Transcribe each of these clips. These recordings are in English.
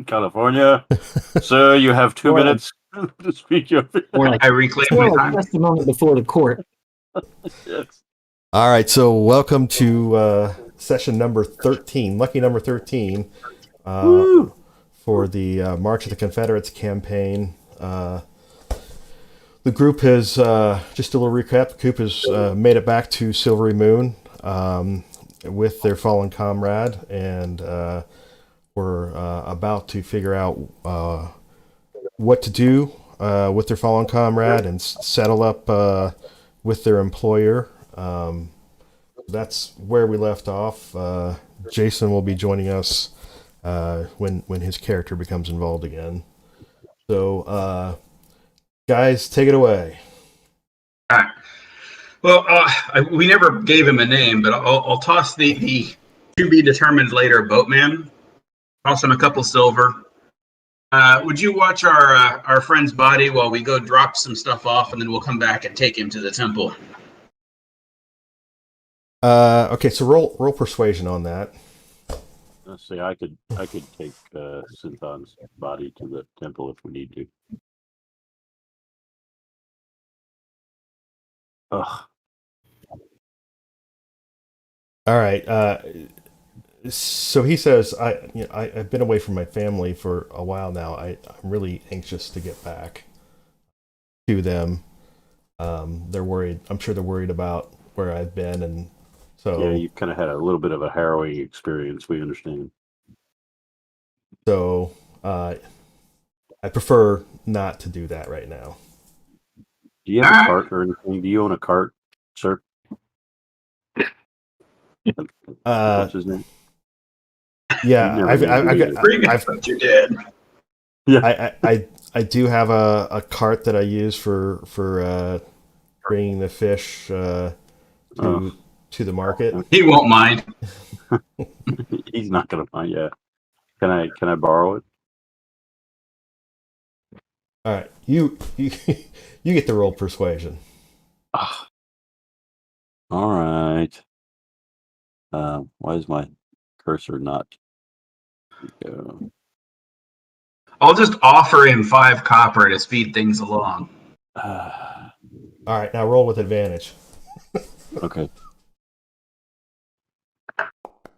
California. Sir, you have 2 minutes to speak your I reclaim my time. Testimony before the court. Yes. All right, so welcome to session number 13, lucky number 13, for the March of the Confederates campaign. The group has, just a little recap, the group has made it back to Silvery Moon with their fallen comrade, and we're about to figure out what to do with their fallen comrade and settle up with their employer. That's where we left off. Jason will be joining us when his character becomes involved again. So, guys, take it away. All right. Well, we never gave him a name, but I'll toss the to be determined later boatman. Toss him a couple silver. Would you watch our friend's body while we go drop some stuff off, and then we'll come back and take him to the temple? Okay, so roll persuasion on that. Let's see. I could take Synthon's body to the temple if we need to. Ugh. All right. So he says, I've been away from my family for a while now. I'm really anxious to get back to them. They're worried. I'm sure they're worried about where I've been, and so Yeah, you've kind of had a little bit of a harrowing experience. We understand. So I prefer not to do that right now. Do you have a cart or anything? Do you own a cart, sir? What's his name? Yeah, I've you did. Yeah, I do have a cart that I use for bringing the fish to the market. He won't mind. He's not gonna mind. Yeah. Can I borrow it? All right, you get the roll persuasion. All right. Why is my cursor not? Go. I'll just offer him 5 copper to speed things along. All right, now roll with advantage. Okay.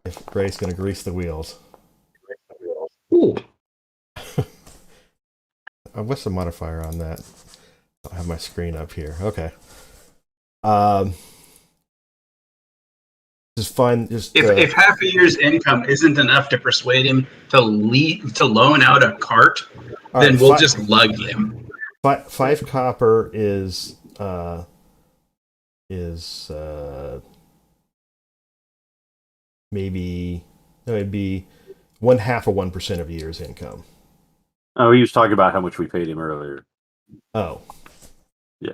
If Gray's going to grease the wheels. Ooh. What's the modifier on that? I'll have my screen up here. Okay. Just fine. If half a year's income isn't enough to persuade him to loan out a cart, then right, we'll just lug him. 5 copper is maybe that would be 1/2 of 1% of a year's income. Oh, he was talking about how much we paid him earlier. Oh, yeah.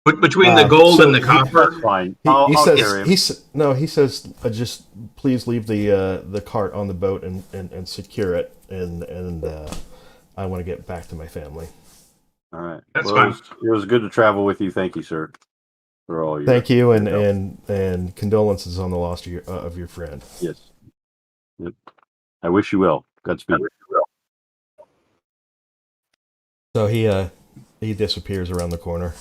But between the gold and the copper, that's fine. He says just please leave the cart on the boat and secure it, and I want to get back to my family. All right, that's fine. It was good to travel with you. Thank you, sir, for all your. Thank you, and condolences on the loss of your friend. Yes. Yep. I wish you well. Godspeed. So he disappears around the corner.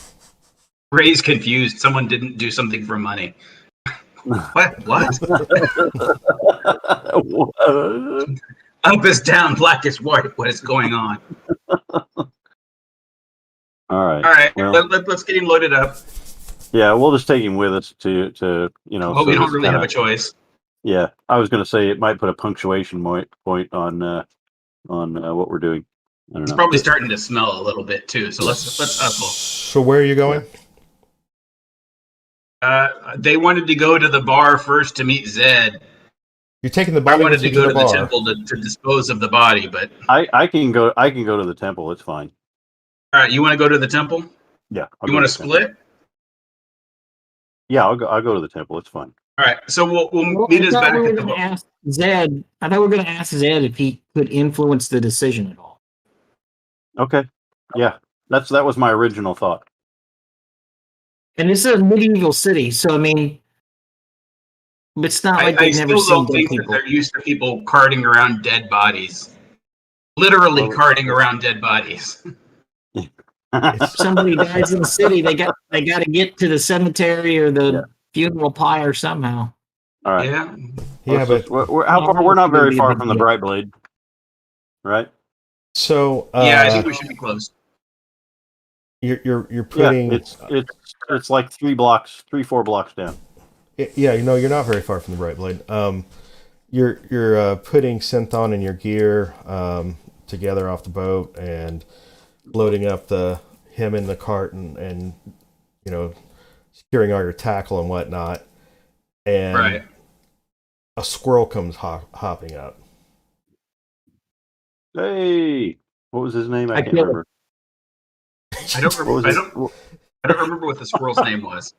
Ray's confused. Someone didn't do something for money. What? Up is down, black is white. What is going on? All right. All right. Well, Let's get him loaded up. Yeah, we'll just take him with us to Well, so we don't really have a choice. Yeah, I was going to say it might put a punctuation point on what we're doing. I don't know. It's probably starting to smell a little bit too. So let's hustle. So where are you going? They wanted to go to the bar first to meet Zed. You're taking the body. I wanted to go to the bar. temple to dispose of the body, but I can go to the temple. It's fine. All right, you want to go to the temple? Yeah. You want to split? Yeah, I'll go to the temple. It's fine. All right, so we'll meet us back at the bar. Ask Zed. I thought we were going to ask Zed if he could influence the decision at all. Okay. Yeah, that was my original thought. And this is a medieval city, so I mean, It's not like I they've never still seen don't dead think that people. they're used to people carting around dead bodies. Literally carting around dead bodies. If somebody dies in the city, they got to get to the cemetery or the funeral pyre somehow. All right. Yeah. Yeah, but How far? We're not very far from the Bright Blade, right? so Yeah, I think we should be close. you're putting It's like 4 blocks down. yeah, you're not very far from the Bright Blade. You're putting Synthon and your gear together off the boat and loading up him in the cart and securing all your tackle and whatnot. And a squirrel comes hopping up. Hey, what was his name? I can't killed remember. I don't remember what the squirrel's name was.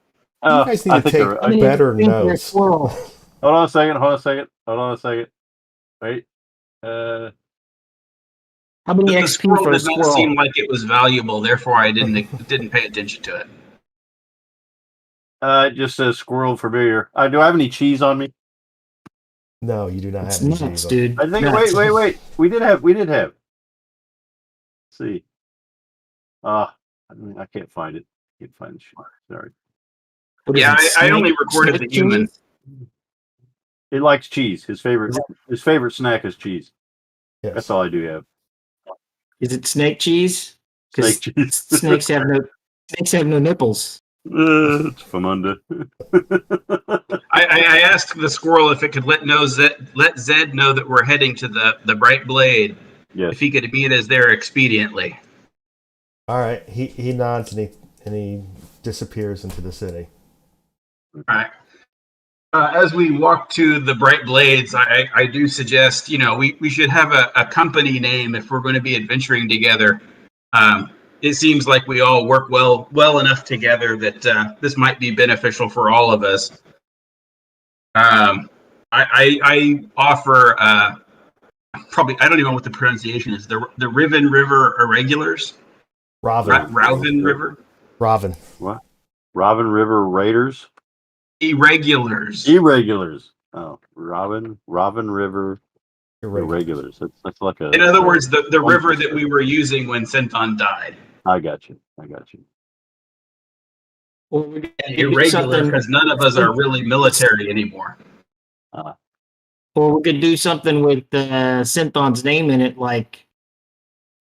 You guys need to take better notes. Hold on a second. Wait. How many The XP squirrel for a did not squirrel? seem like it was valuable, therefore I didn't pay attention to it. It just says squirrel familiar. Do I have any cheese on me? No, you do not It's have any nuts, cheese. dude. I think. Nuts. Wait. We did have. Let's see. I can't find it. Sorry. What is Yeah, it, I only snake- recorded snake the human. cheese? It likes cheese. His favorite snack is cheese. Yes. That's all I do have. Is it snake cheese? 'Cause Snake cheese. snakes have no nipples. It's Famunda. I asked the squirrel if it could let Zed know that we're heading to the Bright Blade. Yes. If he could meet us there expediently. All right. He nods and he disappears into the city. All right. As we walk to the Bright Blades, I do suggest, we should have a company name if we're going to be adventuring together. It seems like we all work well enough together that this might be beneficial for all of us. I offer probably, I don't even know what the pronunciation is. The Riven River Irregulars. Raven River. Robin. What? Robin River Raiders. Irregulars. Oh, Robin River Irregulars. That's like a. In other words, the river that we were using when Synthon died. I got you. Or we could do Irregular, something- because none of us are really military anymore. Or we could do something with Synthon's name in it, like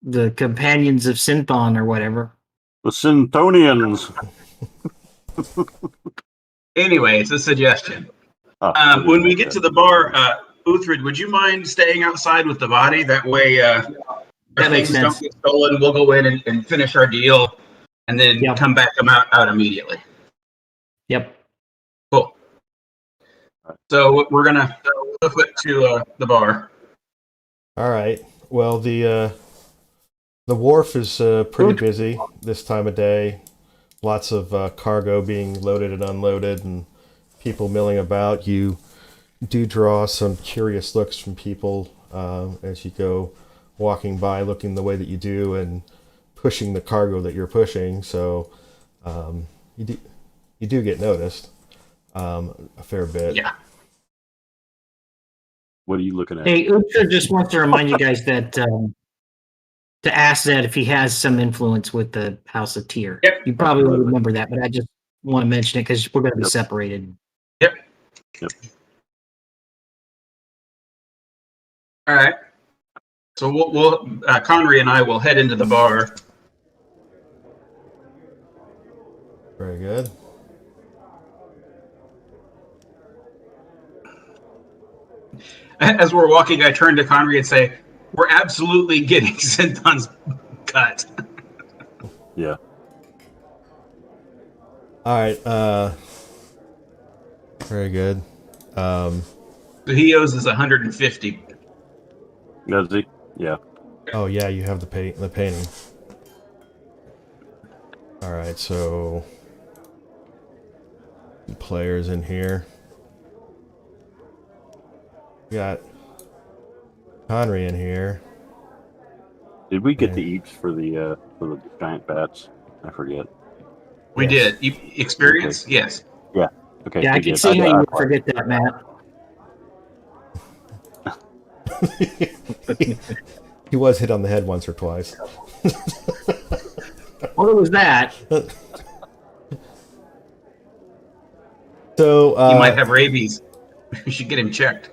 the Companions of Synthon or whatever. The Synthonians. Anyway, it's a suggestion. Oh, When we get to the bar, Uthrid, would you mind staying outside with the body? That way, our makes things don't sense. get stolen. We'll go in and finish our deal, and then Yep. come back out immediately. Yep. Cool. So we're gonna flip it to the bar. All right. Well, the wharf is pretty busy this time of day. Lots of cargo being loaded and unloaded, and people milling about. You do draw some curious looks from people as you go walking by, looking the way that you do, and pushing the cargo that you're pushing. So you do get noticed a fair bit. Yeah. What are you looking at? Hey, Uhtred just wants to remind you guys that to ask that if he has some influence with the House of Tyr. Yep. You probably won't remember that, but I just want to mention it because we're going to be Yep. separated. Yep. All right. So we'll Connery and I will head into the bar. Very good. As we're walking, I turn to Connery and say, "We're absolutely getting Synthon's cut." Yeah. All right. Very good. So he owes us 150. Does he? Yeah. Oh yeah, you have the painting. All right, so players in here. We got Connery in here. Did we get the eats for the giant bats? I forget. We Yes. did. Experience? Okay. Yes. Yeah. Okay. Yeah, I good, can good. see how you would forget that, Matt. He was hit on the head once or twice. Well, it was that. So He might have rabies. You should get him checked.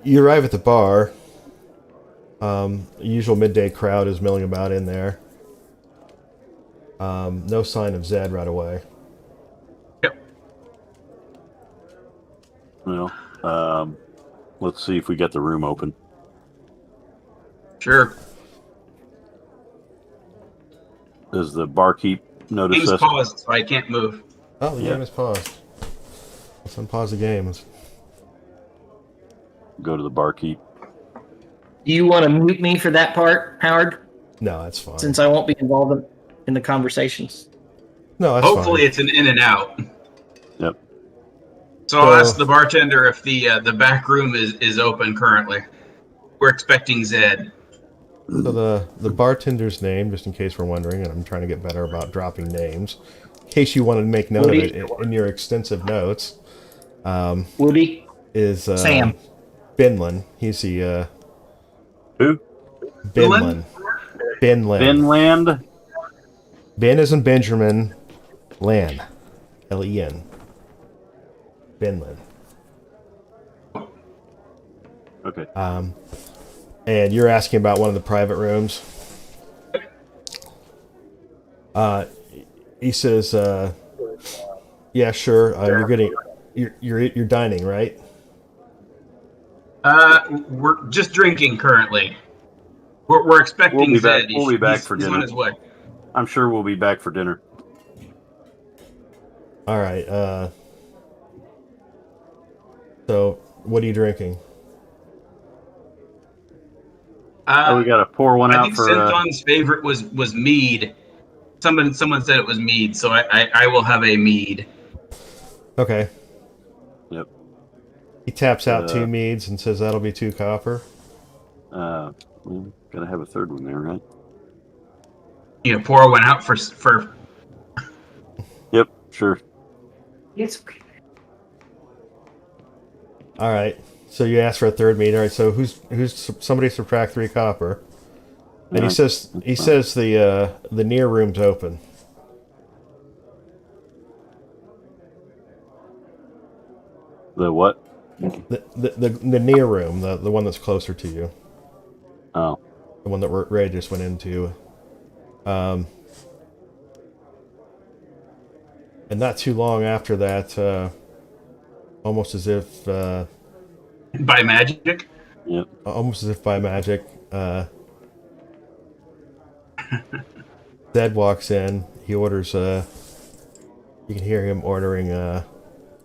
you arrive at the bar. Usual midday crowd is milling about in there. No sign of Zed right away. Yep. Well, let's see if we get the room open. Sure. Does the barkeep notice Game's us? paused, so I can't move. Oh, the Yeah. game is paused. Let's unpause the game. Go to the barkeep. Do you want to mute me for that part, Howard? No, that's fine. Since I won't be involved in the conversations. No, that's Hopefully fine. it's an in and out. Yep. So I'll ask the bartender if the back room is open currently. We're expecting Zed. So the bartender's name, just in case we're wondering, and I'm trying to get better about dropping names, in case you wanted to make note of it in your extensive notes, Woody? is Sam. Binlin. He's the Who? Binlin. Binlin. Finland. Ben is in Benjamin. Lan. Len. Binlin. Okay. And you're asking about one of the private rooms. He says, "Yeah, sure. You're dining, right?" We're just drinking currently. We're expecting We'll be Zed. back. We'll be back for He's dinner. on his way. I'm sure we'll be back for dinner. All right. So, what are you drinking? We got to pour one I out think for. Synthon's favorite was mead. Someone said it was mead, so I will have a mead. Okay. Yep. He taps out 2 meads and says that'll be 2 copper. Gotta have a third one there, right? You know, pour one out for. Yep. Sure. Yes. All right. So you asked for a third mead. All right. So who's somebody subtract 3 copper? And he says the near room's open. The what? The near room, the one that's closer to you, Oh. the one that Ray just went into. And not too long after that, almost as if By magic? Yep. almost as if by magic, Zed walks in. He orders. You can hear him ordering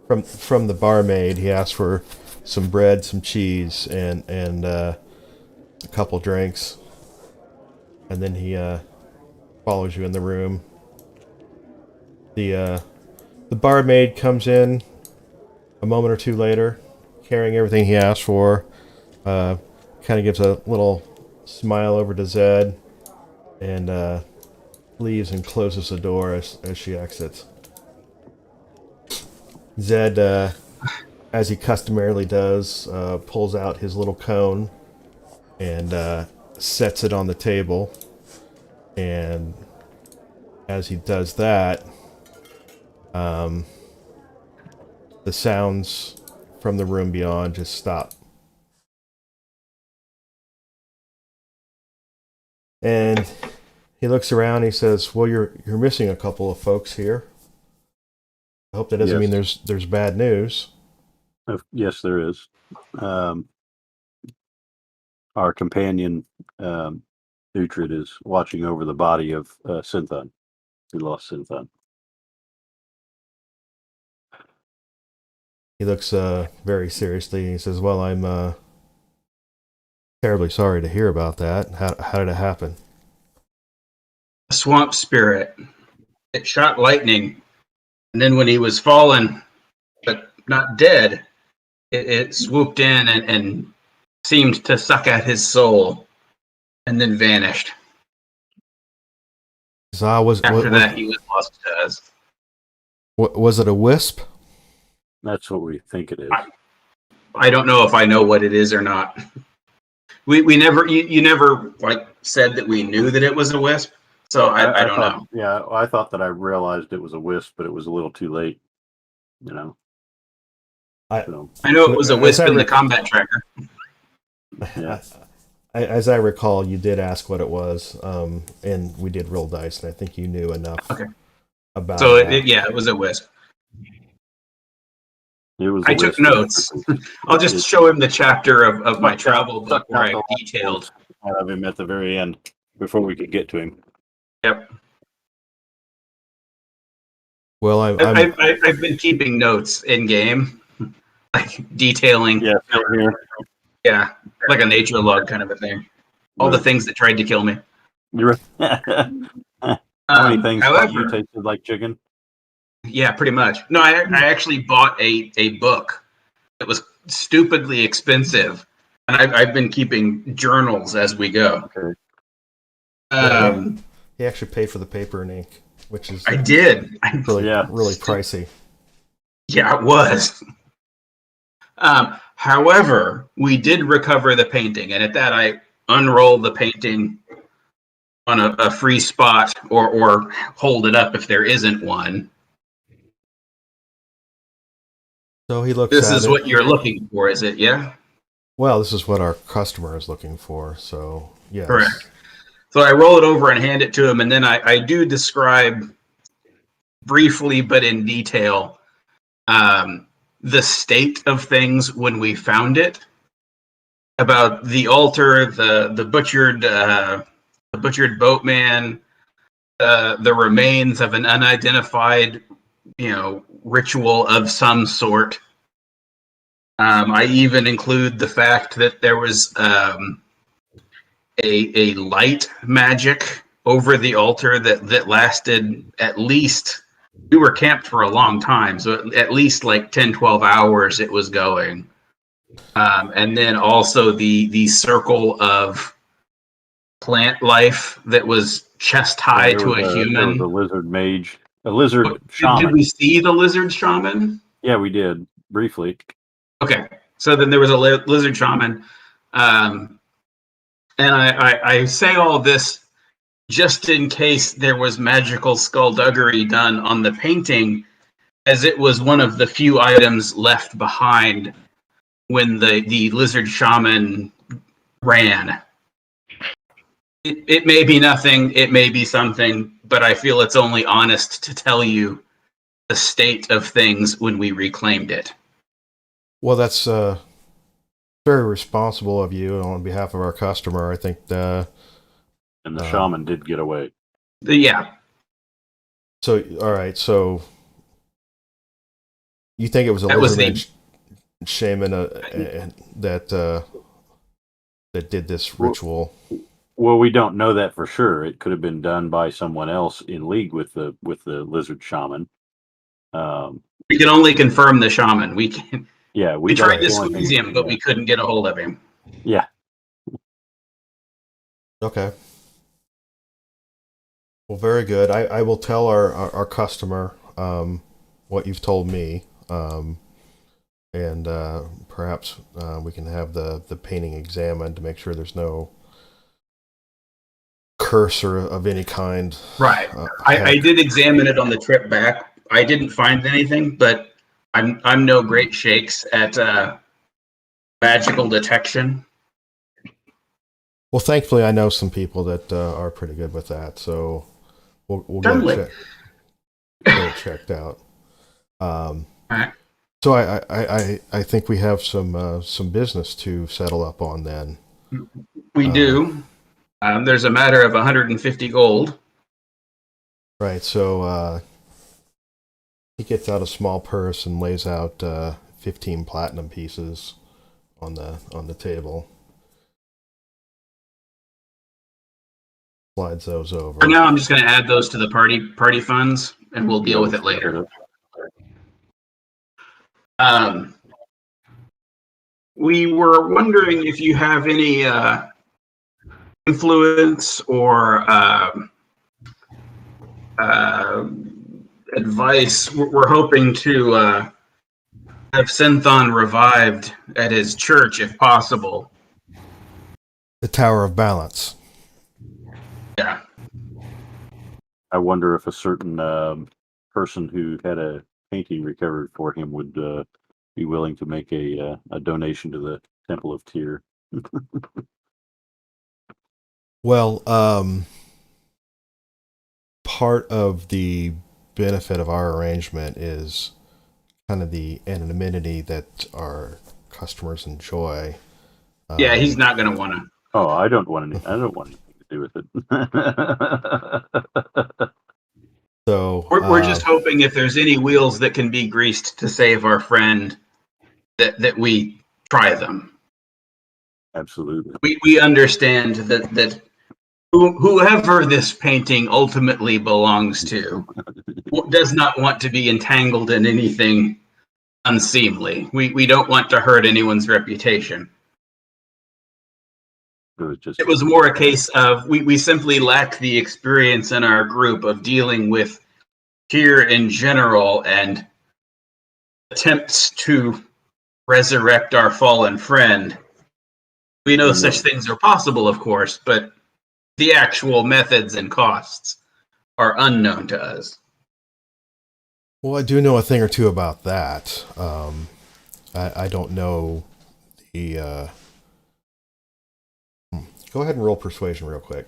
from the barmaid. He asks for some bread, some cheese, and a couple drinks, and then he follows you in the room. The barmaid comes in a moment or two later, carrying everything he asked for. Kind of gives a little smile over to Zed, and leaves and closes the door as she exits. Zed, as he customarily does, pulls out his little cone and sets it on the table. And as he does that, the sounds from the room beyond just stop. And he looks around. He says, "Well, you're missing a couple of folks here. I hope that doesn't mean there's bad news." Yes, there is. Our companion, Uhtred, is watching over the body of Synthon. We lost Synthon. He looks very seriously. He says, "Well, I'm terribly sorry to hear about that. How did it happen?" A swamp spirit. It shot lightning. And then when he was fallen, but not dead, it swooped in and seemed to suck at his soul and then vanished. After that, he was lost to us. Was it a wisp? That's what we think it is. I don't know if I know what it is or not. We never you never like said that we knew that it was a wisp, so I don't know. Yeah, I thought that I realized it was a wisp, but it was a little too late. You know. I know it was a wisp in the combat tracker. Yeah. As I recall, you did ask what it was, and we did roll dice, and I think you knew enough about so that. It was a wisp. I took notes. I'll just show him the chapter of my travel book where I detailed. Have him at the very end before we could get to him. Yep. Well, I've been keeping notes in game, like detailing. Yeah, here. Yeah, like a nature log kind of a thing. All the things that tried to kill me. You're how many things you tasted like chicken? Yeah, pretty much. No, I actually bought a book that was stupidly expensive, and I've been keeping journals as we go. Okay. He actually paid for the paper and ink, which is I did. Really pricey. Yeah, it was. However, we did recover the painting, and at that I unrolled the painting on a free spot or hold it up if there isn't one. So he looks This at is it. what you're looking for, is it? Yeah? Well, this is what our customer is looking for, so yes. Correct. So I roll it over and hand it to him, and then I do describe briefly but in detail the state of things when we found it, about the altar, the butchered boatman, the remains of an unidentified, ritual of some sort. I even include the fact that there was a light magic over the altar that lasted at least, we were camped for a long time, so at least like 10, 12 hours it was going. And then also the circle of plant life that was chest high to a human. There was a lizard mage, a lizard shaman. Did we see the lizard shaman? Yeah, we did, briefly. Okay, so then there was a lizard shaman. And I say all this just in case there was magical skullduggery done on the painting, as it was one of the few items left behind when the lizard shaman ran. It may be nothing, it may be something, but I feel it's only honest to tell you the state of things when we reclaimed it. Well, that's very responsible of you on behalf of our customer. I think and the shaman did get away. Yeah. So, all right. So, you think it was a lizard shaman that did this ritual? Well, we don't know that for sure. It could have been done by someone else in league with the lizard shaman. We can only confirm the shaman. We can. Yeah, we tried to squeeze him, but we couldn't get a hold of him. Yeah. Okay. Well, very good. I will tell our customer what you've told me, and perhaps we can have the painting examined to make sure there's no curse or of any kind. Right. I did examine it on the trip back. I didn't find anything, but I'm no great shakes at magical detection. Well, thankfully, I know some people that are pretty good with that, so we'll get it checked out. All right. So I think we have some business to settle up on then. We do. There's a matter of 150 gold. Right. So he gets out a small purse and lays out 15 platinum pieces on the table. Slides those over. For now, I'm just going to add those to the party funds, and we'll deal with it later. We were wondering if you have any influence or advice. We're hoping to have Synthon revived at his church if possible. The Tower of Balance. Yeah. I wonder if a certain person who had a painting recovered for him would be willing to make a donation to the Temple of Tyr. Well, part of the benefit of our arrangement is kind of the anonymity that our customers enjoy. Yeah, he's not going to want to. Oh, I don't want anything to do with it. So We're just hoping if there's any wheels that can be greased to save our friend, that we try them. Absolutely. We understand that whoever this painting ultimately belongs to does not want to be entangled in anything unseemly. We don't want to hurt anyone's reputation. It was more a case of we simply lack the experience in our group of dealing with Tyr in general and attempts to resurrect our fallen friend. We know such things are possible, of course, but the actual methods and costs are unknown to us. Well, I do know a thing or two about that. I don't know the... Go ahead and roll persuasion real quick.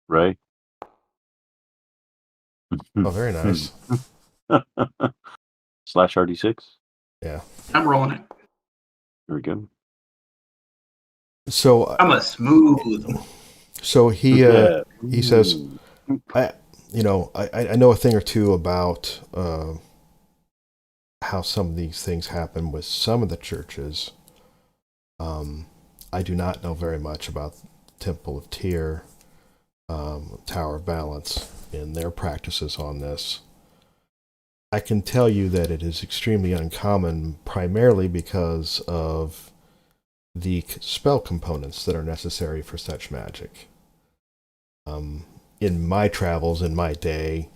Ray? Oh, very nice. Slash RD6? Yeah. I'm rolling it. There we go. So I'm a smooth. So he says, I know a thing or two about how some of these things happen with some of the churches. I do not know very much about Temple of Tyr, Tower of Balance, and their practices on this. I can tell you that it is extremely uncommon, primarily because of the spell components that are necessary for such magic. In my travels, in my day,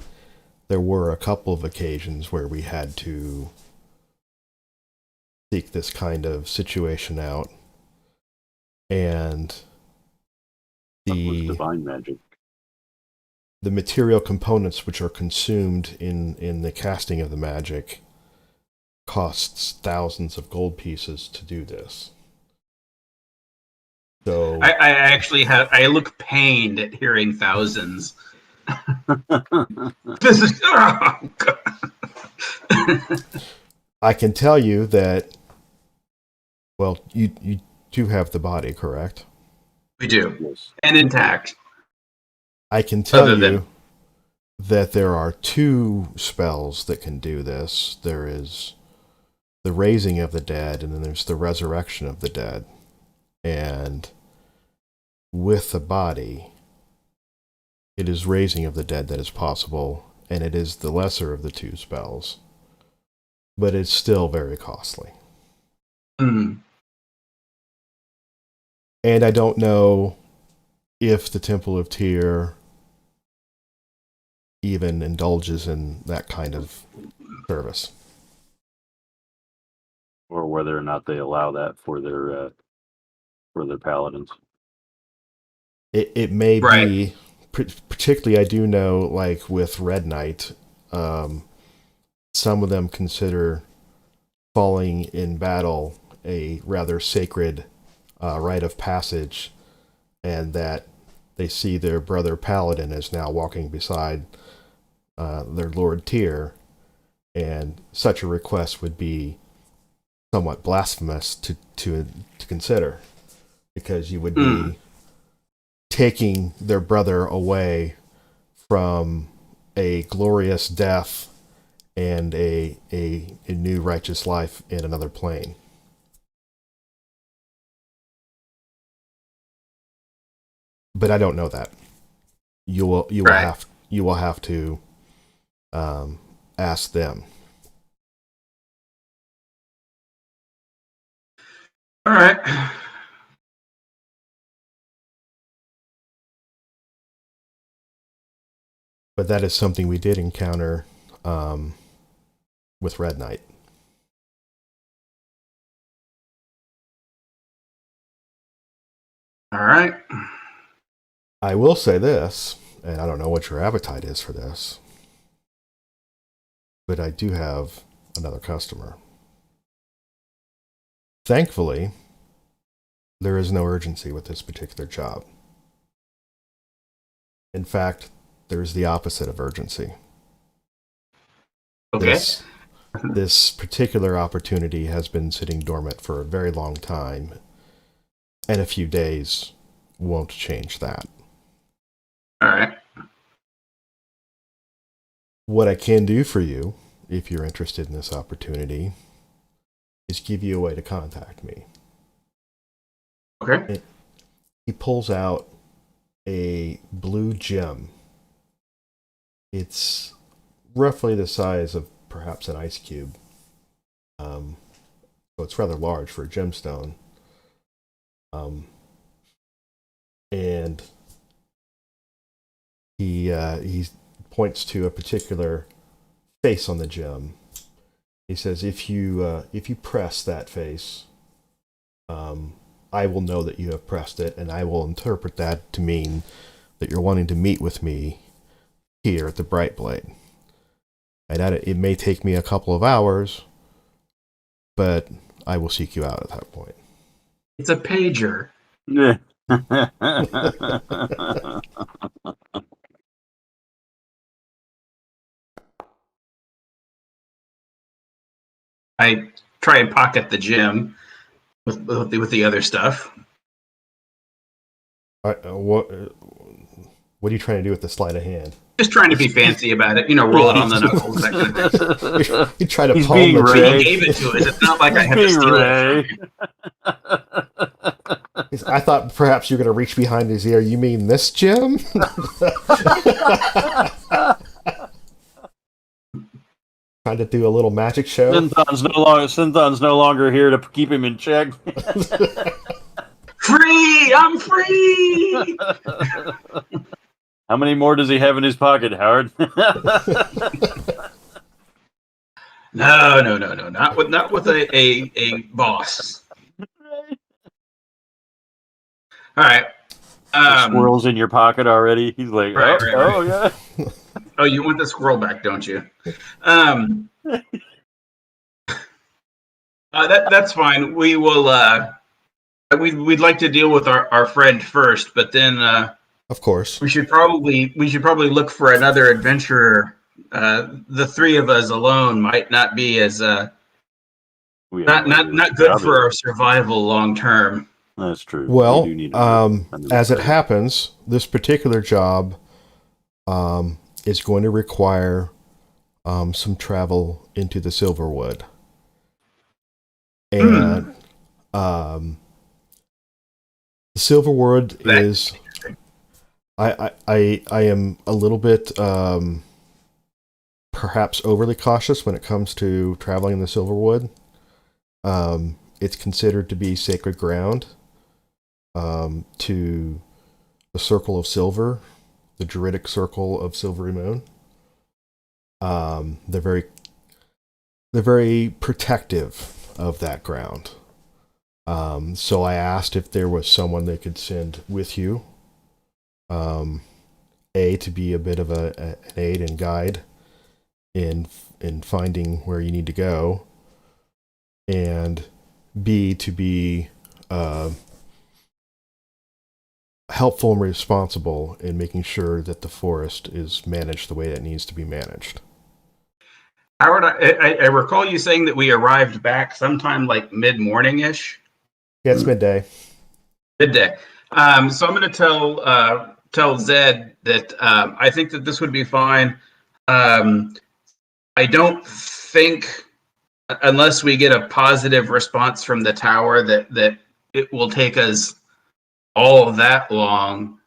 there were a couple of occasions where we had to seek this kind of situation out. And the divine magic. The material components which are consumed in the casting of the magic costs thousands of gold pieces to do this. So I actually I look pained at hearing thousands. This is oh, God. I can tell you that, well, you do have the body, correct? We do. Yes. And intact. I can tell you that there are two spells that can do this. There is the raising of the dead, and then there's the resurrection of the dead. And with the body, it is raising of the dead that is possible, and it is the lesser of the two spells. But it's still very costly. Mm. And I don't know if the Temple of Tyr even indulges in that kind of service. Or whether or not they allow that for their paladins. It may Right. be, particularly I do know, like with Red Knight, some of them consider falling in battle a rather sacred rite of passage, and that they see their brother Paladin is now walking beside their Lord Tyr, and such a request would be somewhat blasphemous to consider, because you would be taking their brother away from a glorious death and a new righteous life in another plane. But I don't know that. You will have to ask them. All right. but that is something we did encounter with Red Knight. All right. I will say this, and I don't know what your appetite is for this, but I do have another customer. Thankfully, there is no urgency with this particular job. In fact, there's the opposite of urgency. Okay. This particular opportunity has been sitting dormant for a very long time, and a few days won't change that. All right. What I can do for you, if you're interested in this opportunity, is give you a way to contact me. Okay. He pulls out a blue gem. It's roughly the size of perhaps an ice cube. So it's rather large for a gemstone. And he points to a particular face on the gem. He says, if you press that face, I will know that you have pressed it, and I will interpret that to mean that you're wanting to meet with me here at the Bright Blade. And it may take me a couple of hours, but I will seek you out at that point. It's a pager. Yeah. I try and pocket the gem with the other stuff. What are you trying to do with the sleight of hand? Just trying to be fancy about it, roll it on the knuckles, that kind of thing. You try to He's palm being the Ray. gem. He gave it to us. It's not like I had to Being steal Ray. it. I thought perhaps you're going to reach behind his ear. You mean this gem? Trying to do a little magic show. Synthon's no longer here to keep him in check. Free! I'm free! How many more does he have in his pocket, Howard? No. Not with a boss. All right. Squirrel's in your pocket already. He's like, Right. Oh, yeah. Oh, you want the squirrel back, don't you? That's fine. We will. We'd like to deal with our friend first, but then Of course. we should probably look for another adventurer. The three of us alone might not be as not good for our survival long term. That's true. Well, We do need as it happens, this particular job is going to require some travel into the Silverwood. And the Silverwood is... I am a little bit perhaps overly cautious when it comes to traveling in the Silverwood. It's considered to be sacred ground to the Circle of Silver, the Druidic Circle of Silvery Moon. They're very protective of that ground. So I asked if there was someone they could send with you. To be a bit of an aid and guide in finding where you need to go, and B, to be helpful and responsible in making sure that the forest is managed the way it needs to be managed. Howard, I recall you saying that we arrived back sometime like mid-morning-ish. Yeah, it's midday. Midday. So I'm going to tell Zed that I think that this would be fine. I don't think, unless we get a positive response from the tower, that it will take us all that long.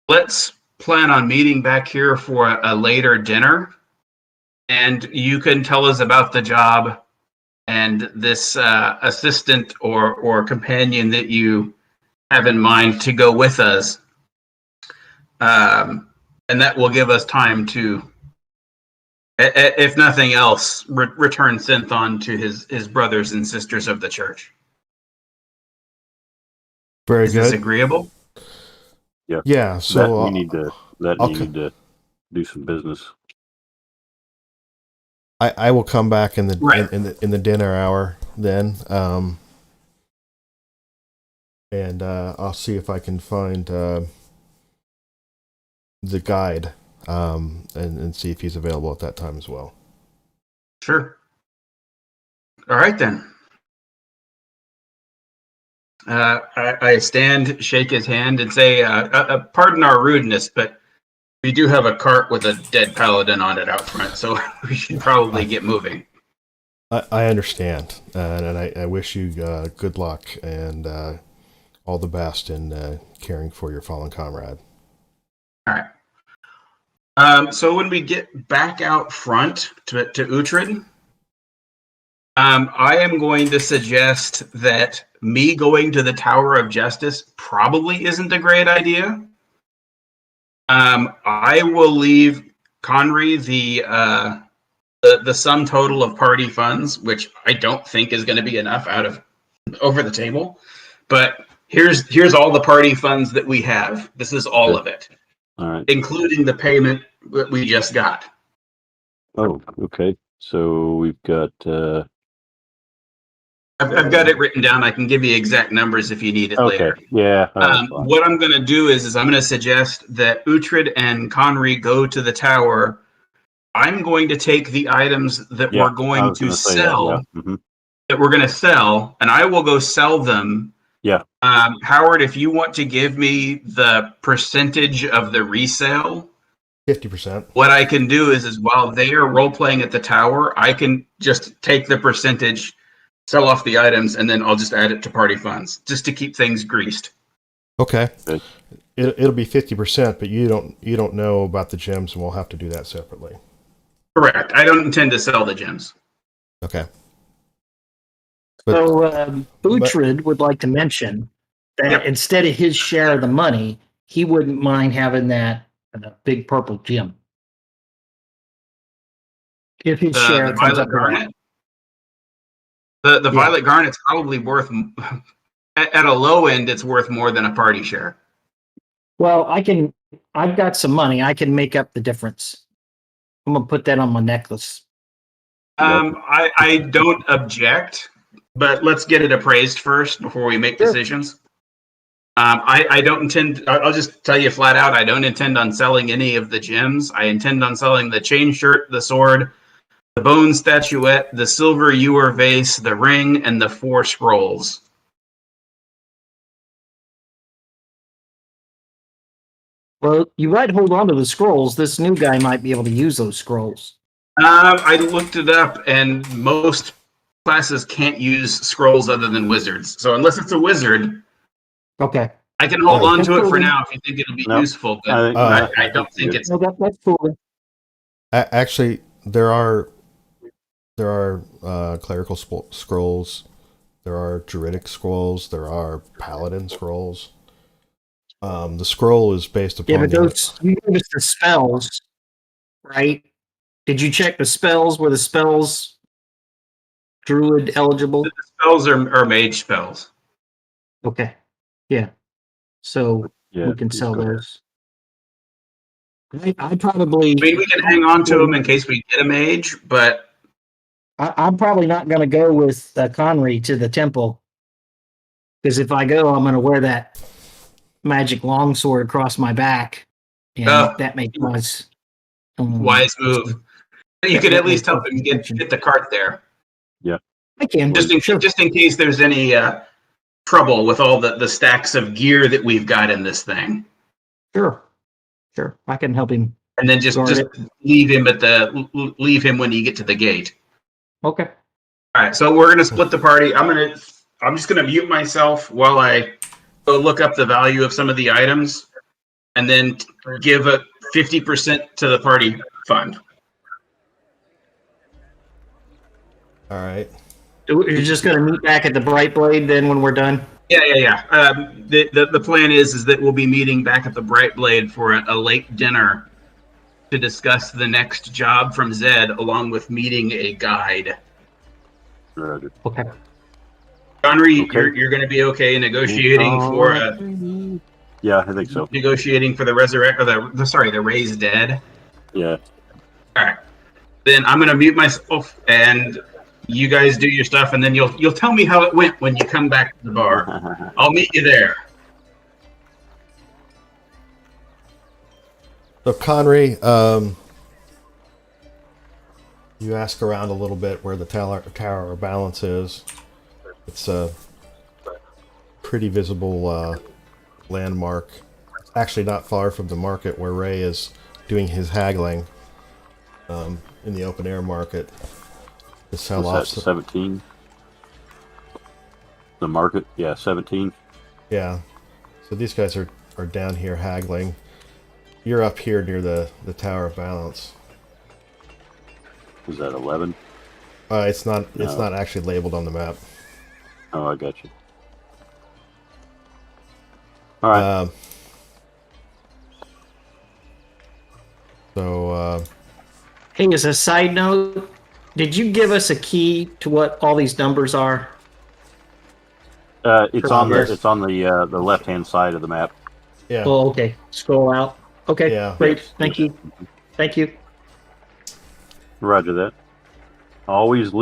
Let's plan on meeting back here for a later dinner, and you can tell us about the job and this assistant or companion that you have in mind to go with us. and that will give us time to, if nothing else, return Synthon to his brothers and sisters of the church. Very Is this good. agreeable? Yeah. So you need to do some business. I will come back in the Right. in the dinner hour then, and I'll see if I can find the guide, and see if he's available at that time as well. Sure. All right, then. I stand, shake his hand, and say, pardon our rudeness, but we do have a cart with a dead paladin on it out front, so we should probably get moving. I understand, and I wish you good luck and all the best in caring for your fallen comrade. All right. So when we get back out front to Uhtred, I am going to suggest that me going to the Tower of Justice probably isn't a great idea. I will leave Conry the sum total of party funds, which I don't think is going to be enough over the table. But here's all the party funds that we have. This is all of it, All right. including the payment that we just got. Oh, okay. So we've got. I've got it written down. I can give you exact numbers if you need it Okay. later. Yeah. What I'm going to do is I'm going to suggest that Uhtred and Conry go to the tower. I'm going to take the items that we're going to sell, that we're going to sell, and I will go sell them. Yeah. Howard, if you want to give me the percentage of the resale, 50%. what I can do is while they are role playing at the tower, I can just take the percentage, sell off the items, and then I'll just add it to party funds just to keep things greased. Okay. It'll be 50%, but you don't know about the gems, and we'll have to do that separately. Correct. I don't intend to sell the gems. Okay. So Uhtred would like to mention that instead of his share of the money, he wouldn't mind having that big purple gem. If his share The comes violet up garnet. The violet garnet's probably worth at a low end. It's worth more than a party share. Well, I've got some money. I can make up the difference. I'm gonna put that on my necklace. I don't object, but let's get it appraised first before we make decisions. I don't intend. I'll just tell you flat out. I don't intend on selling any of the gems. I intend on selling the chain shirt, the sword, the bone statuette, the silver ewer vase, the ring, and the 4 scrolls. Well, you might hold on to the scrolls. This new guy might be able to use those scrolls. I looked it up, and most classes can't use scrolls other than wizards. So unless it's a wizard, okay, I can hold on to it for now if you think it'll be useful. But I don't think it's. No, that's cool. Actually, there are clerical scrolls, there are druidic scrolls, there are paladin scrolls. The scroll is based upon. Yeah, but those you noticed the spells, right? Did you check the spells? Were the spells druid eligible? The spells are mage spells. Okay, yeah. So we can sell those. I probably. I mean, we can hang on to them in case we get a mage, but I'm probably not going to go with Conry to the temple, because if I go, I'm going to wear that magic longsword across my back, and that may cause wise move. You could at least help him get the cart there. Yeah, I can. Just in case there's any trouble with all the stacks of gear that we've got in this thing. Sure, I can help him. And then just leave him when you get to the gate. Okay. All right, so we're gonna split the party. I'm just gonna mute myself while I go look up the value of some of the items, and then give a 50% to the party fund. All right. You're just going to meet back at the Bright Blade then when we're done? Yeah. The plan is that we'll be meeting back at the Bright Blade for a late dinner to discuss the next job from Zed, along with meeting a guide. Roger. Okay. Connery, Okay. you're going to be okay negotiating for Yeah, I think so. negotiating for the the raised dead. Yeah. All right. Then I'm going to mute myself, and you guys do your stuff, and then you'll tell me how it went when you come back to the bar. I'll meet you there. So Connery, you ask around a little bit where the Tower of Balance is. It's a pretty visible landmark. It's actually not far from the market where Ray is doing his haggling in the open air market to sell off. What's that, 17? The market? Yeah, 17. Yeah. So these guys are down here haggling. You're up here near the Tower of Balance. Is that 11? It's not. It's No. not actually labeled on the map. Oh, I got you. All right. Hey, as a side note, did you give us a key to what all these numbers are? It's on Yes. the left hand side of the map. Yeah. Oh, okay. Scroll out. Okay, Yeah. great. Yes. Thank you. Thank you. Roger that. Always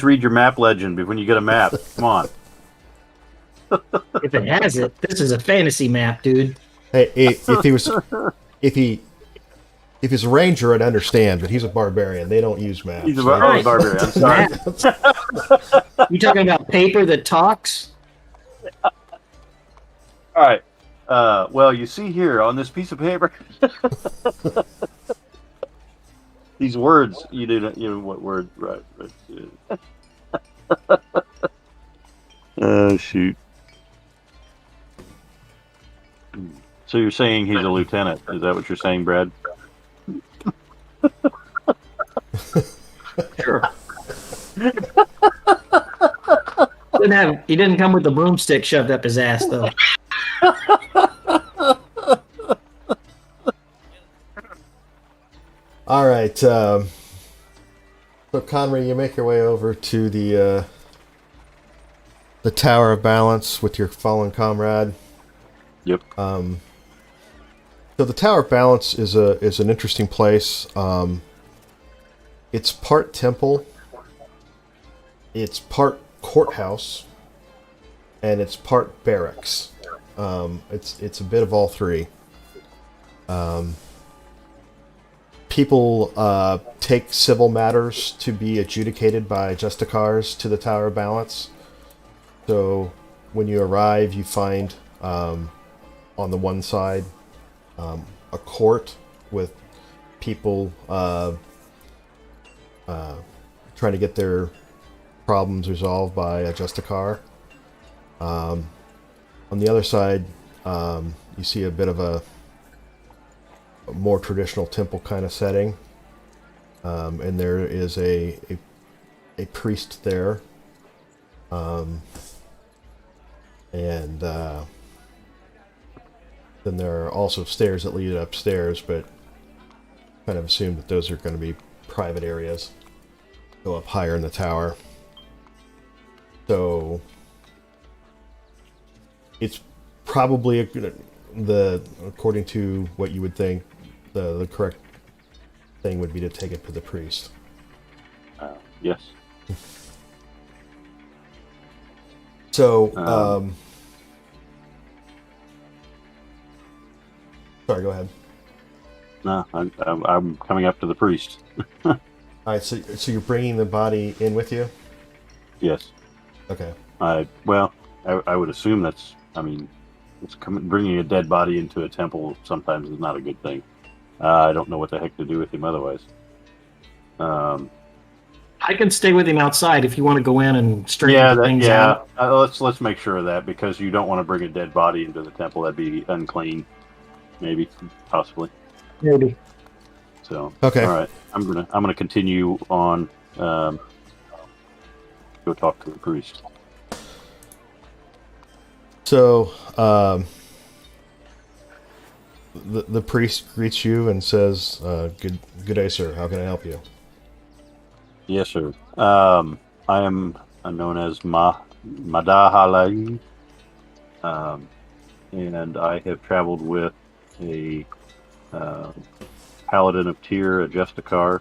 read your map legend when you get a map. Come on. If it has it, this is a fantasy map, dude. Hey, if he's a ranger, I'd understand, but he's a barbarian. They don't use maps. He's a Right. barbarian. I'm sorry. You talking about paper that talks? All right. Well, you see here on this piece of paper, these words. You know what word? Right. Oh shoot. So you're saying he's a lieutenant? Is that what you're saying, Brad? Sure. He didn't come with the broomstick shoved up his ass, though. All right. So, Connery, you make your way over to the Tower of Balance with your fallen comrade. Yep. So the Tower of Balance is an interesting place. It's part temple, it's part courthouse, and it's part barracks. It's a bit of all three. People take civil matters to be adjudicated by justicars to the Tower of Balance. So when you arrive, you find on the one side a court with people trying to get their problems resolved by a justicar. On the other side, you see a bit of a more traditional temple kind of setting, and there is a priest there, and then there are also stairs that lead upstairs, but kind of assume that those are going to be private areas. Go up higher in the tower. So it's probably according to what you would think, the correct thing would be to take it to the priest. Yes. So, sorry, go ahead. No, I'm coming up to the priest. All right, so you're bringing the body in with you? Yes. Okay. I would assume that's. I mean, bringing a dead body into a temple sometimes is not a good thing. I don't know what the heck to do with him otherwise. I can stay with him outside if you want to go in and straighten things out. Let's make sure of that, because you don't want to bring a dead body into the temple. That'd be unclean. Maybe, possibly. Maybe. So Okay. All right. I'm gonna continue on. Go talk to the priest. So, the priest greets you and says, "Good day, sir. How can I help you?" Yes, sir. I am known as Madahalai, and I have traveled with a uh, paladin of Tyr, a Justicar,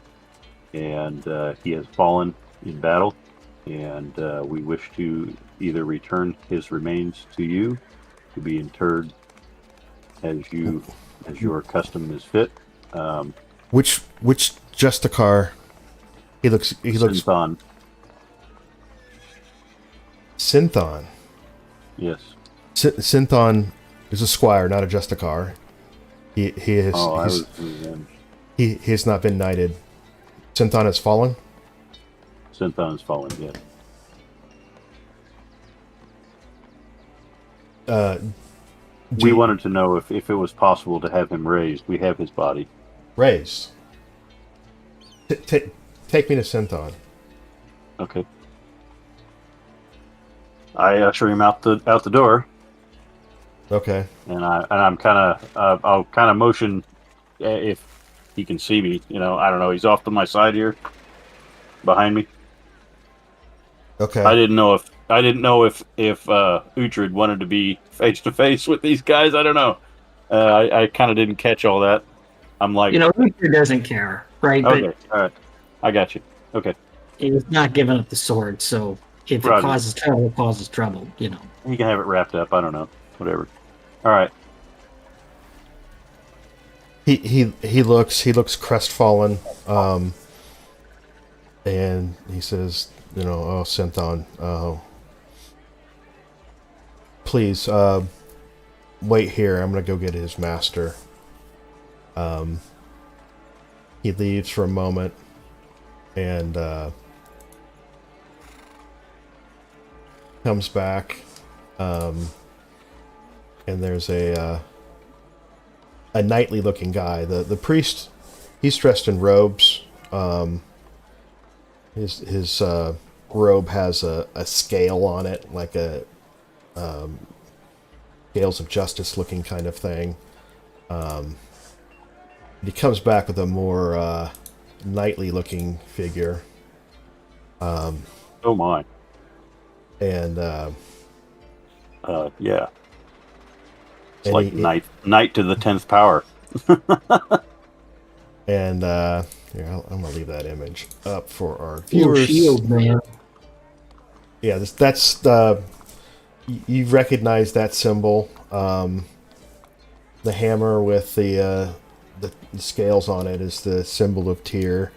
and he has fallen in battle, and we wish to either return his remains to you to be interred as your custom is fit. Which Justicar? He looks Synthon, Synthon. yes. Synthon is a squire, not a Justicar. He is Oh, I he's, was he has not been knighted. Synthon has fallen. Synthon's fallen, yes. We Gee, wanted to know if it was possible to have him raised. We have his body. raised. Take me to Synthon. Okay. I usher him out the door, Okay. and I'm kind of I'll kind of motion if he can see me. I don't know. He's off to my side here, behind me. Okay. I didn't know if Uhtred wanted to be face to face with these guys. I don't know. I kind of didn't catch all that. I'm like, Luther doesn't care, right? okay, all right, I got you. Okay, But he's not giving up the sword, so if Roger. it causes trouble, it causes trouble. he can have it wrapped up. I don't know, whatever. All right. He looks crestfallen, and he says, "Oh, Synthon, please, wait here. I'm gonna go get his master." He leaves for a moment, and comes back, and there's a knightly-looking guy. The priest, he's dressed in robes. His robe has a scale on it, like a scales of justice looking kind of thing. He comes back with a more knightly looking figure. Oh my. And yeah. It's and like knight to the 10th power. And here, I'm gonna leave that image up for our Little viewers. shield, man. Yeah, that's you recognize that symbol. The hammer with the scales on it is the symbol of Tyr.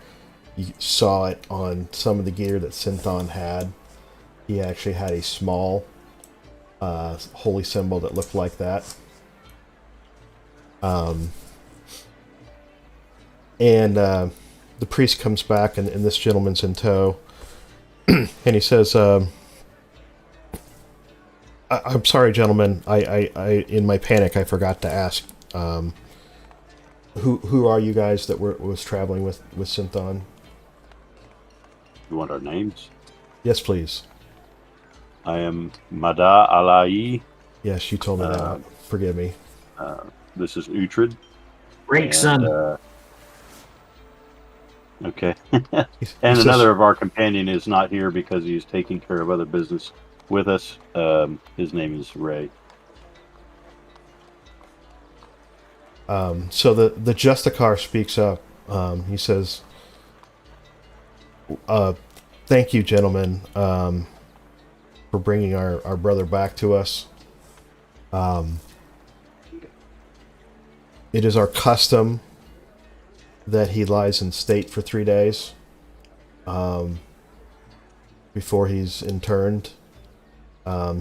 You saw it on some of the gear that Synthon had. He actually had a small holy symbol that looked like that. And the priest comes back, and this gentleman's in tow, and he says, "I'm sorry, gentlemen. I in my panic, I forgot to ask. Who are you guys that was traveling with Synthon?" You want our names? Yes, please. I am Mada Alai. Yes, you told me that. Forgive me. This is Uhtred. Rank son. Okay. He And says- another of our companion is not here because he's taking care of other business with us. His name is Ray. So the Justicar speaks up. He says, "Thank you, gentlemen, for bringing our brother back to us. It is our custom that he lies in state for 3 days before he's interned.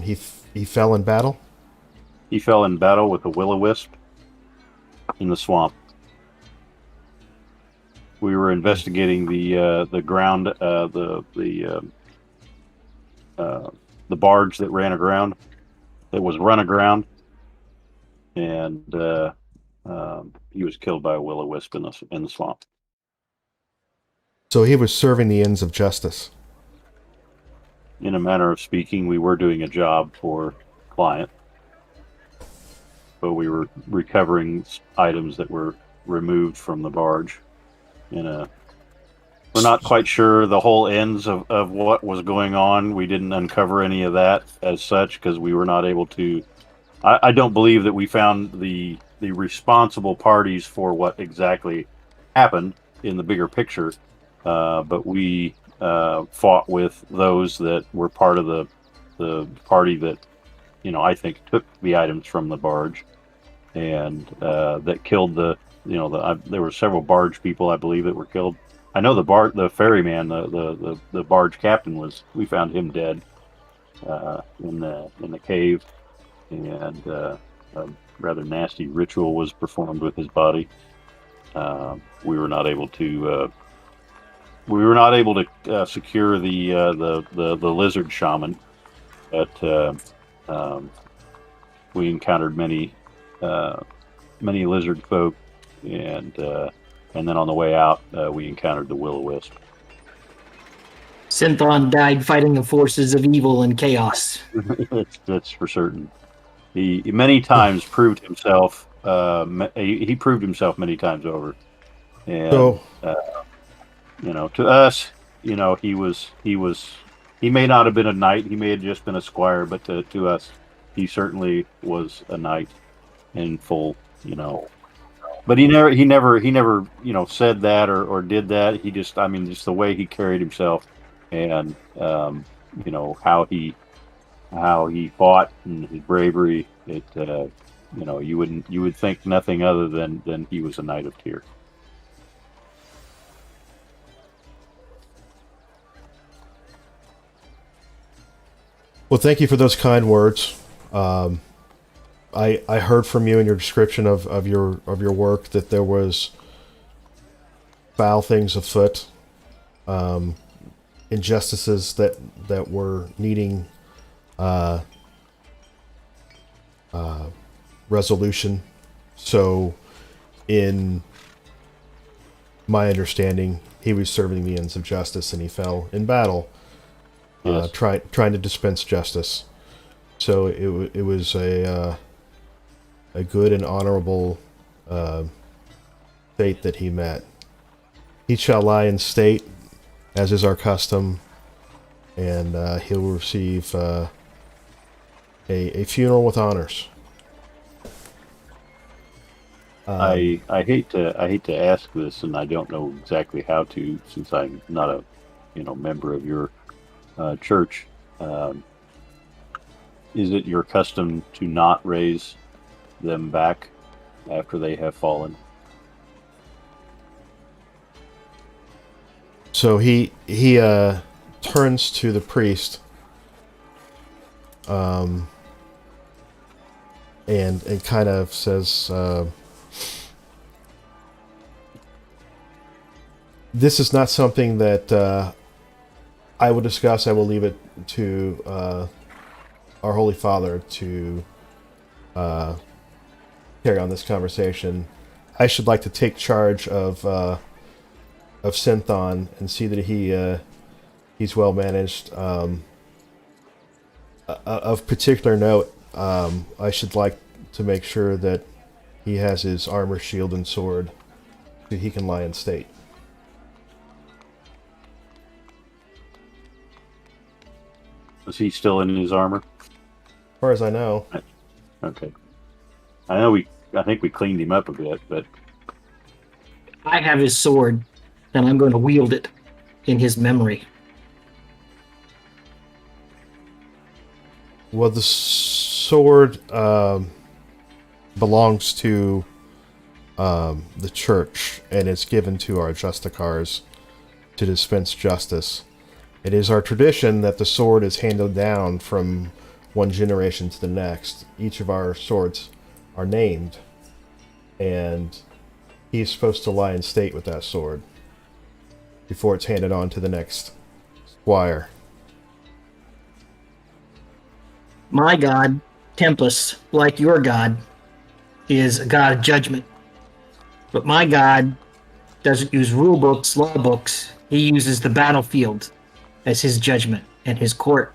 He fell in battle." He fell in battle with a will-o-wisp in the swamp. We were investigating the ground, the barge that ran aground, that was run aground, and he was killed by a will-o-wisp in the swamp. So he was serving the ends of justice. In a manner of speaking, we were doing a job for client. but we were recovering items that were removed from the barge. We're not quite sure the whole ends of what was going on. We didn't uncover any of that as such because we were not able to. I don't believe that we found the responsible parties for what exactly happened in the bigger picture, but we fought with those that were part of the party that I think took the items from the barge, and that killed there were several barge people, I believe, that were killed. I know the ferryman, the barge captain we found him dead in the cave, and a rather nasty ritual was performed with his body. We were not able to secure the lizard shaman, but we encountered many lizard folk, and then on the way out we encountered the will-o-wisp. Synthon died fighting the forces of evil and chaos. That's for certain. He many times proved himself. He proved himself many times over, and to us, he may not have been a knight. He may have just been a squire, but to us, he certainly was a knight in full. But he never said that or did that. He just the way he carried himself, and how he fought and his bravery. You would think nothing other than he was a knight of Tyr. Well, thank you for those kind words. I heard from you in your description of your work that there was foul things afoot, injustices that were needing resolution. So, in my understanding, he was serving the ends of justice, and he fell in battle, Yes. trying to dispense justice. So it was a good and honorable fate that he met. He shall lie in state, as is our custom, and he'll receive a funeral with honors. I hate to ask this, and I don't know exactly how to, since I'm not a member of your church. Is it your custom to not raise them back after they have fallen? So he turns to the priest, and kind of says, "This is not something that I will discuss. I will leave it to our Holy Father to carry on this conversation. I should like to take charge of Synthon and see that he's well managed. Of particular note, I should like to make sure that he has his armor, shield, and sword so he can lie in state." Is he still in his armor? As far as I know. Okay. I think we cleaned him up a bit, but I have his sword, and I'm going to wield it in his memory. Well, the sword belongs to the church, and it's given to our justicars to dispense justice. It is our tradition that the sword is handed down from one generation to the next. Each of our swords are named, and he's supposed to lie in state with that sword before it's handed on to the next squire. My god, Tempest, like your god, is a god of judgment. But my god doesn't use rule books, law books. He uses the battlefield as his judgment and his court.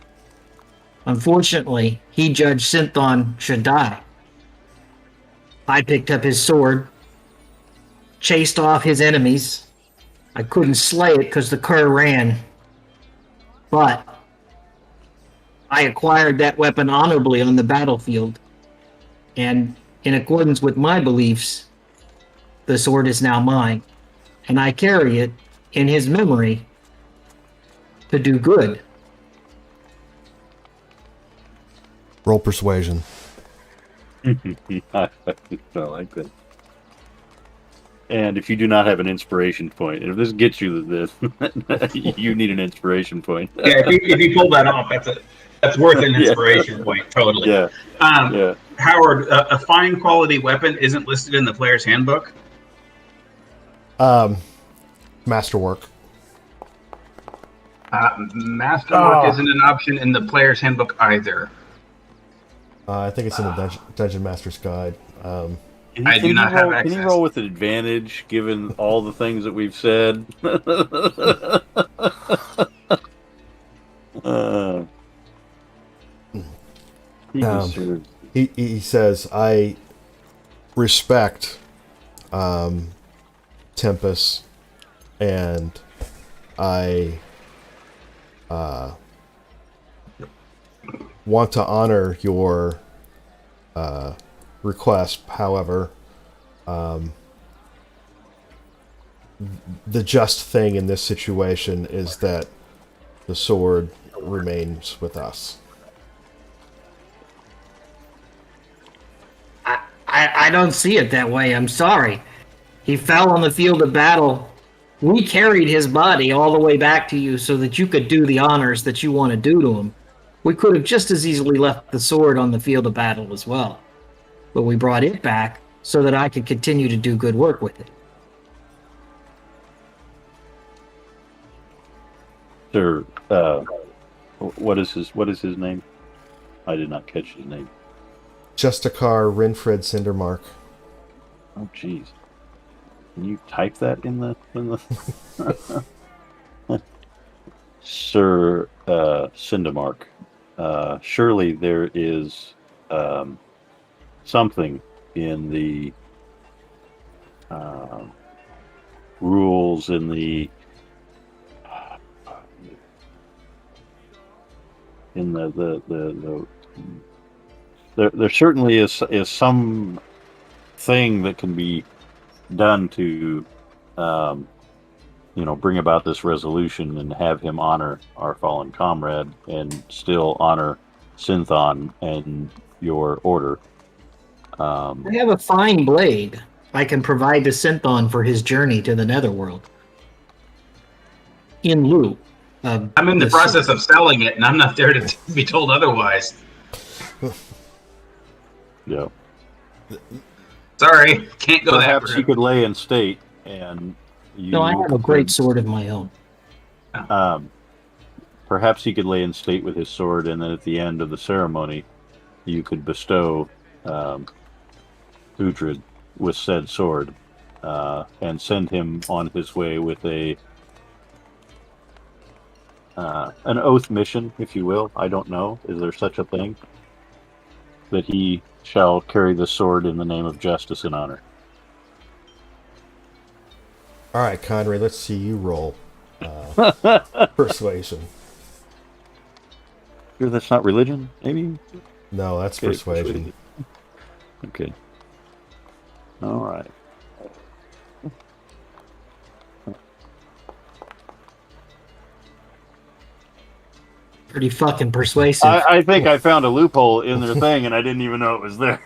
Unfortunately, he judged Synthon should die. I picked up his sword, chased off his enemies. I couldn't slay it because the cur ran. But I acquired that weapon honorably on the battlefield. And in accordance with my beliefs, the sword is now mine. And I carry it in his memory to do good. Roll persuasion. I like that. And if you do not have an inspiration point, and if this gets you to this, you need an inspiration point. Yeah, if you pull that off, that's worth an inspiration point, totally. Yeah. Yeah. Howard, a fine quality weapon isn't listed in the player's handbook. Masterwork. Masterwork isn't an option in the player's handbook either. I think it's in the Dungeon Master's Guide. I do not have access. Can you roll with an advantage, given all the things that we've said? He says, I respect Tempest, and I want to honor your request. However, the just thing in this situation is that the sword remains with us. I don't see it that way. I'm sorry. He fell on the field of battle. We carried his body all the way back to you so that you could do the honors that you want to do to him. We could have just as easily left the sword on the field of battle as well. But we brought it back so that I could continue to do good work with it. Sir, what is his name? I did not catch his name. Justikar Rinfred Cindermark. Oh, jeez. Can you type that in the Sir Cindermark? Surely there is something in the rules in the there certainly is some thing that can be done to bring about this resolution and have him honor our fallen comrade and still honor Synthon and your order. I have a fine blade I can provide to Synthon for his journey to the Netherworld. In lieu of... I'm in the process of selling it, and I'm not there to be told otherwise. Yeah. Sorry, can't go that route. Perhaps you could lay in state and you... No, I have a great sword of my own. Perhaps he could lay in state with his sword, and then at the end of the ceremony, you could bestow Uhtred with said sword and send him on his way with an oath mission, if you will. I don't know. Is there such a thing? That he shall carry the sword in the name of justice and honor. All right, Conrad, let's see you roll persuasion. Sure, that's not religion, maybe? No, that's persuasion. Okay. All right. Pretty fucking persuasive. I think I found a loophole in their thing, and I didn't even know it was there.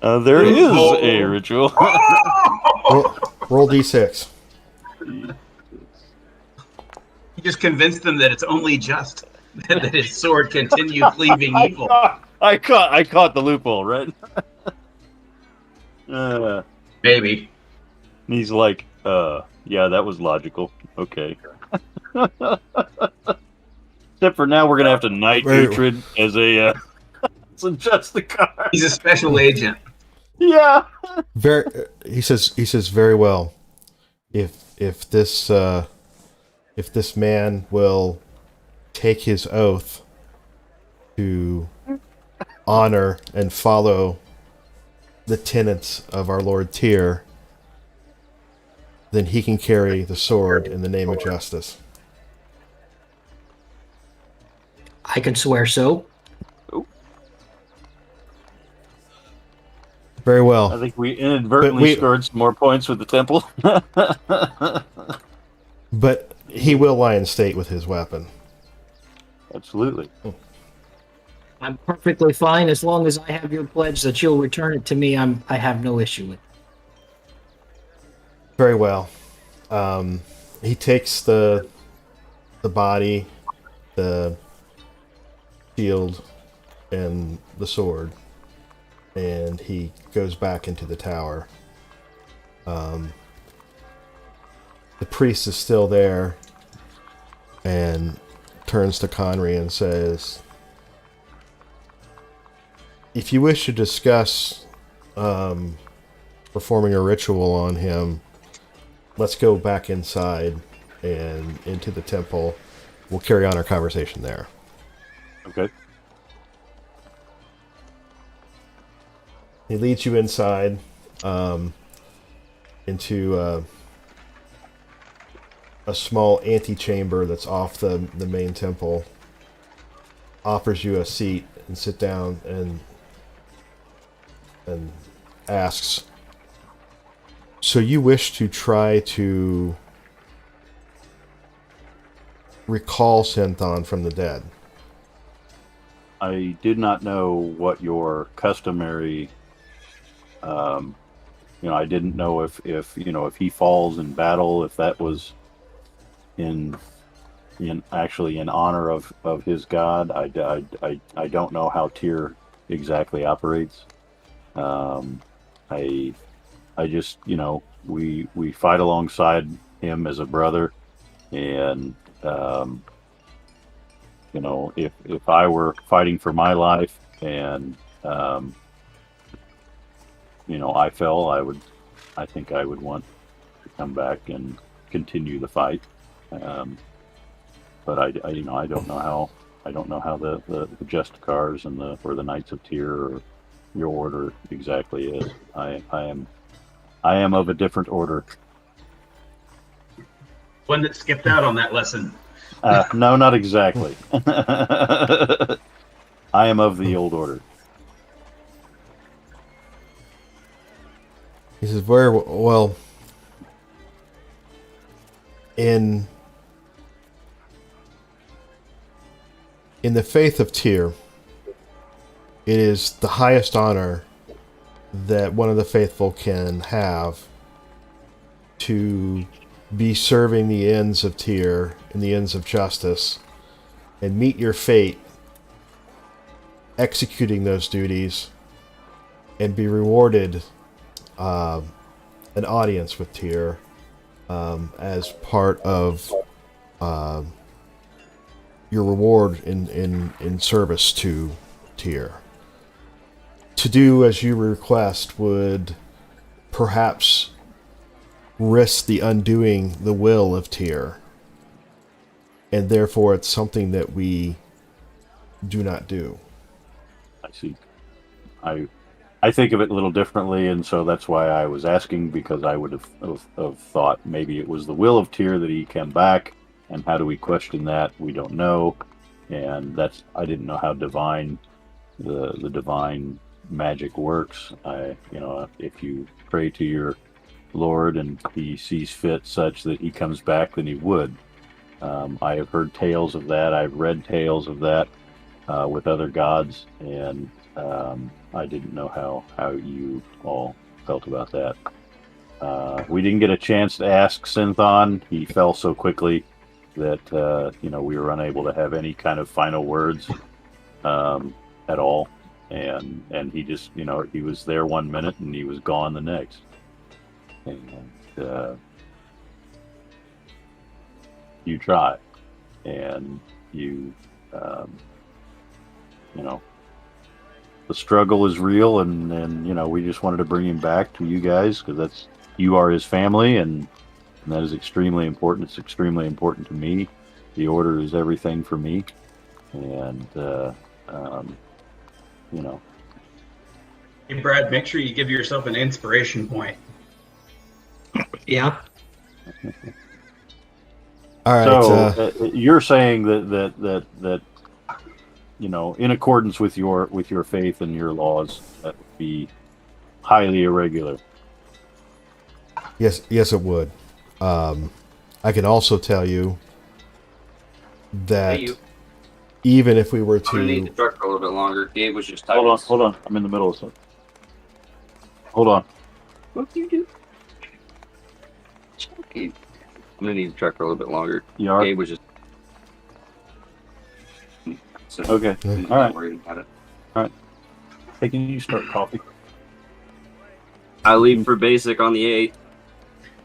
There is a ritual. Roll D6. You just convinced them that it's only just that his sword continues cleaving evil. I caught the loophole, right? Maybe. And he's like, yeah, that was logical. Okay. Except for now, we're gonna have to knight Uhtred as a Justikar. He's a special agent. Yeah. He says very well. If this man will take his oath to honor and follow the tenets of our Lord Tyr, then he can carry the sword in the name of justice. I could swear so. Very well. I think we inadvertently scored some more points with the temple. But he will lie in state with his weapon. Absolutely. I'm perfectly fine as long as I have your pledge that you'll return it to me. I have no issue with it. Very well. He takes the body, the shield, and the sword, and he goes back into the tower. The priest is still there and turns to Conry and says, if you wish to discuss performing a ritual on him, let's go back inside and into the temple. We'll carry on our conversation there. Okay. He leads you inside into a small antechamber that's off the main temple, offers you a seat and sit down and asks, so you wish to try to recall Synthon from the dead? I did not know what your customary, I didn't know if he falls in battle, if that was in actually in honor of his god. I don't know how Tyr exactly operates. I just, we fight alongside him as a brother, and if I were fighting for my life and I fell, I think I would want to come back and continue the fight. But I don't know how the Justicars and the Knights of Tyr or your order exactly is. I am of a different order. One that skipped out on that lesson. No, not exactly. I am of the old order. He says, very well. In the faith of Tyr, it is the highest honor that one of the faithful can have to be serving the ends of Tyr and the ends of justice and meet your fate executing those duties and be rewarded an audience with Tyr as part of your reward in service to Tyr. To do as you request would perhaps risk the undoing the will of Tyr, and therefore it's something that we do not do. I see. I think of it a little differently, and so that's why I was asking, because I would have thought maybe it was the will of Tyr that he came back, and how do we question that? We don't know, and I didn't know how divine the divine magic works. If you pray to your Lord and he sees fit such that he comes back, then he would. I have heard tales of that. I've read tales of that with other gods, and I didn't know how you all felt about that. We didn't get a chance to ask Synthon. He fell so quickly that we were unable to have any kind of final words at all. And he just, he was there 1 minute and he was gone the next. And you try, and you, the struggle is real, and we just wanted to bring him back to you guys because you are his family, and that is extremely important. It's extremely important to me. The order is everything for me, and Hey, Brad, make sure you give yourself an inspiration point. Yeah. All right. So you're saying that in accordance with your faith and your laws, that would be highly irregular. yes, it would. I can also tell you that Hey, you. even if we were I'm gonna need the to, truck for a little bit longer. Gabe was just tired. Hold on. I'm in the middle of something. Hold on. What do you do? Gabe. I'm gonna need the truck for a little bit longer. You are? Gabe was just. So, Okay. I'm All right. not worried about it. Hey, can you start coffee? I leave for basic on the 8th.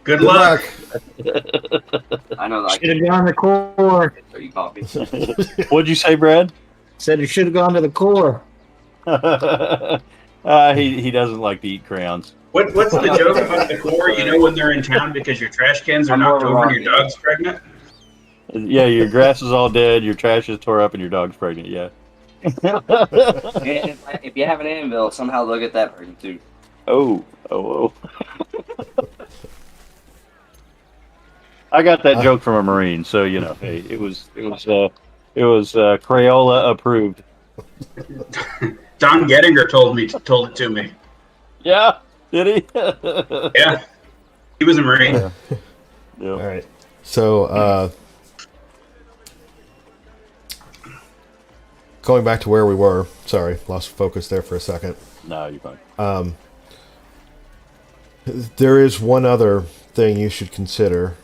Good luck. I know that I Should have can gone to the core. show you coffee. What'd you say, Brad? Said he should have gone to the core. He doesn't like to eat crayons. What's the joke about the core? You know when they're in town because your trash cans are I'm more knocked of a over and your rock dog's pregnant? Yeah, your grass is all dead, your trash is tore up, and your dog's pregnant. Yeah. If you have an anvil, somehow they'll get that for you too. Oh. I got that joke from a Marine, so hey, it was Crayola approved. Don Gettinger told it to me. Yeah, did he? Yeah, he was a Marine. Yeah. all right. So going back to where we were. Sorry, lost focus there for a second. No, you're fine. There is one other thing you should consider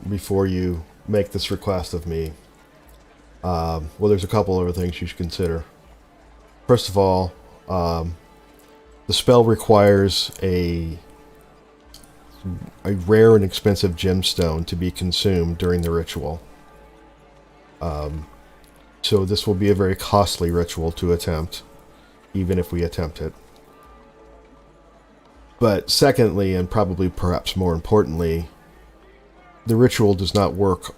before you make this request of me. Well, there's a couple other things you should consider. First of all, the spell requires a rare and expensive gemstone to be consumed during the ritual. So this will be a very costly ritual to attempt, even if we attempt it. But secondly, and probably perhaps more importantly, the ritual does not work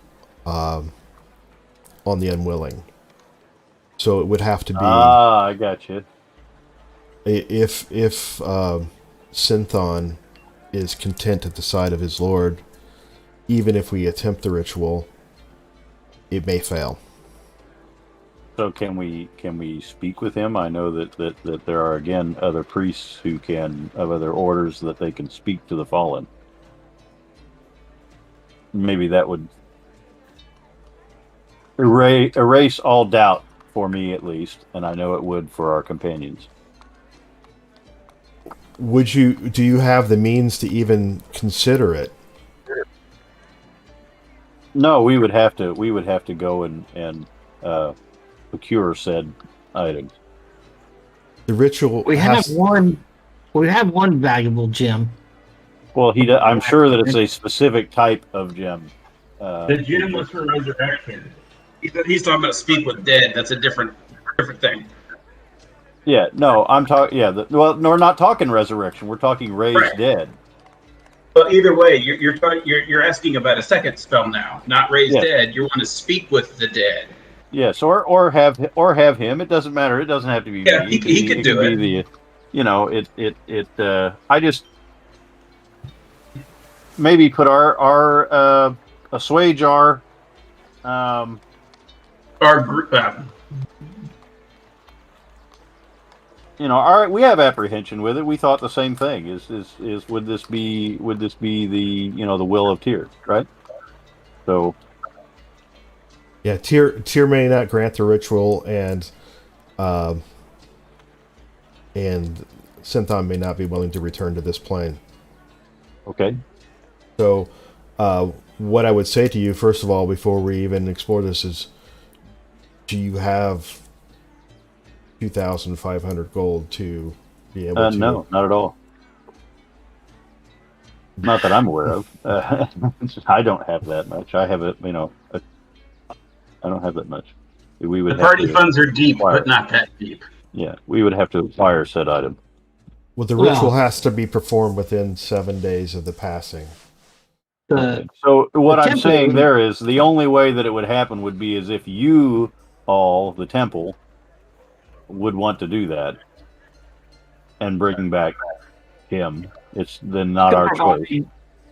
on the unwilling. So it would have to be... I got you. If Synthon is content at the side of his lord, even if we attempt the ritual, it may fail. So can we speak with him? I know that there are again other priests who can of other orders that they can speak to the fallen. Maybe that would erase all doubt for me at least, and I know it would for our companions. Do you have the means to even consider it? No, we would have to go and procure said items. The ritual We have one valuable gem. Well, I'm sure that it's a specific type of gem. The gem was for resurrection. He's talking about speak with dead. That's a different thing. Yeah, no, I'm talking. Yeah, well, no, we're not talking resurrection. We're talking raised Right. dead. But either way, you're asking about a second spell now, not raise dead. You want to speak with the dead. Yes, or have him. It doesn't matter. It doesn't have to be Yeah, me. he could do it. I just maybe put our assuage our Our group. we have apprehension with it. We thought the same thing. Is would this be the the will of Tyr, right? So Yeah, Tyr may not grant the ritual, and Synthon may not be willing to return to this plane. okay. So, what I would say to you, first of all, before we even explore this, is, do you have 2,500 gold to be able to... No, not at all. Not that I'm aware of. I don't have that much. I have I don't have that much. We would The party funds are deep, acquire. but not that deep. Yeah, we would have to acquire said item. Well, the ritual has to be performed within 7 days of the passing. So what I'm temple- saying there is the only way that it would happen would be as if you all, the temple, would want to do that. and bring back him. It's then not our choice.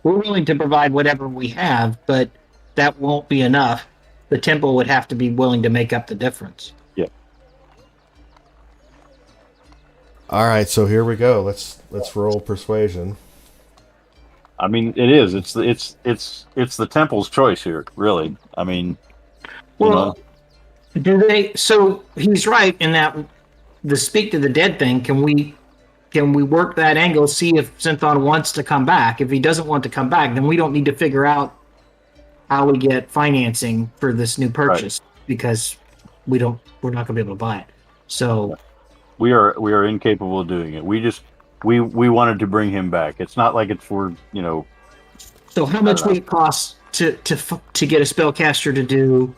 We're willing to provide whatever we have, but that won't be enough. The temple would have to be willing to make up the difference. Yeah. All right, so here we go. Let's roll persuasion. I mean, it is. It's the temple's choice here, really. I mean, well, do they? So he's right in that the speak to the dead thing. Can we work that angle? See if Synthon wants to come back. If he doesn't want to come back, then we don't need to figure out how we get financing for this new purchase because we're not going to be able to buy it. So we are incapable of doing it. We wanted to bring him back. It's not like it's for So how much would it cost to get a spellcaster to do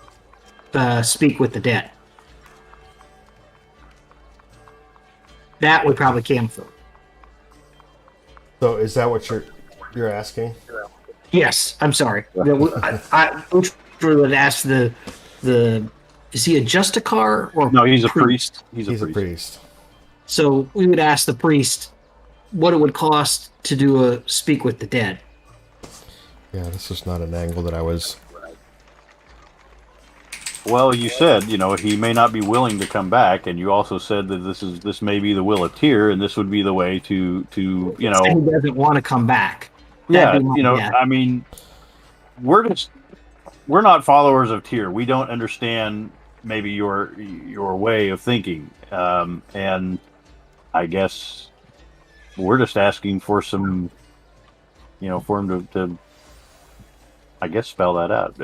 speak with the dead? That we probably can afford. So is that what you're asking? Yes, I'm sorry. I would ask the is he a Justicar or no? He's a priest. He's a priest. So we would ask the priest what it would cost to do a speak with the dead. Yeah, this is not an angle that I was. Well, you said he may not be willing to come back, and you also said that this may be the will of Tyr, and this would be the way to He doesn't want to come back. Yeah, I mean, we're not followers of Tyr. We don't understand maybe your way of thinking, and I guess we're just asking for some, for him to I guess spell that out.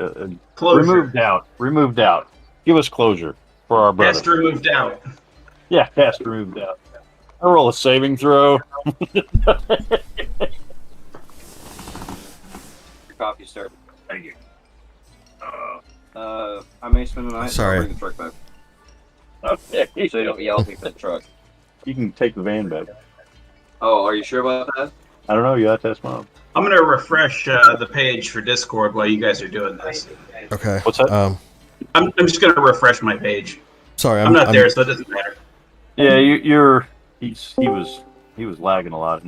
Remove doubt. Give us closure for our brother. Cast remove doubt. Yeah, cast remove doubt. I roll a saving throw. Copy, sir. Thank you. I may spend the night. Sorry. I'll bring the truck back. Okay. So you don't yell at me for the truck. You can take the van back. Oh, are you sure about that? I don't know. You have to ask Mom. I'm going to refresh the page for Discord while you guys are doing this. Okay. What's that? I'm just going to refresh my page. Sorry, I'm not there, so it doesn't matter. Yeah, he was lagging a lot.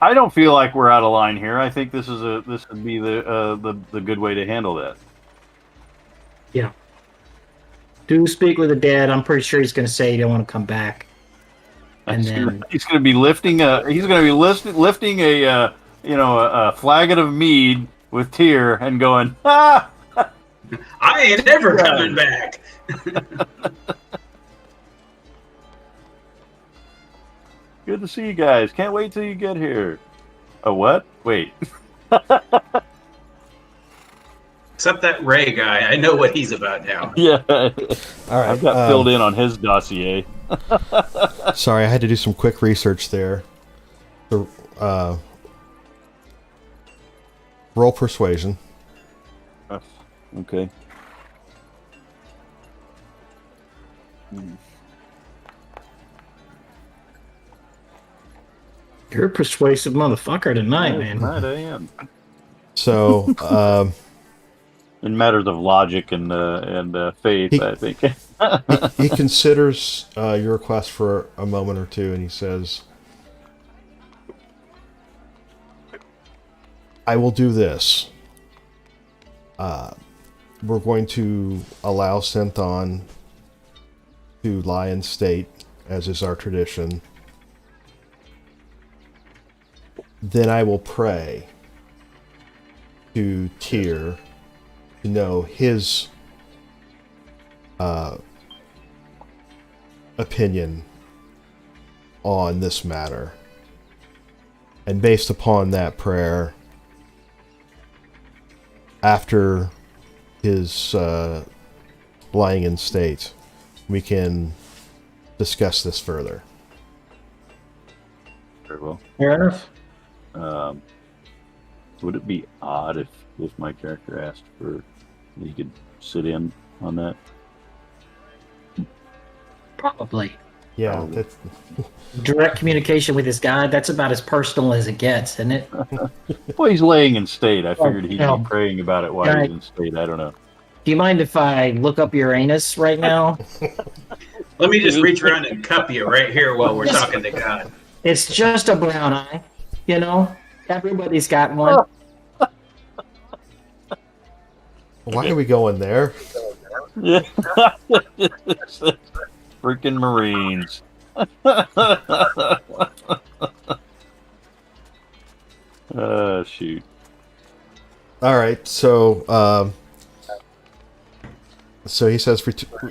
I don't feel like we're out of line here. I think this would be the good way to handle that. Yeah. Do speak with the dead. I'm pretty sure he's going to say he don't want to come back. And then he's going to be lifting a flagon of mead with Tyr and going, ah! I ain't never coming back. Good to see you guys. Can't wait till you get here. Oh, what? Wait. Except that Ray guy. I know what he's about now. Yeah. All right. I've got filled in on his dossier. Sorry, I had to do some quick research there. Roll persuasion. Okay. you're a persuasive motherfucker tonight, man. Tonight I am. So, in matters of logic and faith, I think. he considers your request for a moment or two, and he says, I will do this. We're going to allow Synthon to lie in state, as is our tradition. Then I will pray to Tyr to know his opinion on this matter. And based upon that prayer, after his lying in state, we can discuss this further. Very well. Fair enough. Would it be odd if my character asked for he could sit in on that? Probably. Yeah, that's Direct communication with this guy, that's about as personal as it gets, isn't it? Well, he's laying in state. I figured he'd no. be praying about it while he's in state. I don't know. Do you mind if I look up Uranus right now? Let me just reach around and cup you right here while we're talking to God. It's just a brown eye, you know. Everybody's got one. Why are we going there? Yeah. Freaking Marines. Shoot. All right, so so he says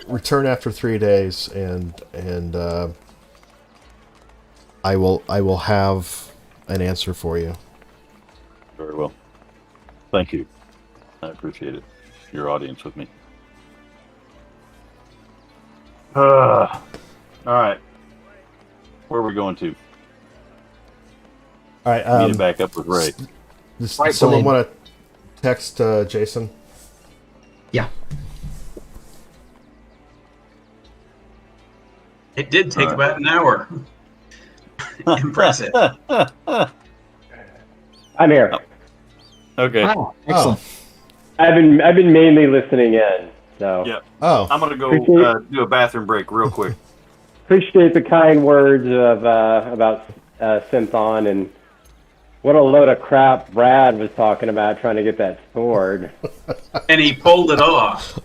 return after 3 days, and I will have an answer for you. Very well. Thank you. I appreciate it. Your audience with me. All right. Where are we going to? All right. Need to back up with Ray. Does Right, someone Blaine. want to text Jason? Yeah. It did take about an hour. Impressive. I'm here. Okay. Wow, excellent. I've been mainly listening in, so Yeah. Oh, I'm gonna go Appreciate- do a bathroom break real quick. appreciate the kind words of about Synthon, and what a load of crap Brad was talking about trying to get that sword, And he pulled it off.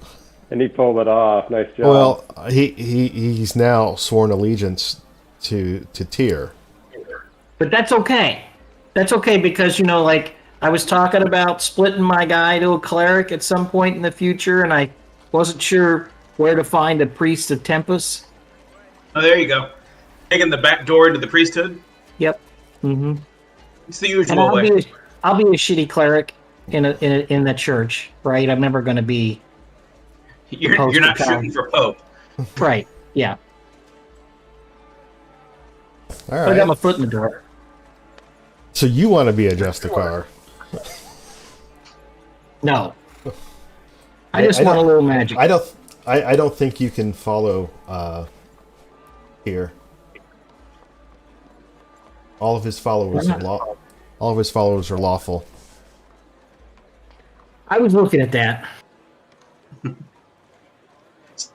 and he pulled it off. Nice job. well, he's now sworn allegiance to Tyr. But that's okay. That's okay because, you know, like I was talking about splitting my guy to a cleric at some point in the future, and I wasn't sure where to find a priest of Tempest. Oh, there you go. Taking the back door into the priesthood. Yep. Mm-hmm. It's the And usual way. I'll be a shitty cleric in the church, right? I'm never going to be You're poster not child. shooting for Pope. right. Yeah. All I got my right. foot in the door. So you want to be a Justicar? No. I just I want a don't- little magic. I don't think you can follow here. All of his followers Why are not? all of his followers are lawful. I was looking at that.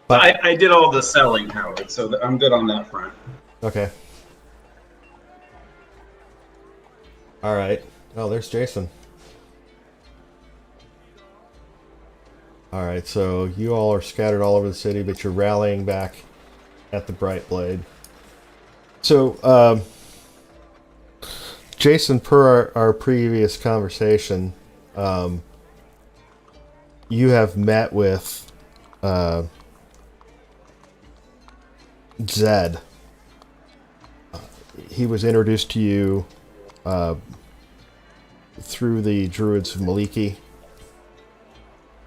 But I did all the selling, Howard, so I'm good on that front. okay. All right. Oh, there's Jason. All right, so you all are scattered all over the city, but you're rallying back at the Bright Blade. So, Jason, per our previous conversation, you have met with Zed. He was introduced to you through the Druids of Maliki,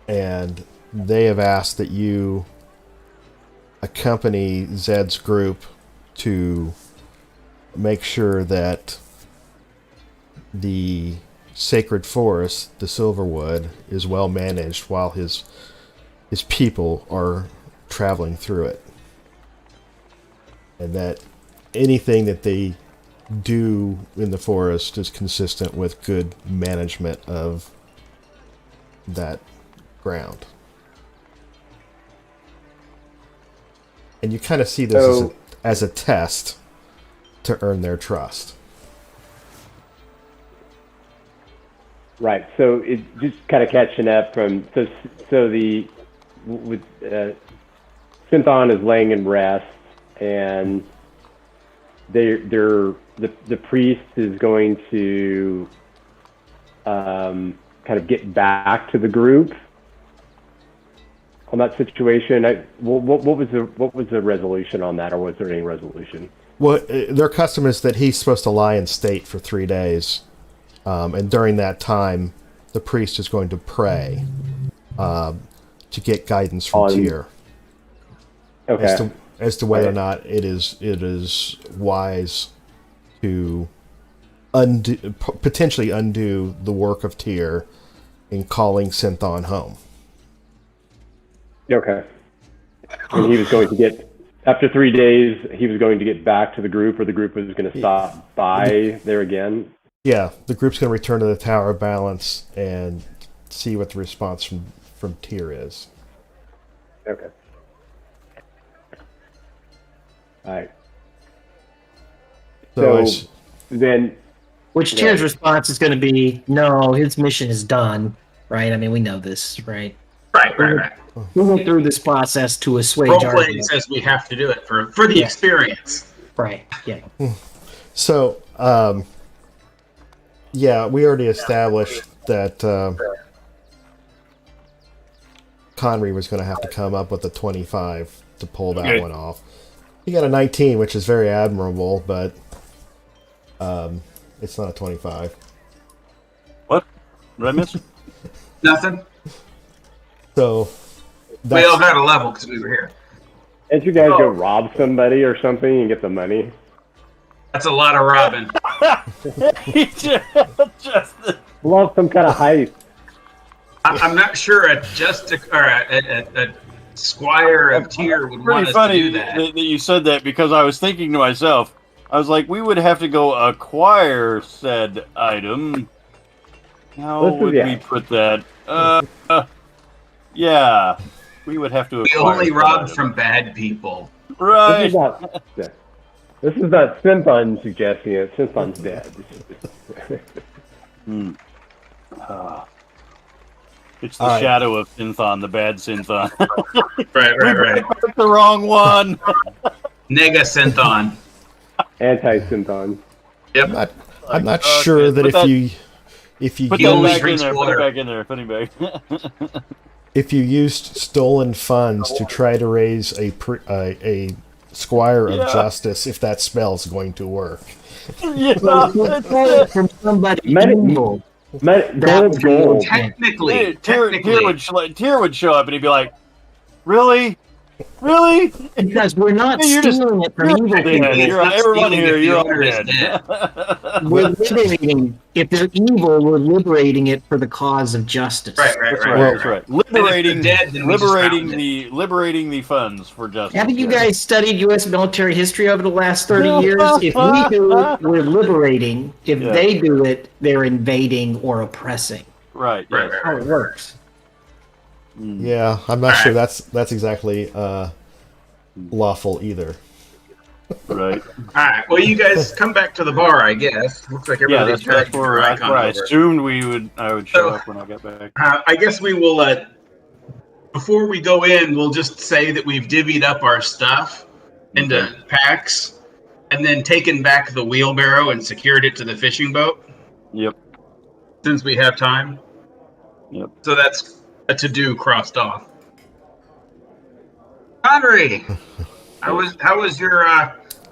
and they have asked that you accompany Zed's group to make sure that the sacred forest, the Silverwood, is well managed while his people are traveling through it, and that anything that they do in the forest is consistent with good management of that ground. And you kind of see this as a test to earn their trust. Right. So it just kind of catching up from so the with Synthon is laying in rest, and the priest is going to kind of get back to the group on that situation. What was the resolution on that, or was there any resolution? Well, their custom is that he's supposed to lie in state for 3 days, and during that time, the priest is going to pray to get guidance from Tyr Okay. as to whether or Right. not it is wise to potentially undo the work of Tyr in calling Synthon home. Okay. And he was going to get, after 3 days, he was going to get back to the group, or the group was going to stop by there again. Yeah, the group's going to return to the Tower of Balance and see what the response from Tyr is. Okay. All right. So, So then, Which Yeah. Tyr's response is going to be, no, his mission is done, right? I mean, we know this, right? Right. We went through this process to assuage Role our playing guilt. says we have to do it for the Yeah. experience. Right, yeah. so yeah, we already established that Connery was going to have to come up with a 25 to pull that Okay. one off. He got a 19, which is very admirable, but it's not a 25. What did I miss? Nothing. So We all got a level because we were here. can't you guys go rob somebody or something and get the money? That's a lot of robbing. Well, some kind of heist. I'm not sure a squire of Tyr would want Pretty us funny to do that. you said that, because I was thinking to myself, I was like, we would have to go acquire said item. How This is- would yeah. we put that? Yeah, we would have to We acquire only said robbed item. from bad people. Right. This is not Synthon suggesting it. Synthon's dead. It's the All right. shadow of Synthon, the bad Synthon. Right. Picked the wrong one. Nega Synthon. Anti-Synthon. Yep. I'm not Okay, sure that put that- if you Put He that only back in drinks there. Put water. it back in there. Put him back. if you used stolen funds to try to raise a squire of Yeah. justice, if that spell's going to work. Yeah. From somebody Many- evil. Gold, gold. Technically, Tyr would show up and he'd be like, "Really? Really? Because we're not You're just- stealing it from You're evil dead. people. It's You're not everyone stealing here. if the You're all owner is dead." We're liberating. If they're evil, we're liberating it for the cause of justice. Right. That's right. Liberating, dead, then we just found liberating the funds for justice. Haven't you Yeah. guys studied U.S. military history over the last 30 years? If we do it, we're liberating. If Yeah. they do it, they're invading or oppressing. Right. Right. How it works. Yeah, I'm not sure that's exactly lawful either. Right. All right. Well, you guys come back to the bar, I guess. Looks like Yeah, everybody's that's dragging where their I icons over. assumed I would show up when I got back. I guess we will. Before we go in, we'll just say that we've divvied up our stuff into packs, and then taken back the wheelbarrow and secured it to the fishing boat. Yep. Since we have time. Yep. So that's a to-do crossed off. Connery, how was your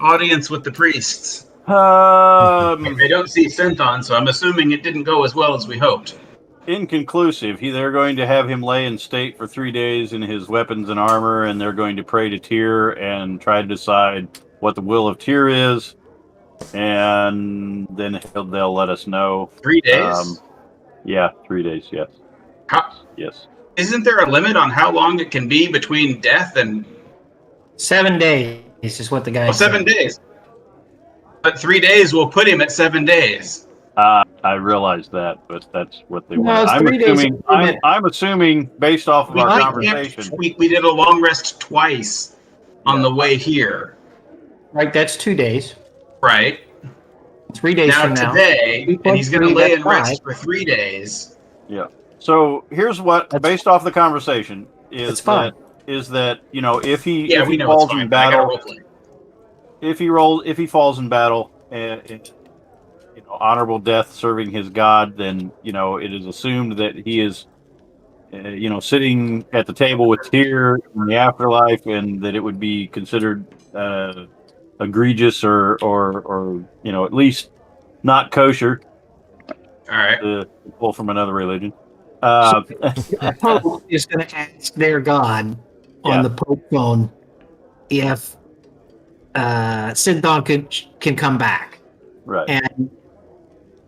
audience with the priests? They don't see Synthon, so I'm assuming it didn't go as well as we hoped. Inconclusive. They're going to have him lay in state for 3 days in his weapons and armor, and they're going to pray to Tyr and try to decide what the will of Tyr is, and then they'll let us know. 3 days? Yeah, 3 days. Yes. Yes. Isn't there a limit on how long it can be between death and 7 days is what the guy said. 7 days? But 3 days will put him at 7 days. I realize that, but that's what they No, want. it's I'm 3 days. assuming. I'm assuming based off of our conversation. We did a long rest twice on the way here, Right, that's 2 days. right? 3 days Now from now. today, and he's going to 3, lay that's in rest 5. for 3 days. Yeah. So here's what, based off the conversation, That's fine. is that if he Yeah, if we he know falls it's fine. in But I got battle, to roleplay. if he falls in battle, and honorable death serving his god, then it is assumed that he is sitting at the table with Tyr in the afterlife, and that it would be considered egregious or at least not kosher All right. to pull from another religion. The Pope is going to ask their God on Yeah. the Pope phone if Synthon can come back. Right. And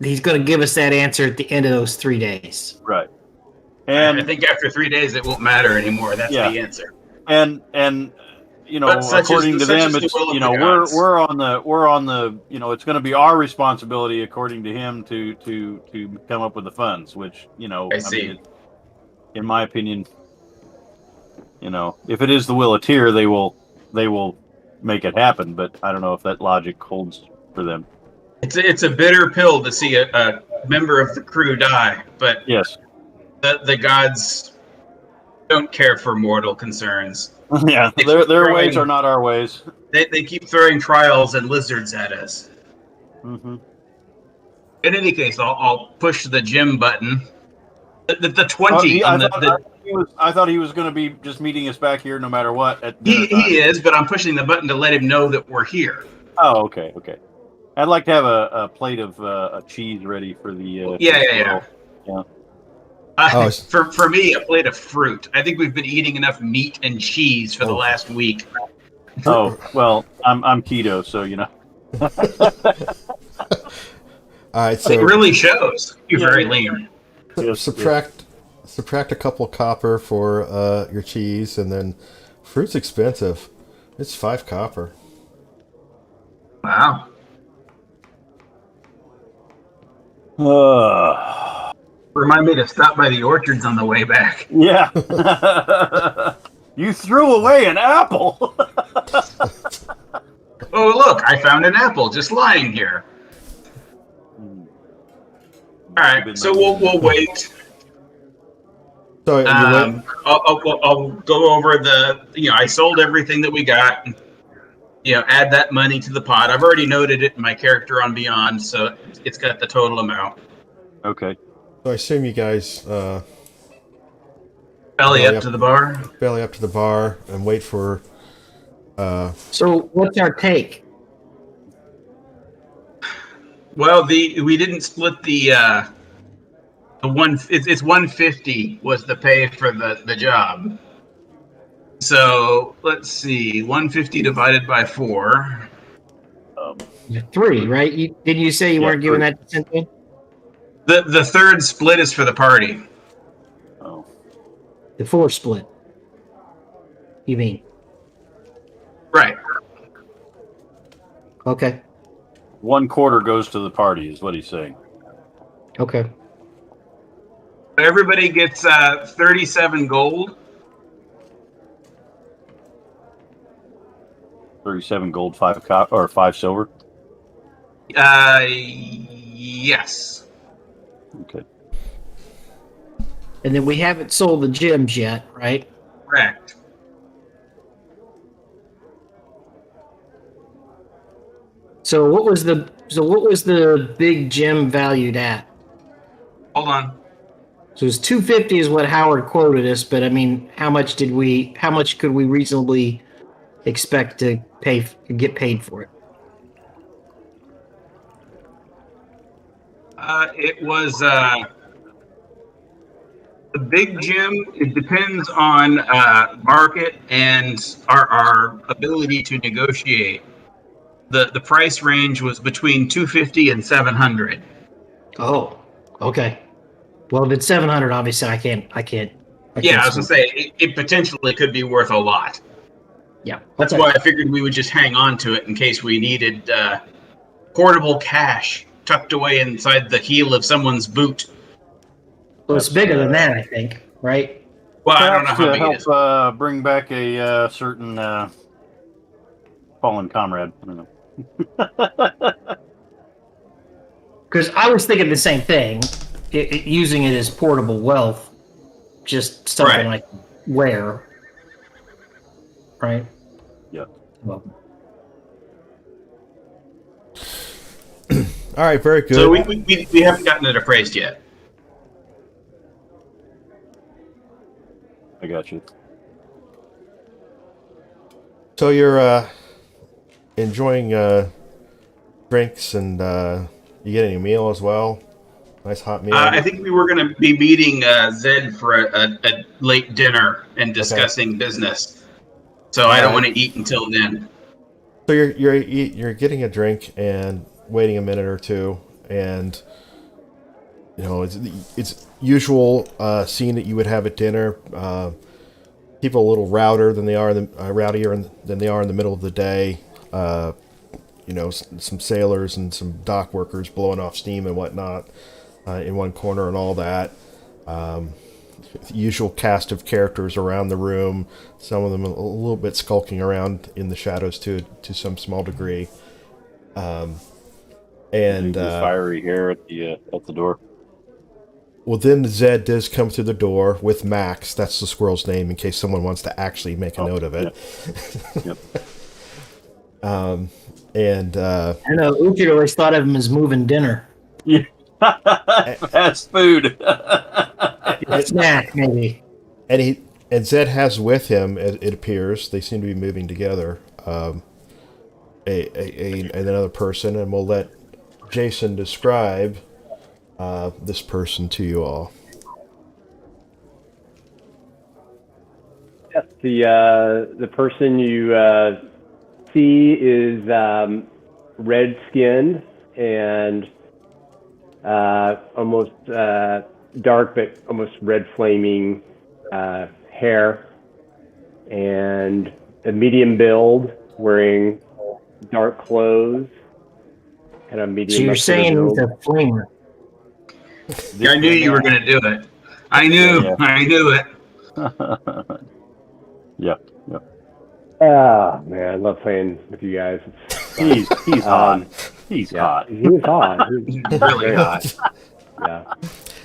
he's going to give us that answer at the end of those 3 days. Right. And I And think after 3 days, it won't matter anymore. That's Yeah. the answer. and But such is according the- to such them, is the it's will of the gods. we're on the it's going to be our responsibility, according to him, to come up with the funds. Which I see. mean, in my opinion, if it is the will of Tyr, they will make it happen, but I don't know if that logic holds for them. It's a bitter pill to see a member of the crew die, but Yes. the gods don't care for mortal concerns. Yeah, their ways are not our ways. They keep throwing trials and lizards at us. Mm-hmm. In any case, I'll push the gym button. The 20 on I thought he was going to be just meeting us back here no matter what. He is, but I'm pushing the button to let him know that we're here. Oh, okay. I'd like to have a plate of a cheese ready for the. Yeah. Oh, for me, a plate of fruit. I think we've been eating enough meat and cheese for the last week. Oh well, I'm keto, so you know. all right, so It really shows. You're very lean. subtract a couple copper for your cheese, and then fruit's expensive. It's 5 copper. Wow. Remind me to stop by the orchards on the way back. Yeah. You threw away an apple. Oh, look, I found an apple just lying here. All right, so we'll wait. So I'll go over I sold everything that we got. Add that money to the pot. I've already noted it in my character on Beyond, so it's got the total amount. Okay. So I assume you guys Belly up to the bar. belly up to the bar and wait for. So what's our take? Well, we didn't split the one. It's 150 was the pay for the job. So let's see, 150 divided by 4. 3, right? Didn't you say you weren't giving 3. that to Cynthia? The third split is for the party. Oh. The 4 split. You mean? Right. Okay. 1/4 goes to the party, is what he's saying. Okay. Everybody gets 37 gold. 37 gold, 5 copper, or 5 silver. Yes. Okay. And then we haven't sold the gems yet, right? Correct. So what was the big gem valued at? Hold on. So it was 250 is what Howard quoted us, but I mean, how much could we reasonably expect to get paid for it? It was the big gem. It depends on market and our ability to negotiate. The price range was between 250 and 700. Oh, okay. Well, if it's 700, obviously I can't. I was gonna say it potentially could be worth a lot. Yeah, that's why I figured we would just hang on to it in case we needed portable cash tucked away inside the heel of someone's boot. Well, it's bigger than that, I think, right? Well, I don't know how big help it is. bring back a certain fallen comrade. I don't know. Because I was thinking the same thing, using it as portable wealth, just something like wear, right? Yeah. Well, All right, very good. So we haven't gotten it appraised yet. I got you. So you're enjoying drinks, and you get any meal as well? Nice hot meal. I think we were going to be meeting Zed for a late dinner and discussing business. So I don't want to eat until then. So you're getting a drink and waiting a minute or two, and it's usual scene that you would have at dinner. People a little rowdier than they are in the middle of the day. Some sailors and some dock workers blowing off steam and whatnot in one corner and all that. usual cast of characters around the room. Some of them a little bit skulking around in the shadows to some small degree. And fiery hair at the door. well, then Zed does come through the door with Max. That's the squirrel's name, in case someone wants to actually make a note of it. Yep. And I know Uki always thought of him as moving dinner. Yeah. Fast food. Snack, maybe. and Zed has with him, it appears, they seem to be moving together, another person, and we'll let Jason describe this person to you all. Yes, the person you see is red-skinned and almost dark, but almost red flaming hair, and a medium build, wearing dark clothes, kind of medium. So you're saying he's a flamer? I knew you were going to do it. I knew it. Yeah. Oh man, I love playing with you guys. He's hot. He's hot. He was hot. He was Really hot. Yeah.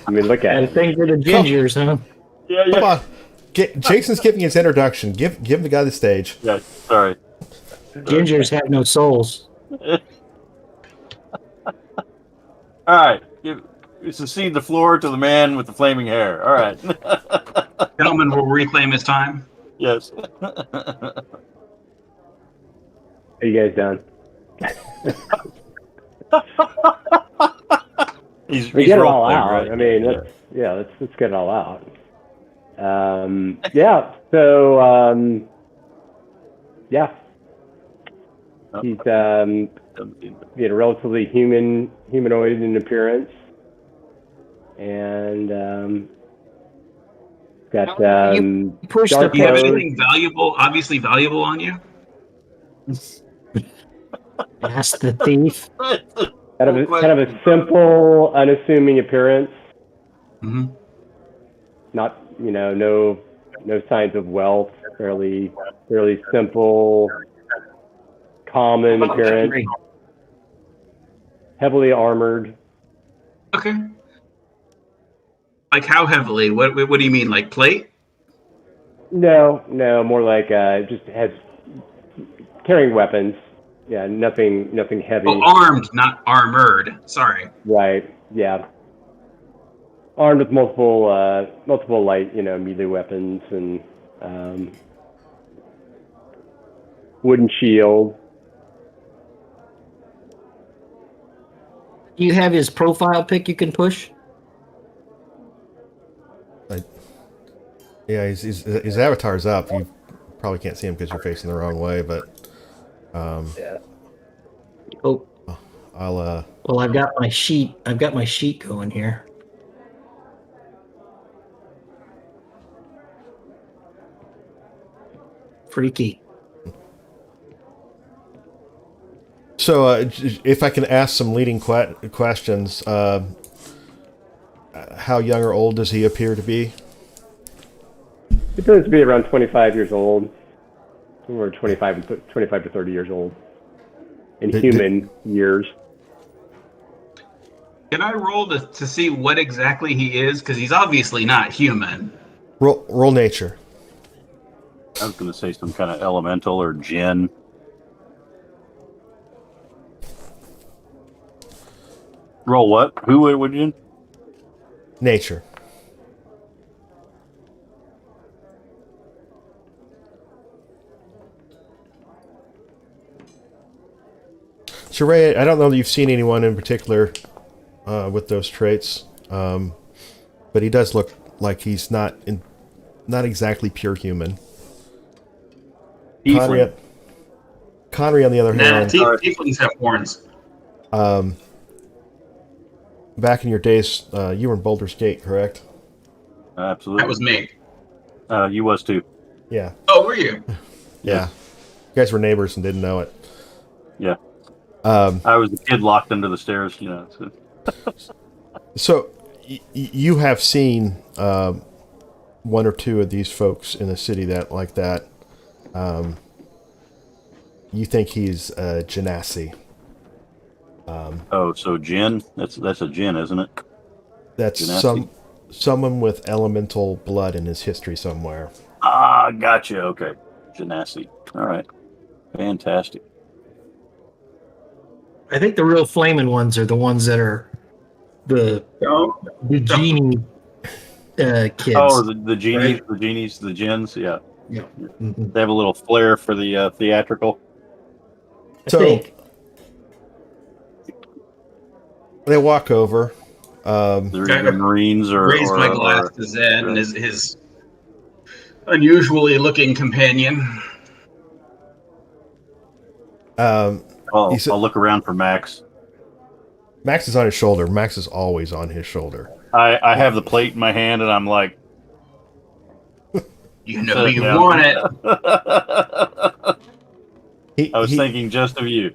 I mean, look at And him. thing for the gingers, huh? Yeah. Come on. Jason's giving his introduction. Give the guy the stage. Yeah. Sorry. Gingers have no souls. All right. Succeed the floor to the man with the flaming hair. All right. Gentlemen will reclaim his time. Yes. Are you guys done? He's We get it all role-playing, out. right? I mean, let's get it all out. So he's relatively humanoid in appearance, and got You pushed dark Do you have clothes. anything obviously valuable on you? Ask the thief. kind of a simple, unassuming appearance. Mm-hmm. Not no signs of wealth. Fairly simple, common appearance. Heavily armored. Okay. Like how heavily? What do you mean? Like plate? No, more like just has carrying weapons. Yeah, nothing heavy. Oh, armed, not armored. Sorry. Right. Yeah. Armed with multiple light, melee weapons and wooden shield. Do you have his profile pic you can push? Yeah, his avatar's up. You probably can't see him because you're facing the wrong way, but Yeah. Oh, I'll well, I've got my sheet going here. Freaky. So, if I can ask some leading questions, how young or old does he appear to be? He appears to be around 25 years old. Somewhere 25 to 30 years old. In human years. Can I roll to see what exactly he is? Because he's obviously not human. Roll nature. I was going to say some kind of elemental or djinn. Roll what? Who would you? Nature. So Ray, I don't know that you've seen anyone in particular with those traits, but he does look like he's not exactly pure human. Connery, on the other hand, tieflings have horns. back in your days, you were in Baldur's Gate, correct? Absolutely. That was me. You was too. Yeah. Oh, were you? Yeah. You guys were neighbors and didn't know it. Yeah. I was the kid locked under the stairs, So. So you have seen one or two of these folks in the city that like that. You think he's Genasi. Oh, so Jin? That's a Jin, isn't it? That's Genasi? someone with elemental blood in his history somewhere. Ah, gotcha. Okay. Genasi. All right. Fantastic. I think the real flaming ones are the ones that are the genie kids. Oh, the genies, right? the genies, the Jins. Yeah. Yeah. Mhm. They have a little flair for the theatrical. I So think. they walk over. They're either Marines or Raise my glass to Zed and his unusually looking companion. Well, I'll look around for Max. Max is on his shoulder. Max is always on his shoulder. I have the plate in my hand, and I'm like, you know you want it. I was thinking just of you.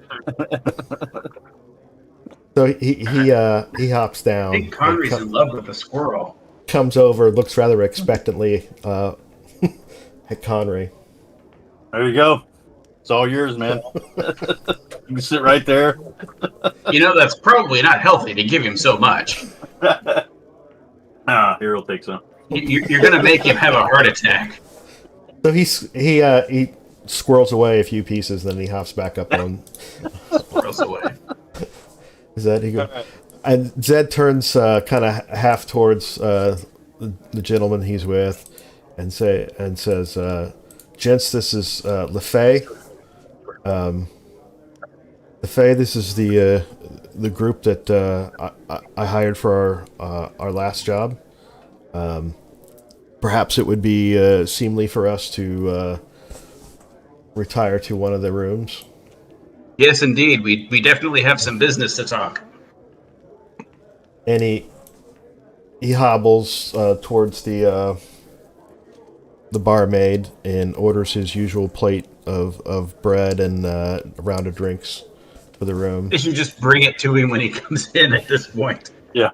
So he hops down. I think Conry's in love with the squirrel. Comes over, looks rather expectantly at Conry. There you go. It's all yours, man. You can sit right there. You know, that's probably not healthy to give him so much. Here, I'll take some. You're going to make him have a heart attack. So he squirrels away a few pieces, then he hops back up on. Squirrels away. Zed, he goes, and Zed turns kind of half towards the gentleman he's with, and says, "Gents, this is Lefee. Lefee, this is the group that I hired for our last job. Perhaps it would be seemly for us to retire to one of the rooms." Yes, indeed. We definitely have some business to talk. And he hobbles towards the barmaid and orders his usual plate of bread and a round of drinks for the room. They should just bring it to him when he comes in at this point. Yeah.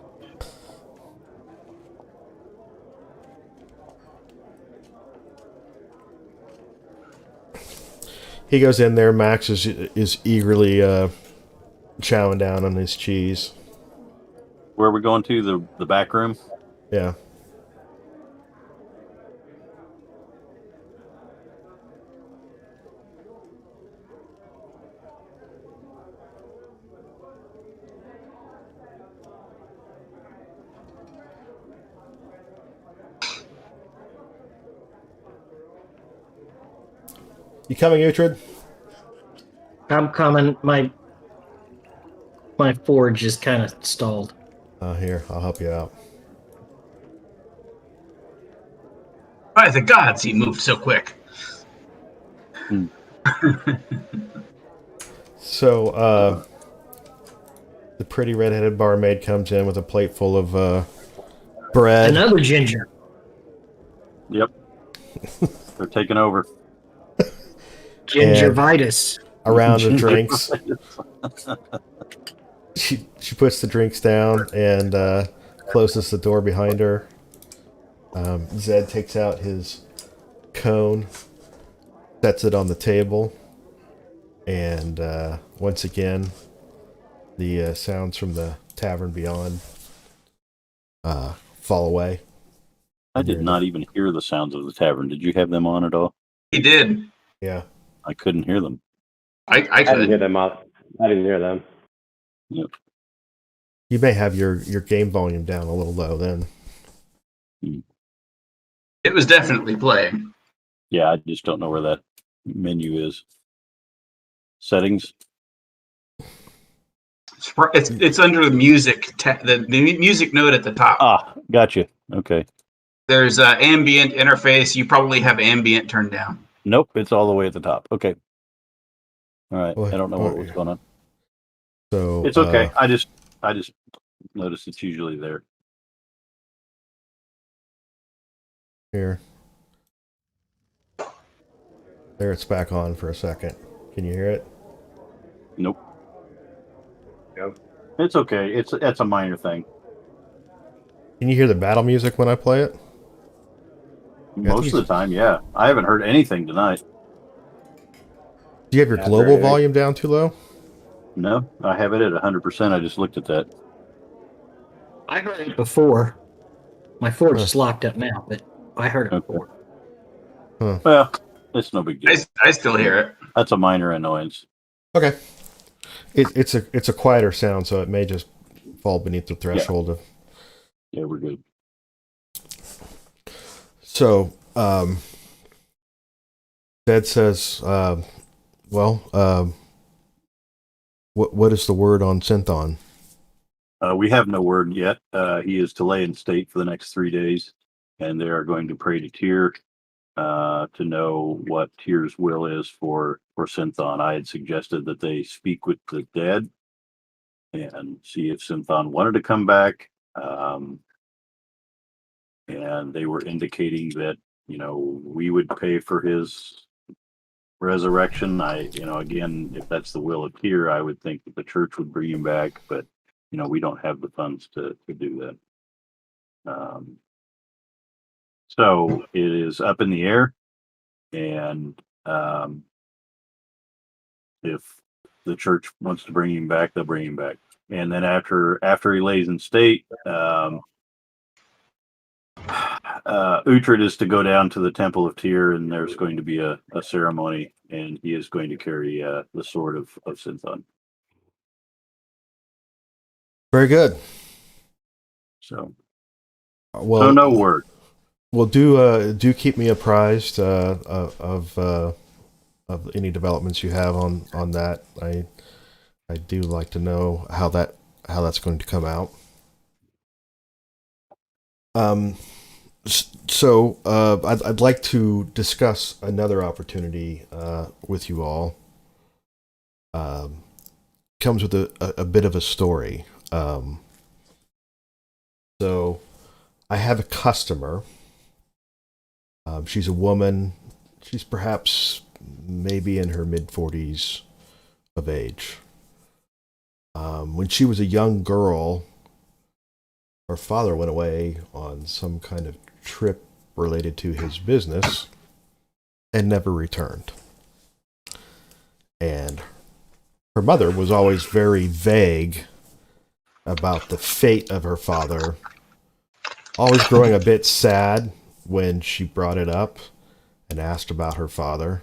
He goes in there. Max is eagerly chowing down on his cheese. Where are we going to? The back room? Yeah. You coming, Uhtred? I'm coming. My forge is kind of stalled. Here, I'll help you out. By the gods, he moved so quick. So, the pretty redheaded barmaid comes in with a plate full of bread. Another ginger. Yep. They're taking over. Gingivitis. A round of drinks. She puts the drinks down and closes the door behind her. Zed takes out his cone, sets it on the table, and once again, the sounds from the tavern beyond fall away. I did not even hear the sounds of the tavern. Did you have them on at all? He did. Yeah. I couldn't hear them. I I didn't hear could. them. I didn't hear them. Yep. You may have your game volume down a little low then. It was definitely playing. Yeah, I just don't know where that menu is. Settings. It's under the music, the music note at the top. Ah, gotcha. Okay. There's ambient interface. You probably have ambient turned down. Nope, it's all the way at the top. Okay. All right. Well, I don't know what was going on. So It's okay. I just noticed it's usually there. Here. There, it's back on for a second. Can you hear it? Nope. Yep. It's okay. That's a minor thing. Can you hear the battle music when I play it? Most of the time, yeah. I haven't heard anything tonight. Do you have your Yeah, global very- volume down too low? No, I have it at 100%. I just looked at that. I heard it before. My Ford's Huh. just locked up now, but I heard it Okay. before. Well, it's no big deal. I still hear it. That's a minor annoyance. Okay. It's a quieter sound, so it may just fall beneath the threshold of. Yeah, we're good. So, Dad says, what is the word on Synthon? We have no word yet. He is to lay in state for the next 3 days, and they are going to pray to Tyr to know what Tyr's will is for Synthon. I had suggested that they speak with the dead and see if Synthon wanted to come back. And they were indicating that, we would pay for his resurrection. Again, if that's the will of Tyr, I would think that the church would bring him back, but we don't have the funds to do that. So it is up in the air, and if the church wants to bring him back, they'll bring him back. And then after he lays in state, Uhtred is to go down to the Temple of Tyr, and there's going to be a ceremony, and he is going to carry the sword of Synthon. Very good. So no word. Well, do keep me apprised of any developments you have on that. I do like to know how that's going to come out. So I'd like to discuss another opportunity with you all. Comes with a bit of a story. So I have a customer. She's a woman. She's perhaps maybe in her mid-40s of age. When she was a young girl, her father went away on some kind of trip related to his business and never returned. And her mother was always very vague about the fate of her father, always growing a bit sad when she brought it up and asked about her father.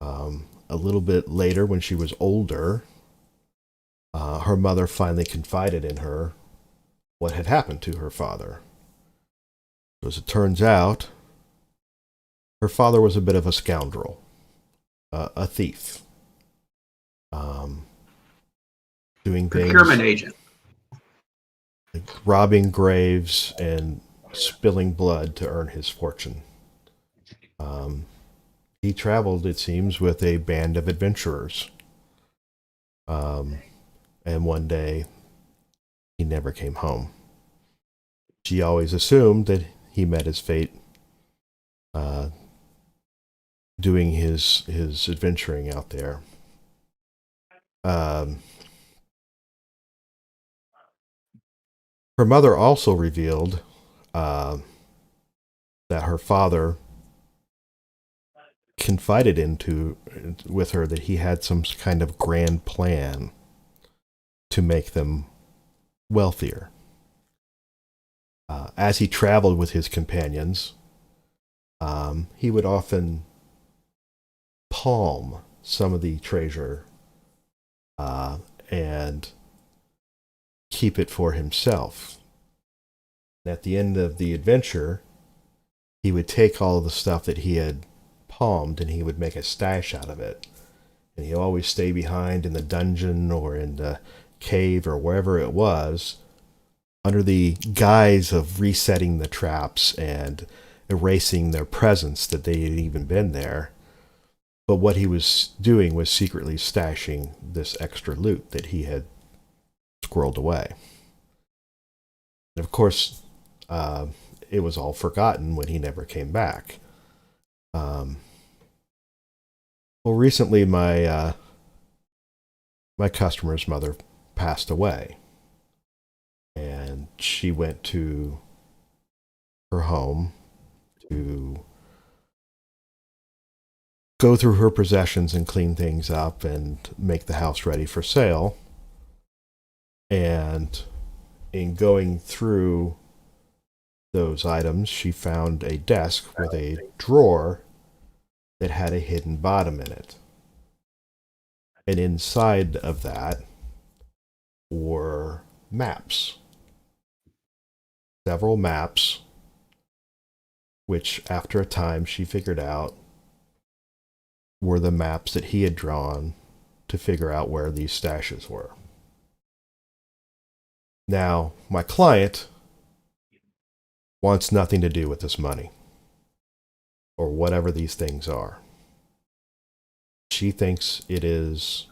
A little bit later, when she was older, her mother finally confided in her what had happened to her father. As it turns out, her father was a bit of a scoundrel, a thief, doing things, Procurement agent. like robbing graves and spilling blood to earn his fortune. He traveled, it seems, with a band of adventurers. And one day, he never came home. She always assumed that he met his fate doing his adventuring out there. Her mother also revealed that her father confided with her that he had some kind of grand plan to make them wealthier. As he traveled with his companions, he would often palm some of the treasure and keep it for himself. And at the end of the adventure, he would take all of the stuff that he had palmed and he would make a stash out of it. And he'd always stay behind in the dungeon or in the cave or wherever it was, under the guise of resetting the traps and erasing their presence that they had even been there. But what he was doing was secretly stashing this extra loot that he had squirreled away. And of course, it was all forgotten when he never came back. Well, recently my customer's mother passed away, and she went to her home to go through her possessions and clean things up and make the house ready for sale. And in going through those items, she found a desk with a drawer that had a hidden bottom in it. And inside of that were maps. Several maps, which after a time she figured out were the maps that he had drawn to figure out where these stashes were. Now, my client wants nothing to do with this money, or whatever these things are. She thinks it is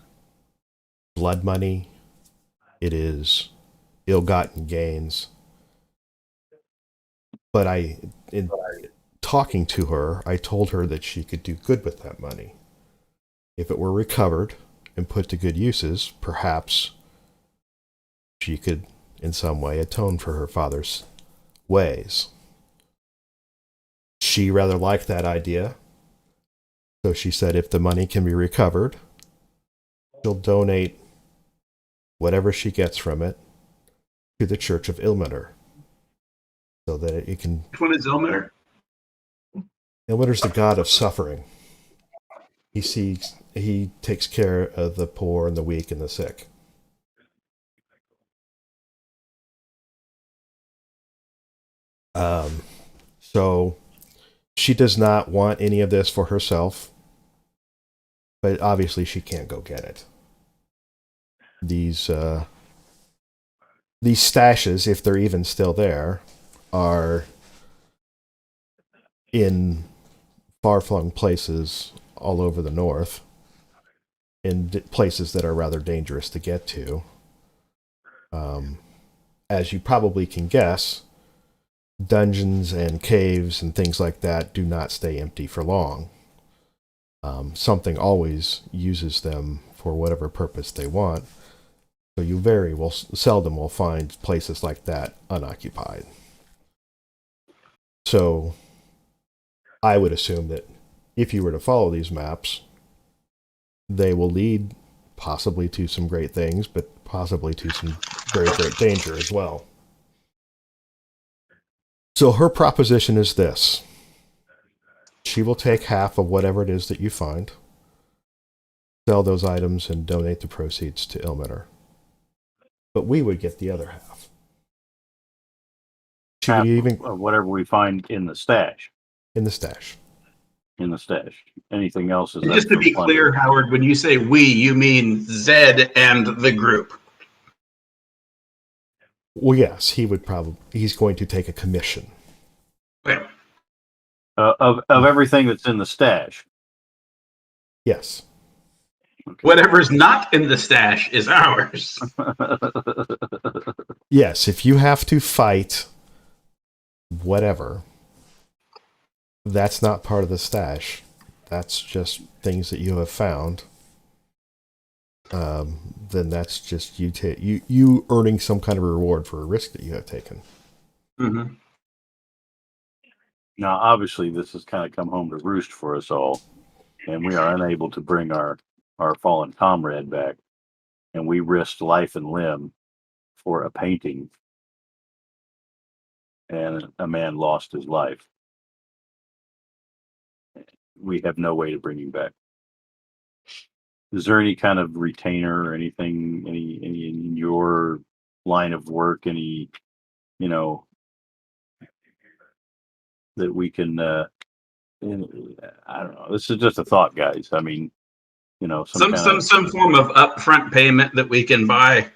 blood money, it is ill-gotten gains. But in talking to her, I told her that she could do good with that money. If it were recovered and put to good uses, perhaps she could in some way atone for her father's ways. She rather liked that idea, so she said if the money can be recovered, she'll donate whatever she gets from it to the Church of Ilmater, so that it can... Which one is Ilmater? Ilmater's the god of suffering. He takes care of the poor and the weak and the sick. So she does not want any of this for herself, but obviously she can't go get it. These stashes, if they're even still there, are in far-flung places all over the north, in places that are rather dangerous to get to. As you probably can guess, dungeons and caves and things like that do not stay empty for long. Something always uses them for whatever purpose they want, so you seldom will find places like that unoccupied. So I would assume that if you were to follow these maps, they will lead possibly to some great things, but possibly to some very great danger as well. So her proposition is this. She will take half of whatever it is that you find, sell those items, and donate the proceeds to Ilmater. But we would get the other half. She Half would even... of whatever we find in the stash. In the stash. In the stash. Anything else is... And just to be clear, Howard, when you say we, you mean Zed and the group. Well, yes, he's going to take a commission. Okay. Of everything that's in the stash. Yes. Okay. Whatever's not in the stash is ours. Yes, if you have to fight whatever, that's not part of the stash. That's just things that you have found. Then that's just you earning some kind of reward for a risk that you have taken. Mm-hmm. Now, obviously, this has kind of come home to roost for us all, and we are unable to bring our fallen comrade back, and we risked life and limb for a painting, and a man lost his life. We have no way to bring him back. Is there any kind of retainer or anything, any in your line of work, any, that we can, I don't know. This is just a thought, guys. I mean, some form of upfront payment that we can buy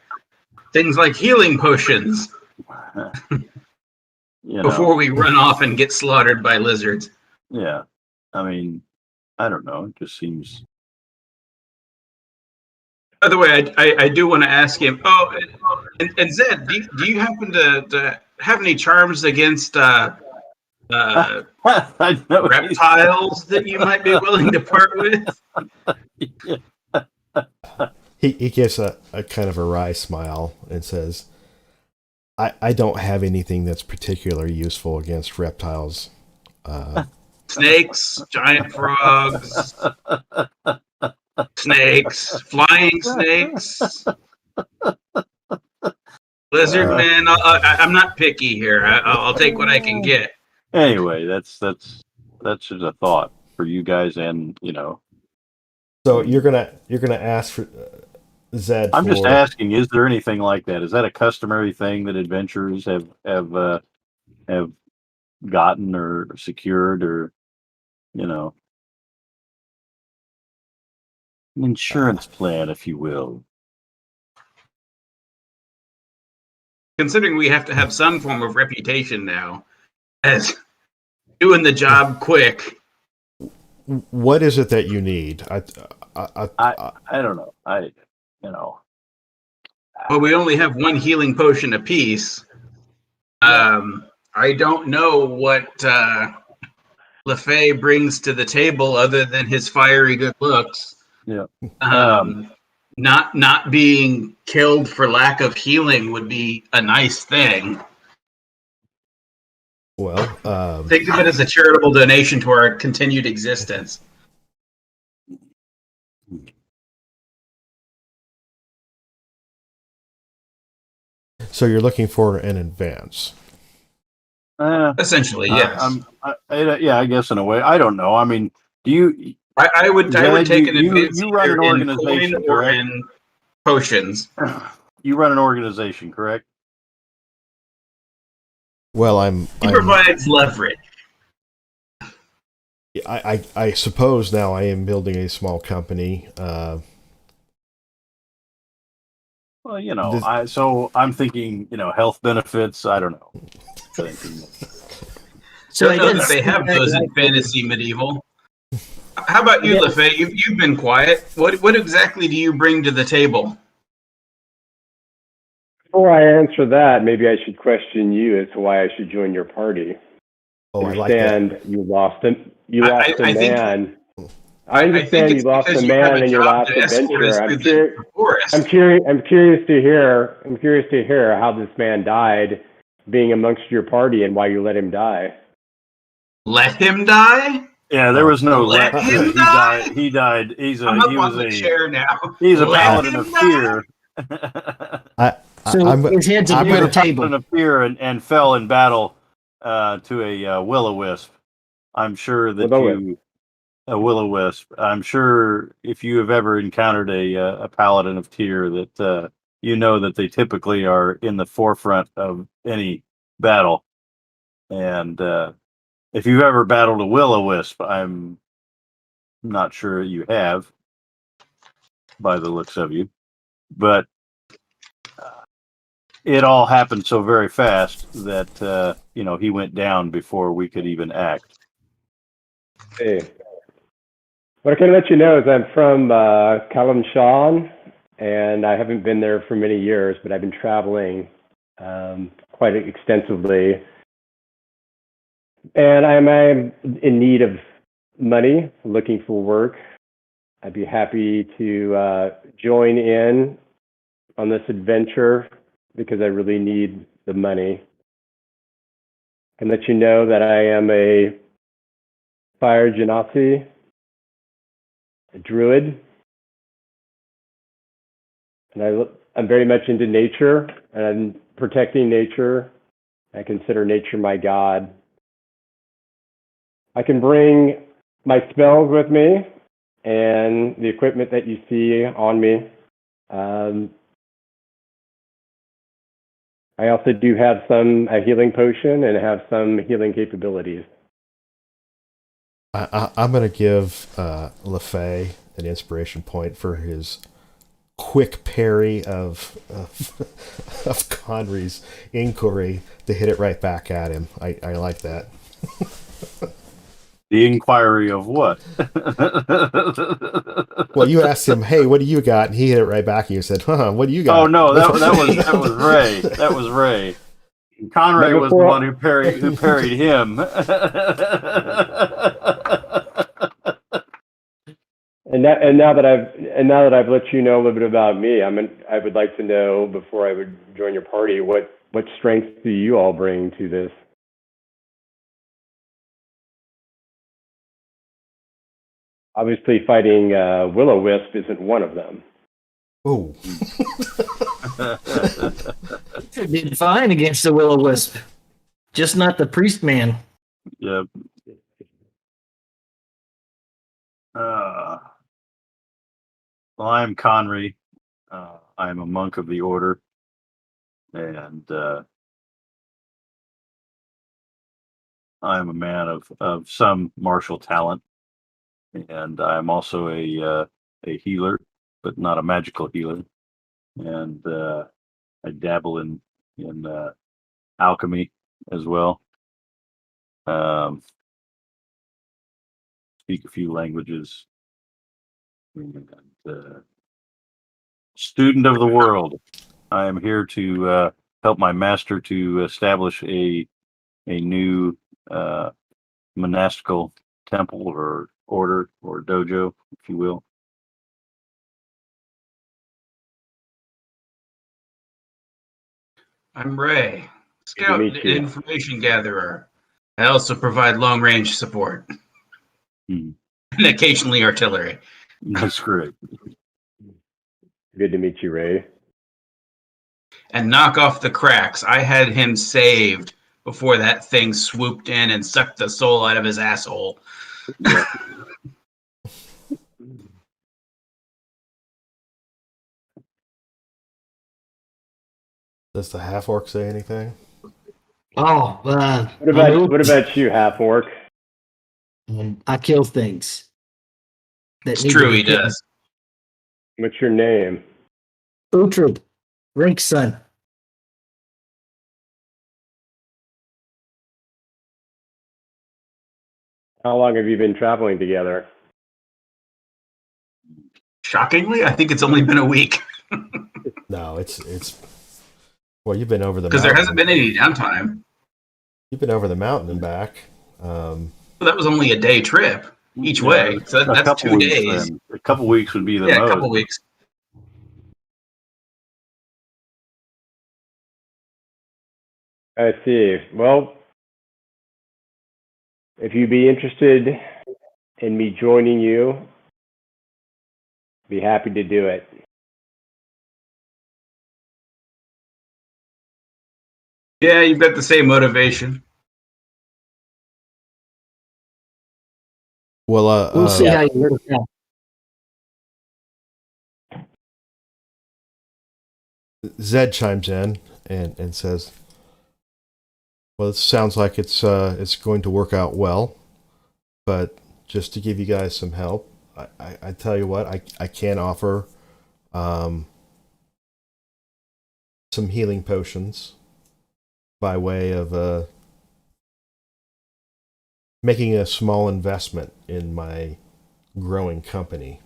things like healing potions before we run off and get slaughtered by lizards. Yeah. I mean, I don't know. It just seems... By the way, I do want to ask him. Oh, and Zed, do you happen to have any charms against I know reptiles that you might be willing to part with? He gives a kind of a wry smile and says, I don't have anything that's particularly useful against reptiles Snakes, giant frogs, snakes, flying snakes, lizard men. I'm not picky here. I'll take what I can get. Anyway, that's just a thought for you guys, and So you're gonna ask for Zed. I'm just for- asking: is there anything like that? Is that a customary thing that adventurers have gotten or secured, or an insurance plan, if you will? Considering we have to have some form of reputation now as doing the job quick. What is it that you need? I don't know. Well, we only have one healing potion apiece. I don't know what Lefee brings to the table other than his fiery good looks. Yeah. Not being killed for lack of healing would be a nice thing. Well, think of it as a charitable donation to our continued existence. so you're looking for an advance. Essentially, yes. I guess in a way. I don't know. I mean, do you? I would take an advance. You run an organization, in coin or correct? in potions. You run an organization, correct? Well, He provides leverage. I suppose now I am building a small company. Well, so I'm thinking, health benefits. I don't know. So I know that they have those in fantasy medieval. How about you, Lefee? You've been quiet. What exactly do you bring to the table? Before I answer that, maybe I should question you as to why I should join your party. Oh, I like that. understand you lost a man. I I understand think you it's lost because a you have man a in your job last to escort us adventure. through the forest. I'm curious to hear. I'm curious to hear how this man died, being amongst your party, and why you let him die. Let him die? Yeah, there was no Let him he die? He died. I'm up on the chair now. He's a Let paladin him of die? fear. His head's I'm above He the was a table. paladin of fear and fell in battle to a will-o-wisp. I'm sure that a will-o-wisp. I'm sure if you have ever encountered a paladin of tear, that you know that they typically are in the forefront of any battle. And if you've ever battled a will-o-wisp, I'm not sure you have, by the looks of you. But it all happened so very fast that he went down before we could even act. Hey. What I can let you know is I'm from Kalimshan, and I haven't been there for many years, but I've been traveling quite extensively. And I'm in need of money, looking for work. I'd be happy to join in on this adventure because I really need the money. I can let you know that I am a fire genasi, a druid, and I'm very much into nature, and I'm protecting nature. I consider nature my god. I can bring my spells with me and the equipment that you see on me. I also do have a healing potion and have some healing capabilities. I'm going to give Lefee an inspiration point for his quick parry of Conry's inquiry to hit it right back at him. I like that. The inquiry of what? Well, you asked him, "Hey, what do you got?" And he hit it right back, and you said, what do you got?" Oh no, that was Ray. That was Ray. Conray was the one who parried him. And now that I've let you know a little bit about me, I would like to know, before I would join your party, what strengths do you all bring to this? Obviously, fighting Will-O-Wisp isn't one of them. Oh, Did fine against the Will-O-Wisp. Just not the priest man. Yep. Well, I'm Conry. I'm a monk of the order, and I'm a man of some martial talent, and I'm also a healer, but not a magical healer. And I dabble in alchemy as well. Speak a few languages. And, student of the world. I am here to help my master to establish a new monastical temple or order or dojo, if you will. I'm Ray, Good to scout meet and you. information gatherer. I also provide long-range support and occasionally artillery. That's great. Good to meet you, Ray. And knock off the cracks. I had him saved before that thing swooped in and sucked the soul out of his asshole. Yeah. does the half orc say anything? Oh, What about you, half orc? I kill things. That It's need true, to be he killed. does. What's your name? Uhtred, Rink's son. How long have you been traveling together? Shockingly, I think it's only been a week No, it's well, you've been over the because mountain. there hasn't been any downtime. You've been over the mountain and back. Well, that was only a day trip each way, so A that's couple 2 weeks days. then. A couple weeks would be the Yeah, most. a couple weeks. I see. Well, if you'd be interested in me joining you, be happy to do it. Yeah, you've got the same motivation. Well, We'll see how you work out. Zed chimes in and says, "Well, it sounds like it's going to work out well, but just to give you guys some help, I tell you what, I can offer some healing potions by way of making a small investment in my growing company.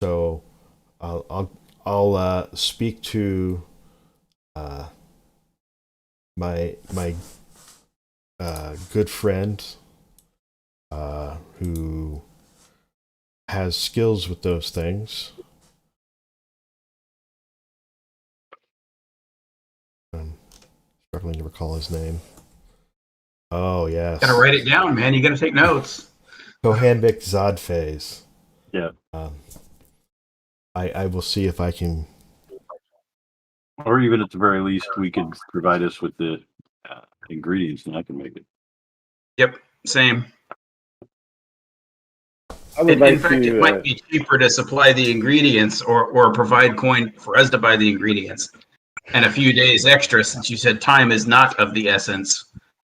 So I'll speak to my good friend who has skills with those things. I'm struggling to recall his name. Oh yes, Gotta write it down, man. You gotta take notes. Kohanvik Zodphase. Yeah. I will see if I can. Or even at the very least, we could provide us with the ingredients, and I can make it. Yep, same. I would In like fact, to. it might be cheaper to supply the ingredients or provide coin for us to buy the ingredients. And a few days extra, since you said time is not of the essence,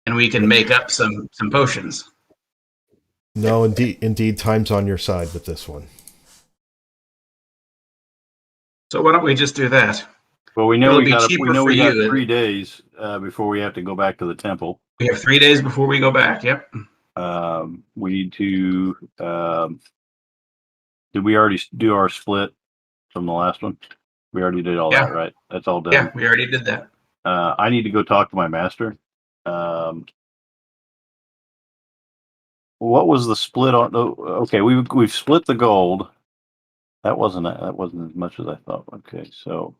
and we can make up some potions. No, indeed, time's on your side with this one. So why don't we just do that? Well, we know It'll we be got cheaper for we got you. 3 days before we have to go back to the temple. We have 3 days before we go back. Yep. We need to. Did we already do our split from the last one? We already did all that, right? That's all done. Yeah, we already did that. I need to go talk to my master. What was the split on? Okay, we've split the gold. That wasn't as much as I thought. Okay, so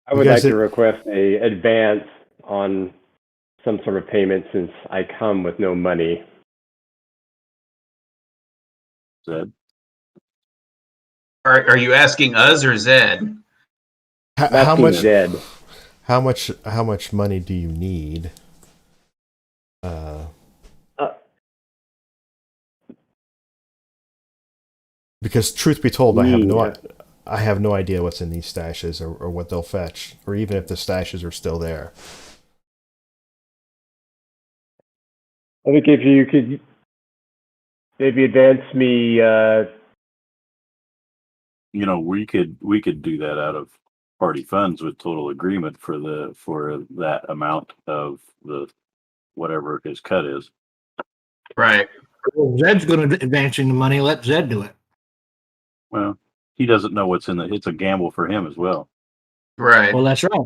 I would like to request a advance on some sort of payment since I come with no money. Zed. Are you asking us or Zed? I'm How asking much? Zed. How much money do you need? Because truth be told, I have no idea what's in these stashes or what they'll fetch, or even if the stashes are still there. I think if you could maybe advance me, We could do that out of party funds with total agreement for that amount of the whatever his cut is. Right. Well, Zed's going to advancing the money. Let Zed do it. Well, he doesn't know what's in it's a gamble for him as well. Right. Well, that's right.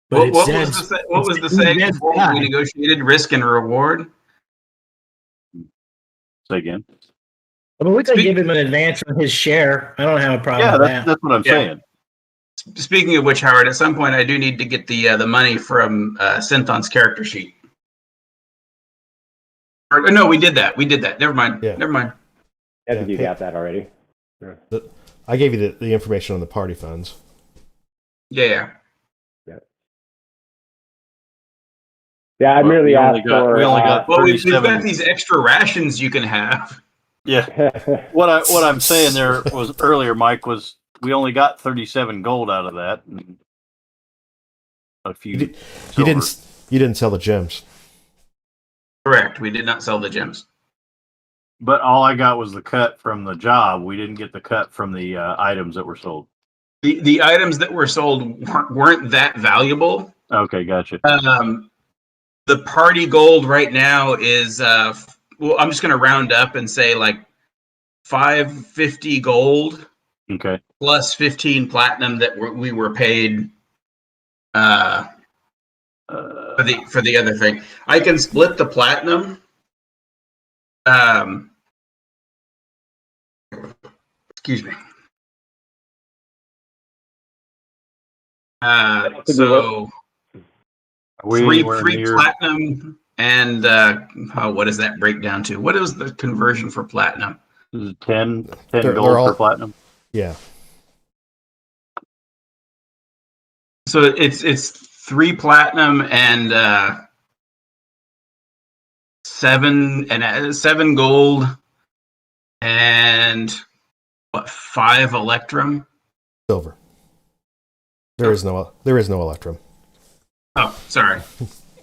But What was the saying before we negotiated risk and reward? Say again. I mean, we could give him an advance on his share. I don't have a problem with that. That's what I'm saying. Speaking of which, Howard, at some point I do need to get the money from Synthon's character sheet. Or, no, we did that. Never mind. Yeah. Never mind. I think you got that already. Sure. I gave you the information on the party funds. Yeah. Yeah, I merely asked for. We only got. Well, we've got these extra rations you can have. Yeah. What I'm saying there was earlier, Mike, was we only got 37 gold out of that. And a few. You didn't sell the gems. Correct. We did not sell the gems. But all I got was the cut from the job. We didn't get the cut from the items that were sold. The items that were sold weren't that valuable. Okay, gotcha. The party gold right now is well, I'm just going to round up and say like 550 gold. Okay. Plus 15 platinum that we were paid for the other thing. I can split the platinum. Excuse me. So three platinum and what does that break down to? What is the conversion for platinum? Is it 10 gold for platinum? Yeah. So it's 3 platinum and 7 gold and 5 electrum. Silver. There is no electrum. Oh, sorry.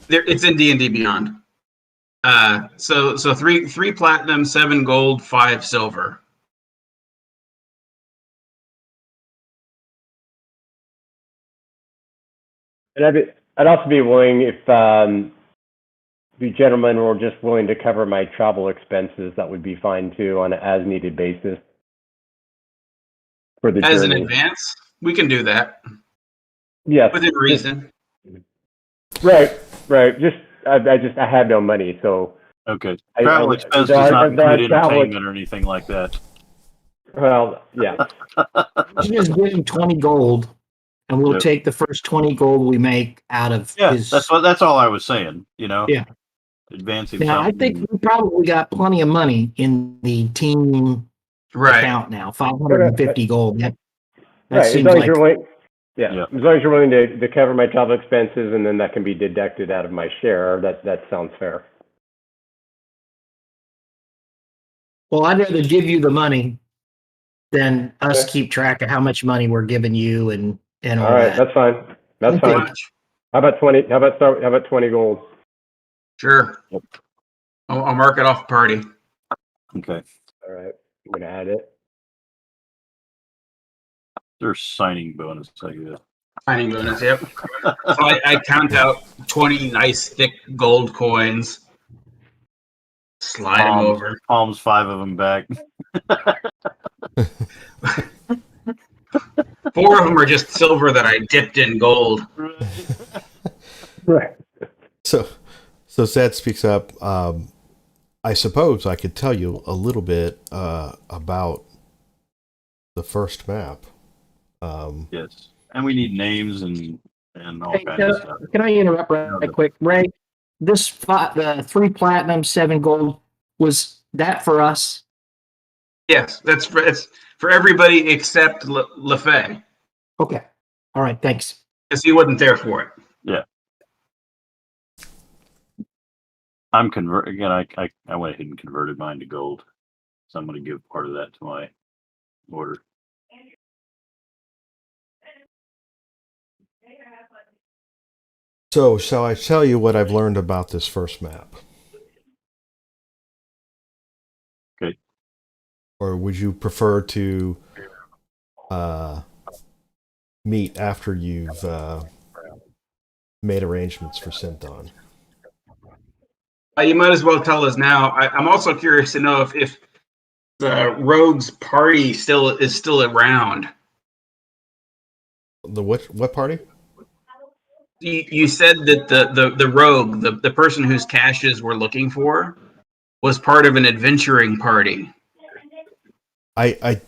It's in D&D Beyond. So 3 platinum, 7 gold, 5 silver. And I'd also be willing if you gentlemen were just willing to cover my travel expenses. That would be fine too on an as-needed basis for the journey. As an advance, we can do that. Yes, within reason. Right. Just I had no money, so. Okay. Travel expense does not include entertainment or anything like that. Well, yeah. You just give him 20 gold, and we'll take the first 20 gold we make out of his. That's all I was saying. Yeah. Advancing. Now I think we probably got plenty of money in the team account now. 550 gold. That seems like. As long as you're willing to cover my travel expenses, and then that can be deducted out of my share. That sounds fair. Well, I'd rather give you the money than us keep track of how much money we're giving you and all right, that. that's fine. That's fine. How about 20? How about 20 gold? Sure. Yep. I'll mark it off party. Okay. All right. I'm gonna add it. There's signing bonus, I guess. Signing bonus, yep. So I count out 20 nice thick gold coins. Slide them over. Palms 5 of them back. 4 of them are just silver that I dipped in gold. Right. So Zed speaks up. I suppose I could tell you a little bit about the first map. Yes, and we need names and and all Hey, kinds of stuff. can I interrupt right quick, Ray? The 3 platinum, 7 gold, was that for us? Yes, it's for everybody except Lefee, Okay. All right. Thanks. because he wasn't there for it. Yeah. I'm again. I went ahead and converted mine to gold, so I'm going to give part of that to my order. So, shall I tell you what I've learned about this first map? Okay. Or would you prefer to meet after you've made arrangements for Synthon? You might as well tell us now. I'm also curious to know if the Rogues party is still around. The what party? You said that the rogue, the person whose caches we're looking for, was part of an adventuring party. I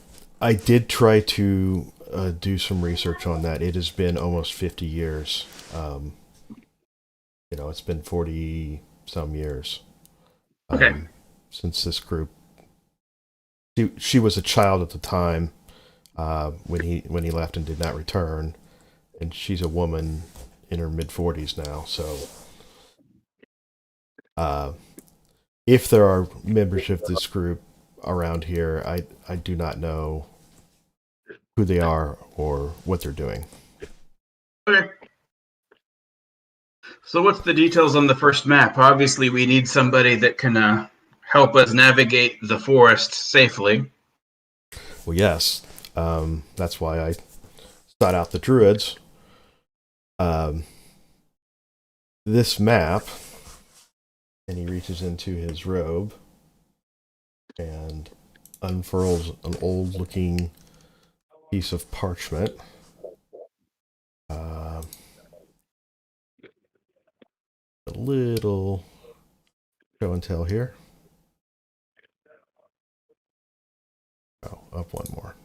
did try to do some research on that. It has been almost 50 years. It's been 40 some years. Okay. Since this group. She was a child at the time when he left and did not return, and she's a woman in her mid-40s now. So, if there are members of this group around here, I do not know who they are or what they're doing. Okay. So what's the details on the first map? Obviously, we need somebody that can help us navigate the forest safely. Well, yes. That's why I sought out the druids. This map, and he reaches into his robe and unfurls an old-looking piece of parchment. A little show and tell here. Oh, up one more.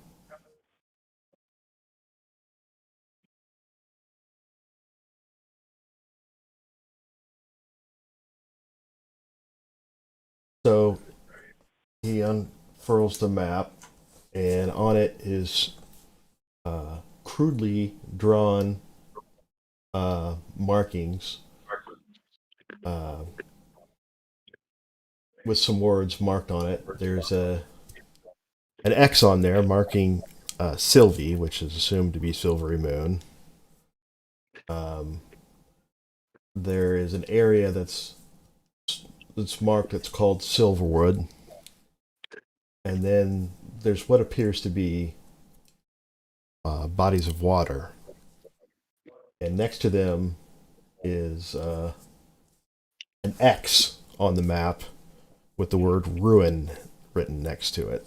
So he unfurls the map, and on it is crudely drawn markings with some words marked on it. There's an X on there marking Sylvie, which is assumed to be Silvery Moon. There is an area that's marked that's called Silverwood. And then there's what appears to be bodies of water. And next to them is an X on the map with the word ruin written next to it.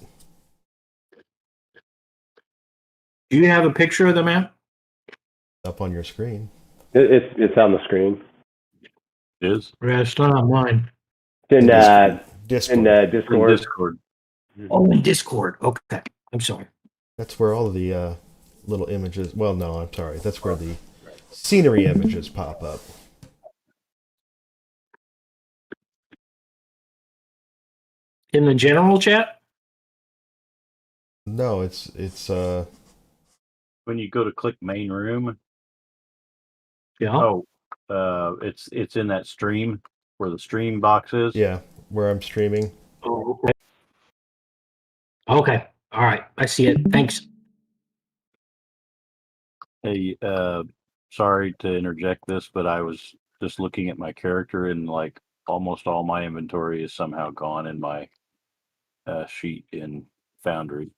Do you have a picture of the map? Up on your screen. It's on the screen. It is? Yeah, it's not on mine. In Discord. Discord. Discord. Oh, in Discord. Okay. I'm sorry. That's where all of the little images. Well, no, I'm sorry. That's where the scenery images pop up. In the general chat? No, it's When you go to click main room, Yeah. it's in that stream where the stream box is. yeah, where I'm streaming. Oh, okay. Okay. All right. I see it. Thanks. Hey, sorry to interject this, but I was just looking at my character, and like almost all my inventory is somehow gone in my sheet in Foundry.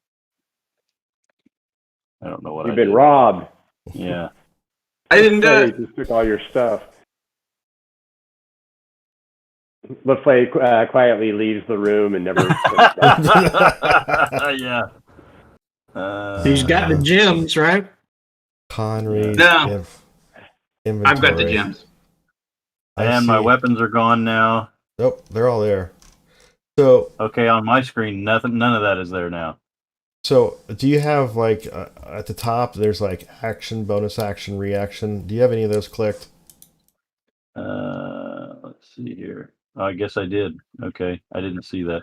I don't know what You've been robbed. Yeah. I didn't do Lefee it. just took all your stuff. Lefee quietly leaves the room and never. Yeah. He's got the gems, right? Connery's No. inventory. I've got the gems. And my weapons are gone now. Nope, they're all there. So Okay, on my screen, none of that is there now. So, do you have like at the top? There's like action, bonus action, reaction. Do you have any of those clicked? Let's see here. I guess I did. Okay, I didn't see that.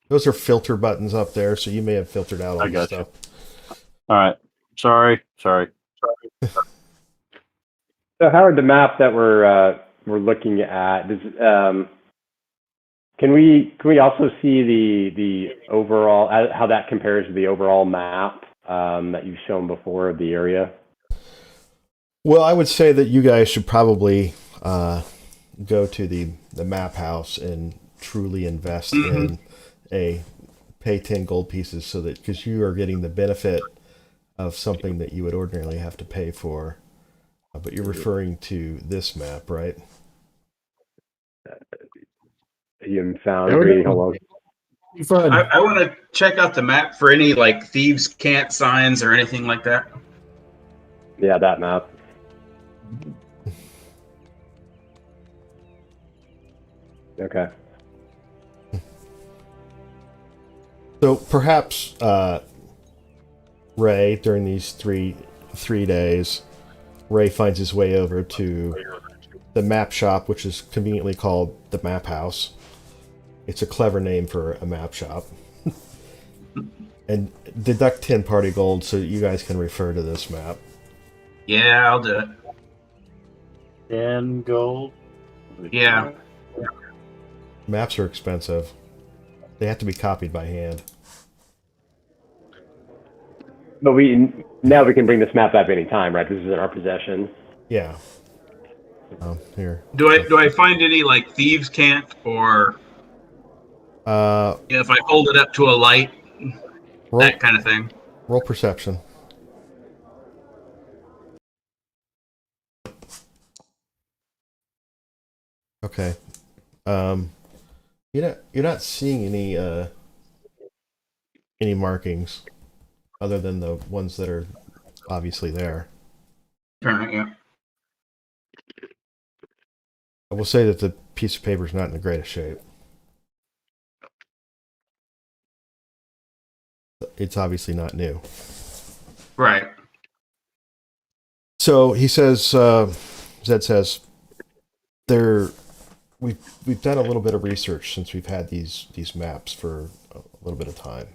Those are filter buttons up there, so you may have filtered out all I the got you. stuff. All right. Sorry. So Howard, the map that we're looking at, can we also see the overall how that compares to the overall map that you've shown before of the area? Well, I would say that you guys should probably go to the map house and truly invest in pay 10 gold pieces so that because you are getting the benefit of something that you would ordinarily have to pay for. But you're referring to this map, right? You Foundry, hold on. Fun. I want to check out the map for any like thieves' can't signs or anything like that. Yeah, that map. Okay. So perhaps Ray, during these three days, Ray finds his way over to the map shop, which is conveniently called the Map House. It's a clever name for a map shop. And deduct 10 party gold so you guys can refer to this map. Yeah, I'll do it. 10 gold. Yeah. Maps are expensive. They have to be copied by hand. But now we can bring this map up any time, right? This is in our possession. Yeah. Here. Do I find any like thieves' can't or if I hold it up to a light, that kind of thing? Roll perception. Okay. You're not seeing any markings other than the ones that are obviously there. Yeah. I will say that the piece of paper is not in the greatest shape. It's obviously not new. Right. So he says, Zed says, we've done a little bit of research since we've had these maps for a little bit of time.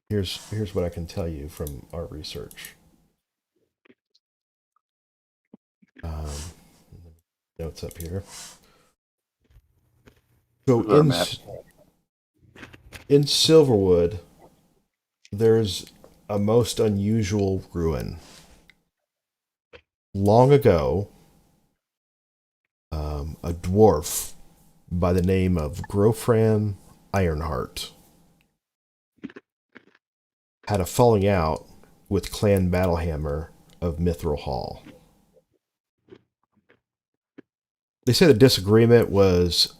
Here's what I can tell you from our research. Notes up here. So in Silverwood, there's a most unusual ruin. Long ago, a dwarf by the name of Grofram Ironheart had a falling out with Clan Battlehammer of Mithril Hall. They say the disagreement was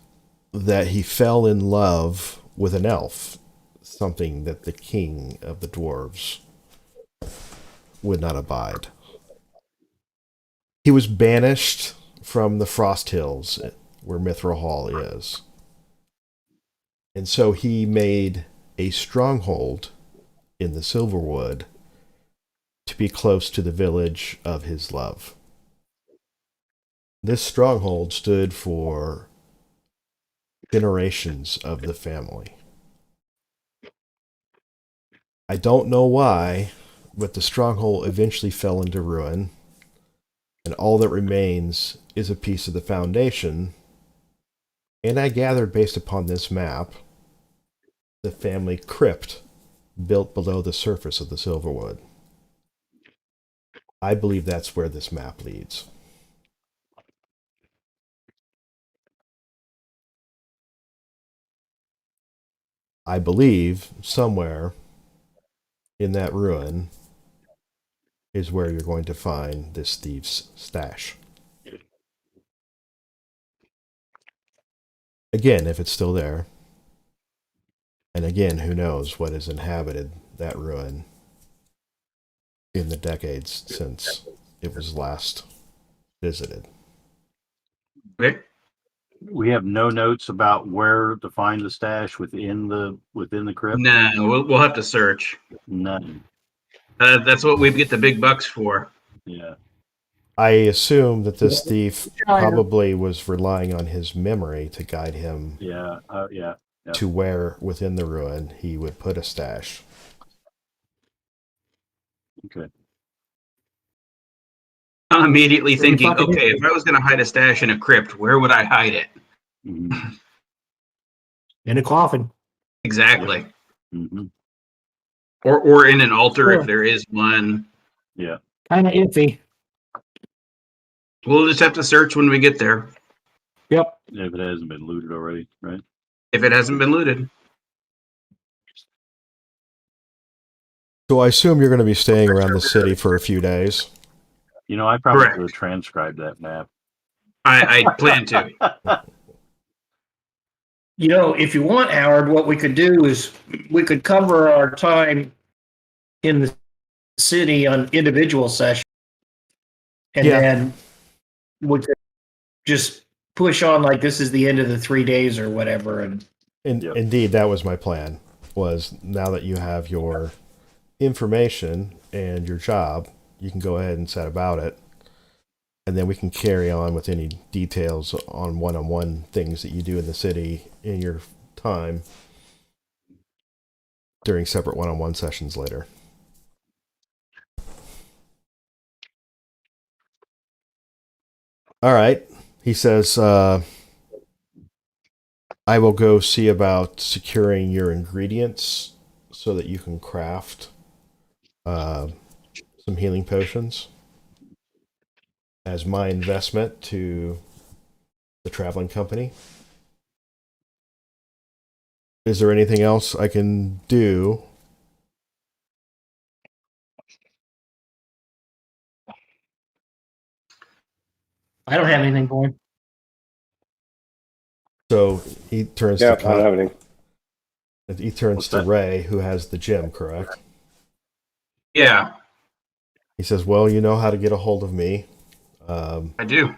that he fell in love with an elf, something that the king of the dwarves would not abide. He was banished from the Frost Hills, where Mithril Hall is. And so he made a stronghold in the Silverwood to be close to the village of his love. This stronghold stood for generations of the family. I don't know why, but the stronghold eventually fell into ruin, and all that remains is a piece of the foundation. And I gathered, based upon this map, the family crypt built below the surface of the Silverwood. I believe that's where this map leads. I believe somewhere in that ruin is where you're going to find this thief's stash. Again, if it's still there. And again, who knows what has inhabited that ruin in the decades since it was last visited. Okay. We have no notes about where to find the stash within the crypt. No, we'll have to search. None. That's what we get the big bucks for. Yeah. I assume that this thief probably was relying on his memory to guide him Yeah. Yeah. to where within the ruin he would put a stash. Okay. I'm immediately thinking, okay, if I was going to hide a stash in a crypt, where would I hide it? Mm-hmm. In a coffin. Exactly. Mm-hmm. Or in an altar if there is one. Yeah. Kind of iffy. We'll just have to search when we get there. Yep. If it hasn't been looted already, right? If it hasn't been looted. So I assume you're going to be staying around the city for a few days. You know, I probably Correct. could have transcribed that map. I plan to. You know, if you want, Howard, what we could do is we could cover our time in the city on individual sessions. And then we could just push on like this is the end of the 3 days or whatever. And Indeed, that was my plan, was now that you have your information and your job, you can go ahead and set about it. And then we can carry on with any details on one-on-one things that you do in the city in your time during separate one-on-one sessions later. All right. He says, I will go see about securing your ingredients so that you can craft some healing potions as my investment to the traveling company. Is there anything else I can do? I don't have anything for him. So he turns I to don't have anything. He turns to Ray, who has the gym, correct? Yeah, He says, well, you know how to get a hold of me. I do.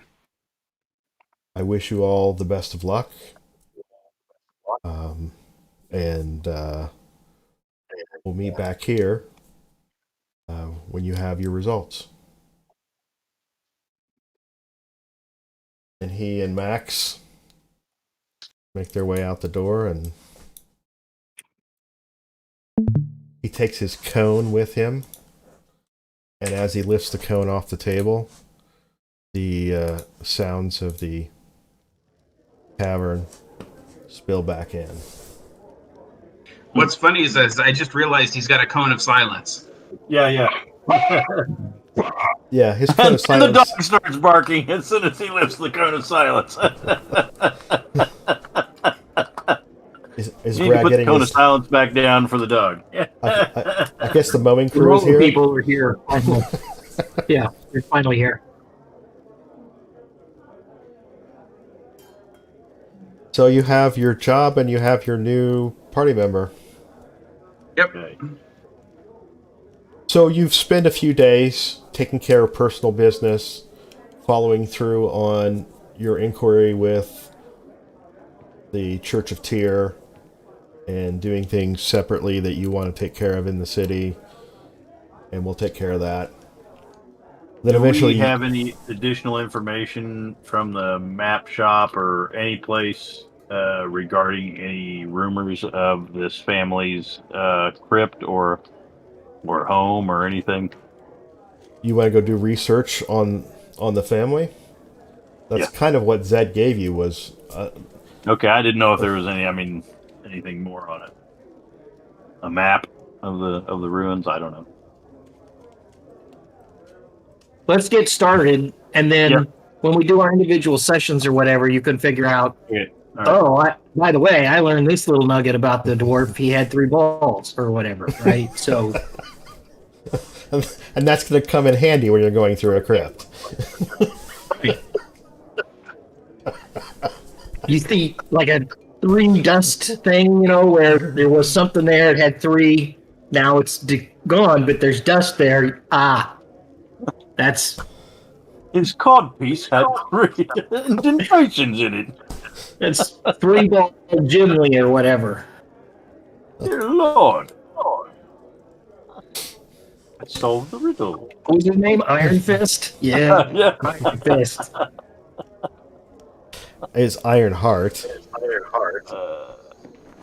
I wish you all the best of luck. And we'll meet back here when you have your results. And he and Max make their way out the door, and he takes his cone with him. And as he lifts the cone off the table, the sounds of the tavern spill back in. What's funny is I just realized he's got a cone of silence. Yeah. Yeah, his cone of And the silence. dog starts barking as soon as he lifts the cone of silence. Is You need to Brad put the getting cone of his... silence back down for the dog. I guess the mowing The crew is rover here. people are here. Yeah, they're finally here. So you have your job and you have your new party member. Yep. Okay. So you've spent a few days taking care of personal business, following through on your inquiry with the Church of Tyr, and doing things separately that you want to take care of in the city, and we'll take care of that. Then Do eventually, we have any additional information from the map shop or any place regarding any rumors of this family's crypt or home or anything? you want to go do research on the family. That's kind of what Zed gave you was. Okay, I didn't know if there was anything more on it. A map of the ruins. I don't know. Let's get started, and then Yep. when we do our individual sessions or whatever, you can figure out. Okay. All right. By the way, I learned this little nugget about the dwarf. He had 3 balls or whatever, right? So, And that's going to come in handy when you're going through a crypt. you see, like a 3 dust thing, where there was something there. It had 3. Now it's gone, but there's dust there. That's His codpiece had 3 indentations in it. It's 3-ball Gimli or whatever. Dear Lord. I solved the riddle. What was his name? Iron Fist? Yeah, Yeah. Iron Fist. Is Iron Heart.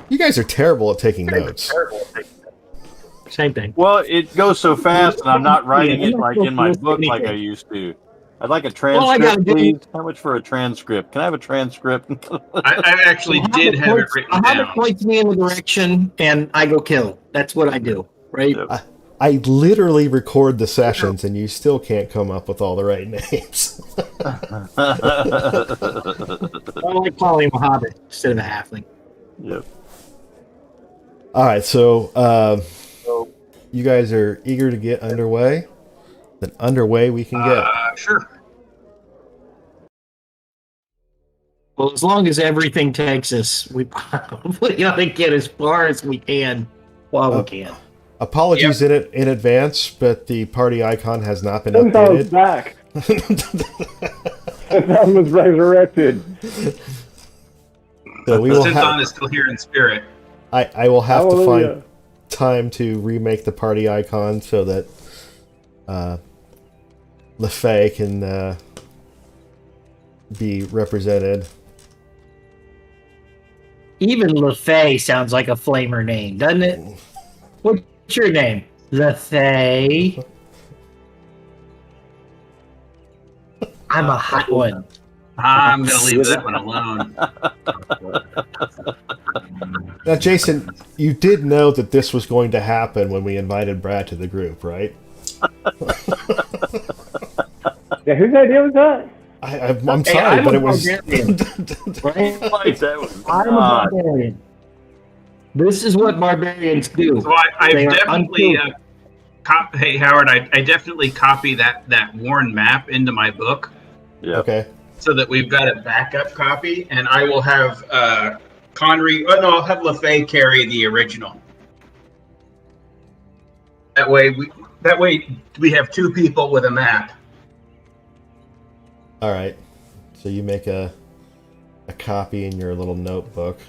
You guys are terrible at taking notes. Same thing. Well, it goes so fast, and I'm not writing Yeah, it I'm not like supposed in to my list book like I anything. used to. I'd like a I transcript, gotta do- please. How much for a transcript? Can I have a transcript? I actually did have it written I have it down. points me in the direction, and I go kill. That's what I do, right? Yep. I literally record the sessions, and you still can't come up with all the right names. I like calling him a hobbit instead of a halfling. Yep. All right, so you guys are eager to get underway? Then underway we can get. Sure. Well, as long as everything takes us, we probably ought to get as far as we can while we can. Apologies in advance, but the party icon has not been Synthon's updated. back. Synthon was resurrected. So we will Synthon is still here in spirit. I will have to Hallelujah. find time to remake the party icon so that Lefee can be represented. Even Lefee sounds like a flamer name, doesn't it? What's your name? Lefee. I'm a hot one. I'm going to leave that one alone. Now, Jason, you did know that this was going to happen when we invited Brad to the group, right? Yeah, whose idea was that? I'm Hey, sorry, I'm but a it was. barbarian, right? Like that was I'm a odd. barbarian. This is what barbarians do. So I've They are definitely, uncouth. hey, Howard, I definitely copy that worn map into my book Yeah. Okay. so that we've got a backup copy, and I will have Connery, I'll have Lefee carry the original. That way we have two people with a map. All right. So you make a copy in your little notebook.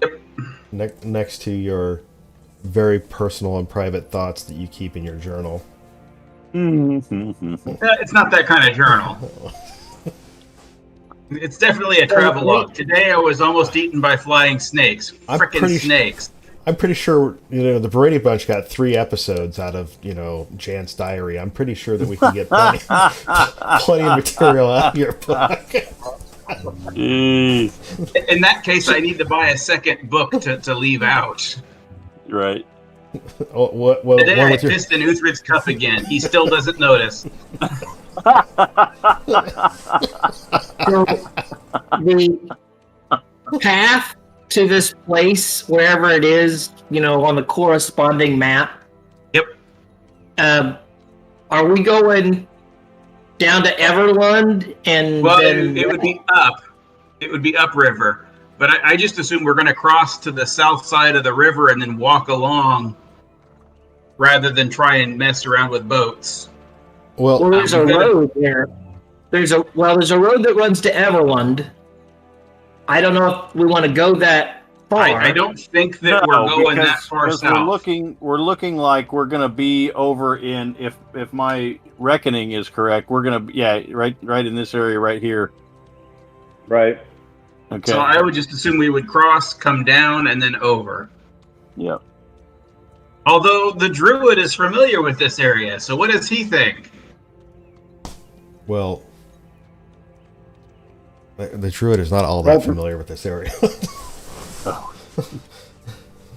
Yep. Next to your very personal and private thoughts that you keep in your journal. It's not that kind of journal. It's definitely a travel log. Today I was almost eaten by flying snakes. I'm Frickin' pretty snakes. I'm pretty sure the Brady Bunch got 3 episodes out of Jan's diary. I'm pretty sure that we can get plenty of material out of your book. Jeez. In that case, I need to buy a second book to leave out. Right. Well, Today one I with your, pissed in Uthrid's cup again. He still doesn't notice. So, the path to this place, wherever it is, on the corresponding map. Yep. Are we going down to Everlund and Well, then it would be up. It would be upriver. But I just assume we're going to cross to the south side of the river and then walk along rather than try and mess around with boats. Well, there's a we gotta- road there. There's a road that runs to Everlund. I don't know if we want to go that far. I don't think that we're going that far because south. we're looking like we're gonna be over in if my reckoning is correct, we're gonna right in this area right here. Right. Okay. So I would just assume we would cross, come down, and then over. Yeah. Although the druid is familiar with this area, so what does he think? well, the druid is not all that familiar with this area.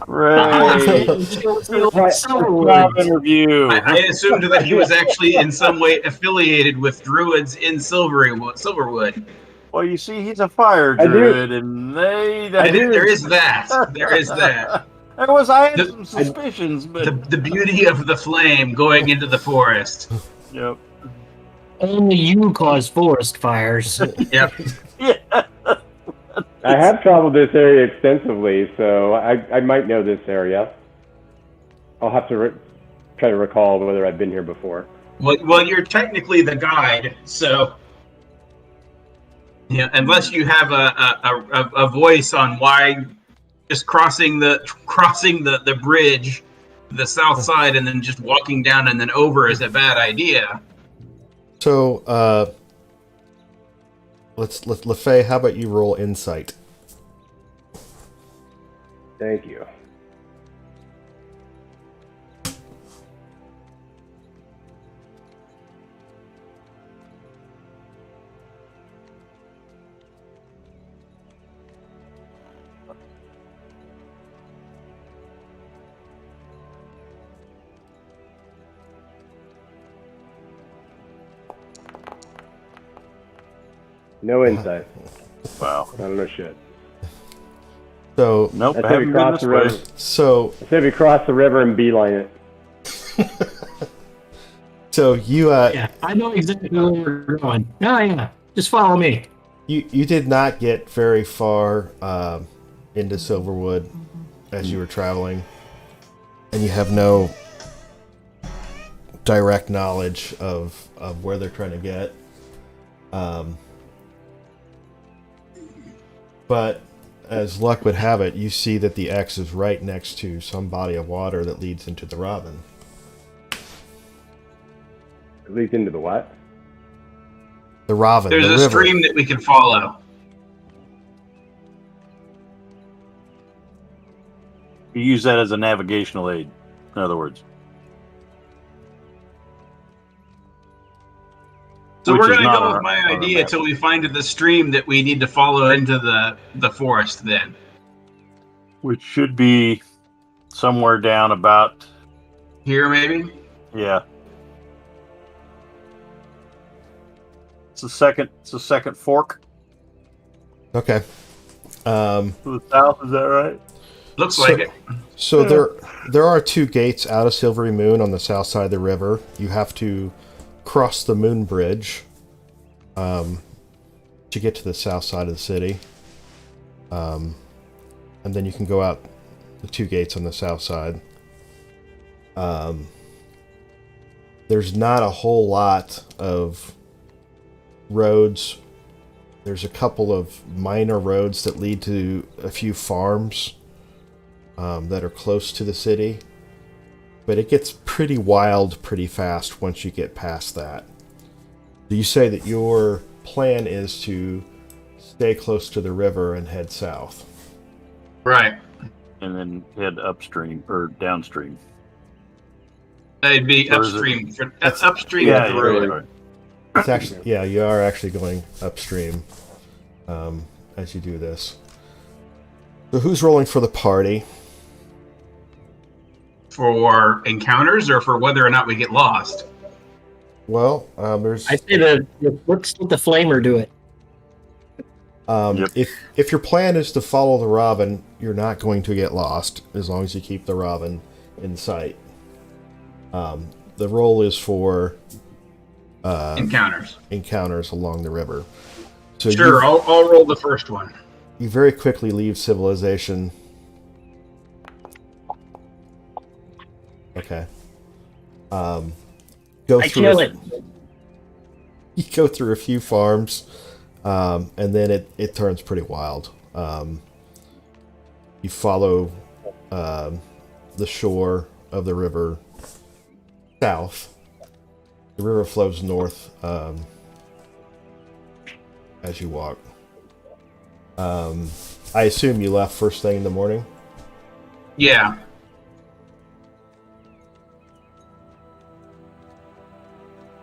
Right. Job interview. I assumed that he was actually in some way affiliated with druids in Silverwood. Well, you see, he's a fire I do. druid, and There is that. There is that. I had some suspicions, but The beauty of the flame going into the forest. yep. Only you cause forest fires. Yep. Yeah. I have traveled this area extensively, so I might know this area. I'll have to try to recall whether I've been here before. Well, you're technically the guide, so Yeah, unless you have a voice on why just crossing the bridge, the south side, and then just walking down and then over is a bad idea. So, Lefee, how about you roll insight? Thank you. No insight. Wow. I don't know shit. So, Nope, I I said we haven't been cross this the way. river. so, I said we cross the river and beeline it. so you Yeah, I know exactly where we're going. No, yeah, just follow me. you did not get very far into Silverwood as you were traveling, and you have no direct knowledge of where they're trying to get. But as luck would have it, you see that the X is right next to some body of water that leads into the Robin. It leads into the what? The Robin, There's the a river. stream that we can follow. You use that as a navigational aid, in other words. So Which we're is going to not go on with our- my on our idea map. until we find the stream that we need to follow into the forest then. Which should be somewhere down about, Here, maybe? yeah. It's the second fork Okay. to the south, is that right? Looks So- like it. So there are two gates out of Silvery Moon on the south side of the river. You have to cross the Moon Bridge to get to the south side of the city. And then you can go out the two gates on the south side. There's not a whole lot of roads. There's a couple of minor roads that lead to a few farms that are close to the city, but it gets pretty wild pretty fast once you get past that. Do you say that your plan is to stay close to the river and head south? Right. And then head upstream or downstream. That'd be Or is it- upstream. That's- Upstream Yeah, of the yeah, road. right. It's actually, yeah, you are actually going upstream as you do this. So who's rolling for the party? For encounters or for whether or not we get lost? Well, there's I say let's let the flamer do it. Yep. if your plan is to follow the Robin, you're not going to get lost as long as you keep the Robin in sight. The roll is for Encounters. encounters along the river. So Sure, I'll roll the first one. you very quickly leave civilization. Okay. Go I through kill it. You go through a few farms, and then it turns pretty wild. You follow the shore of the river south. The river flows north as you walk. I assume you left first thing in the morning? Yeah.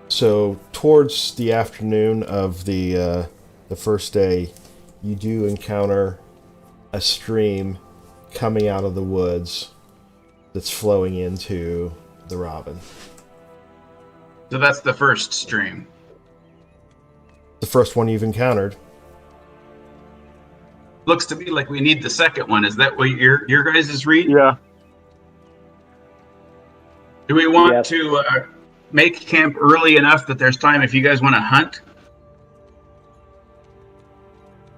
So towards the afternoon of the first day, you do encounter a stream coming out of the woods that's flowing into the Robin. So that's the first stream. The first one you've encountered. Looks to me like we need the second one. Is that what your guys' read? Yeah. Do we want Yes. to make camp early enough that there's time if you guys want to hunt?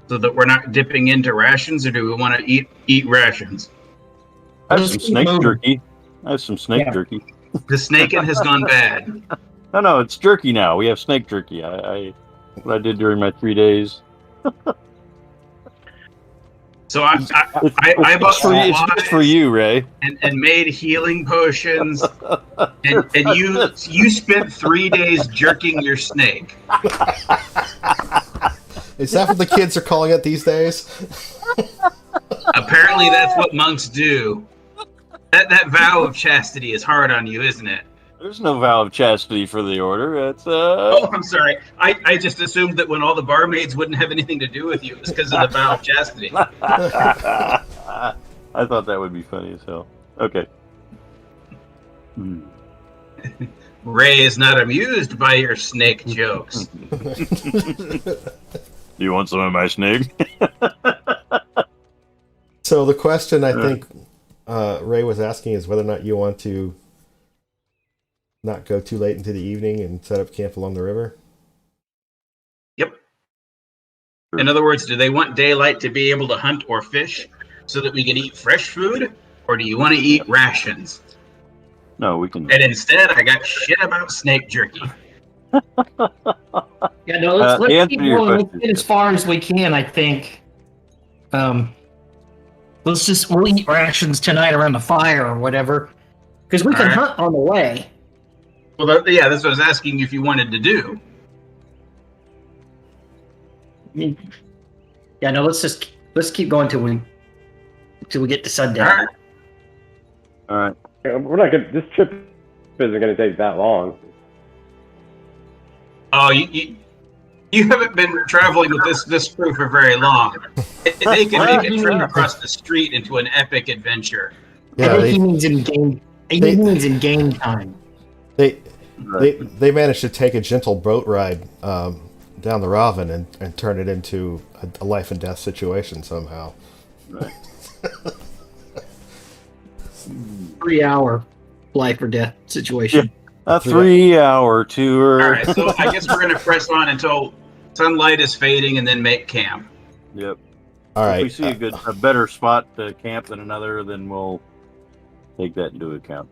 So that we're not dipping into rations, or do we want to eat rations? I have Let's some keep snake moving. jerky. I have some snake Yeah. jerky. The snaking has gone bad. No, it's jerky now. We have snake jerky. I what I did during my 3 days. So I bought It's just for you, Ray. and made healing potions, and you spent 3 days jerking your snake. Is that what the kids are calling it these days? Apparently, that's what monks do. That vow of chastity is hard on you, isn't it? There's no vow of chastity for the order. It's Oh, I'm sorry. I just assumed that when all the barmaids wouldn't have anything to do with you, it was because of the vow of chastity. I thought that would be funny as hell. Okay. Ray is not amused by your snake jokes. Do you want some of my snake? So the question I think Ray was asking is whether or not you want to not go too late into the evening and set up camp along the river. Yep. In other words, do they want daylight to be able to hunt or fish so that we can eat fresh food? Or do you want to eat rations? No, we can. And instead, I got shit about snake jerky. Yeah, no, let's answer keep your going. Let's question. get as far as we can, I think. We'll eat rations tonight around the fire or whatever. Because we can All right. hunt on the way. Well, yeah, that's what I was asking if you wanted to do. Yeah, no, let's keep going till we get to sundown. All right. All right. We're not gonna. This trip isn't gonna take that long. Oh, you haven't been traveling with this crew for very long. They can make a trip across the street into an epic adventure. Yeah, I think he means in game. He means in game time. They managed to take a gentle boat ride down the Raven and turn it into a life and death situation somehow. Right. 3-hour life or death situation. A 3-hour tour. All right, so I guess we're going to press on until sunlight is fading and then make camp. Yep. All right. If we see a better spot to camp than another, then we'll take that into account.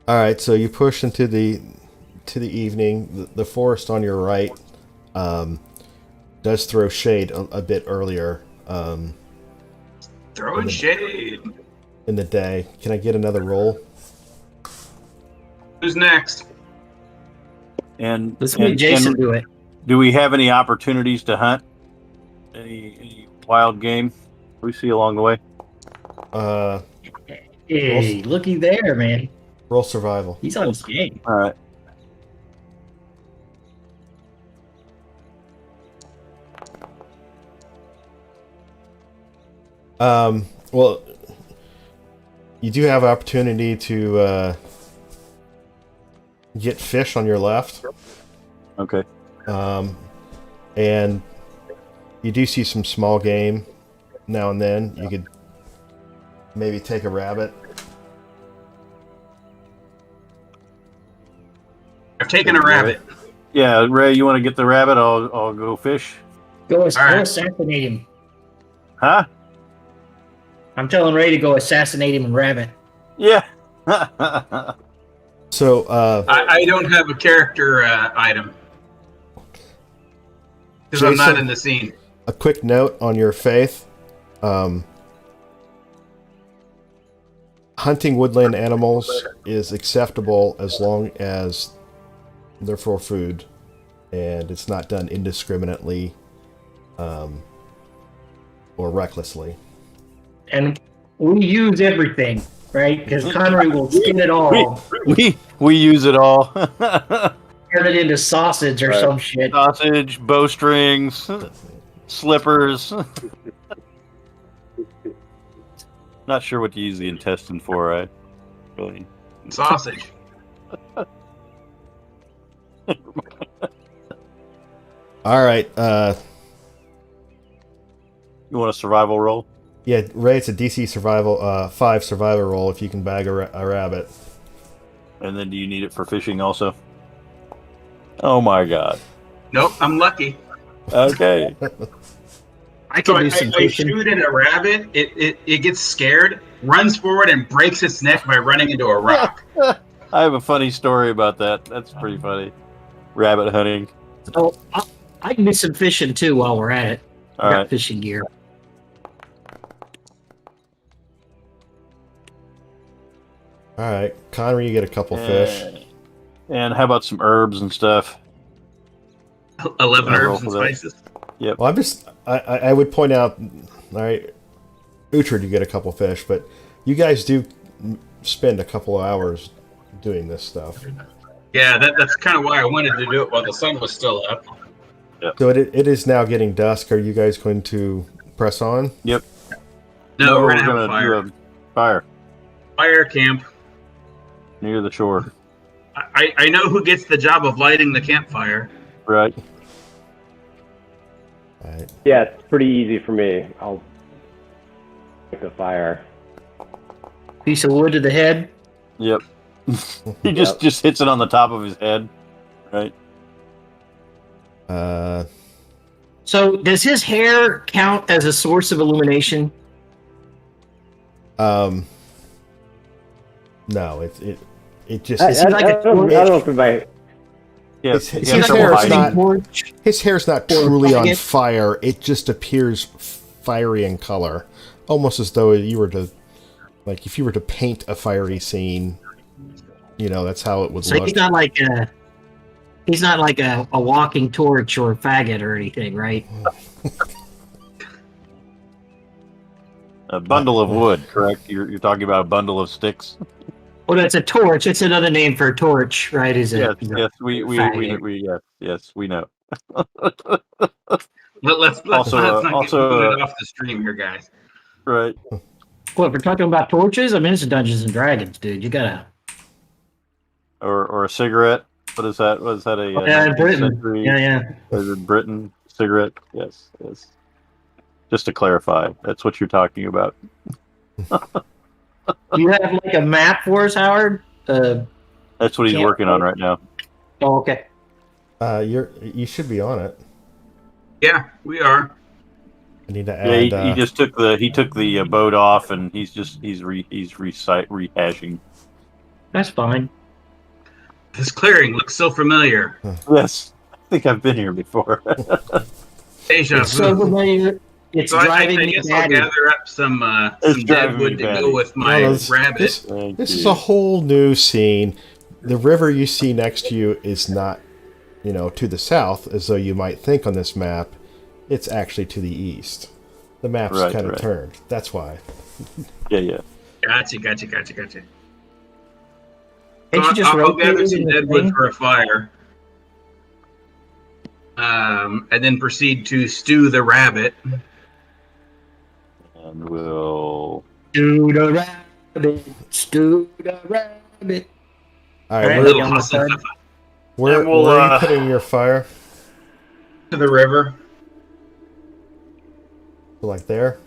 All right. So you push into the evening. The forest on your right does throw shade a bit earlier Throwing shade. in the day. Can I get another roll? Who's next? And Let's make Jason do it. do we have any opportunities to hunt? Any wild game we see along the way? Hey, looky there, man. Roll survival. He's on his game. All right. Well, you do have opportunity to get fish on your left, Okay. and you do see some small game now and then. You could maybe take a rabbit. I've taken a rabbit. Yeah, Ray, you want to get the rabbit? I'll go fish. Go right. assassinate him. Huh? I'm telling Ray to go assassinate him and rabbit. Yeah. So, I don't have a character item because I'm not Jason? in the scene. a quick note on your faith. Hunting woodland animals is acceptable as long as they're for food, and it's not done indiscriminately or recklessly. And we use everything, right? Because Connery will skin it all, we use it all. turn it into sausage or some shit. Sausage, bowstrings, slippers. Not sure what to use the intestine for. I really. Sausage. All right. You want a survival roll? Yeah, Ray, it's a DC survival 5 survival roll if you can bag a rabbit. And then do you need it for fishing also? Oh my god. Nope, I'm lucky. Okay. I So can I do some I fishing. shoot at a rabbit. It gets scared, runs forward, and breaks its neck by running into a rock. I have a funny story about that. That's pretty funny. Rabbit hunting. So I can do some fishing too while we're at it. All Got right. fishing gear. All right, Connery, you get a couple fish. And how about some herbs and stuff? 11 I'll roll herbs and for that. spices. Well, I would point out, all right, Uhtred, you get a couple fish, but you guys do spend a couple of hours doing this stuff. Yeah, that's kind of why I wanted to do it while the sun was still up. So it is now getting dusk. Are you guys going to press on? Yep. No, we're gonna have a do fire. a fire Fire camp. near the shore. I know who gets the job of lighting the campfire. Right. All right. Yeah, it's pretty easy for me. I'll make the fire. Piece of wood to the head. Yep. He just hits it on the top of his head. Right. So does his hair count as a source of illumination? No, it just Is he like I a don't know if my Yeah. His he Is has he like trouble a hair's hiding. not- torch? his hair's not Or truly on faggot? fire. It just appears fiery in color, almost as though you were to, like, if you were to paint a fiery scene. You know, that's how it would So look. he's not like a walking torch or faggot or anything, right? A bundle of wood, correct? You're talking about a bundle of sticks. Well, that's a torch. It's another name for a torch, right? Is Yes, it? yes, we know. Let's Also, not get also, booted off the stream here, guys. Right. Well, if we're talking about torches, I mean, it's Dungeons and Dragons, dude. You gotta. Or a cigarette. What is that? Was that a Yeah, 19th Britain. century? Yeah. Was it Britain cigarette? Yes. Just to clarify, that's what you're talking about. Do you have like a map for us, Howard? That's what he's Can't working on right now. Oh, okay. You should be on it. Yeah, we are. I need to Yeah, add. he just took the boat off, and he's rehashing. That's fine. This clearing looks so familiar. Yes, I think I've been here before. Deja It's so vu. familiar. It's So I driving me guess I'll batty. gather up some It's dead driving wood me to batty. go with my No, this- rabbit. This is a whole new scene. The river you see next to you is not, to the south, as though you might think on this map. It's actually to the east. The map's Right, kind of right. turned. That's why. Yeah. Gotcha. Can't So you just I'll rotate gather it some in the dead wood thing? for a fire. And then proceed to stew the rabbit. And we'll. Stew the rabbit. Stew the rabbit. All All right, right, where, yeah. on the side. where, And we'll, where are you putting your fire? To the river. Like there?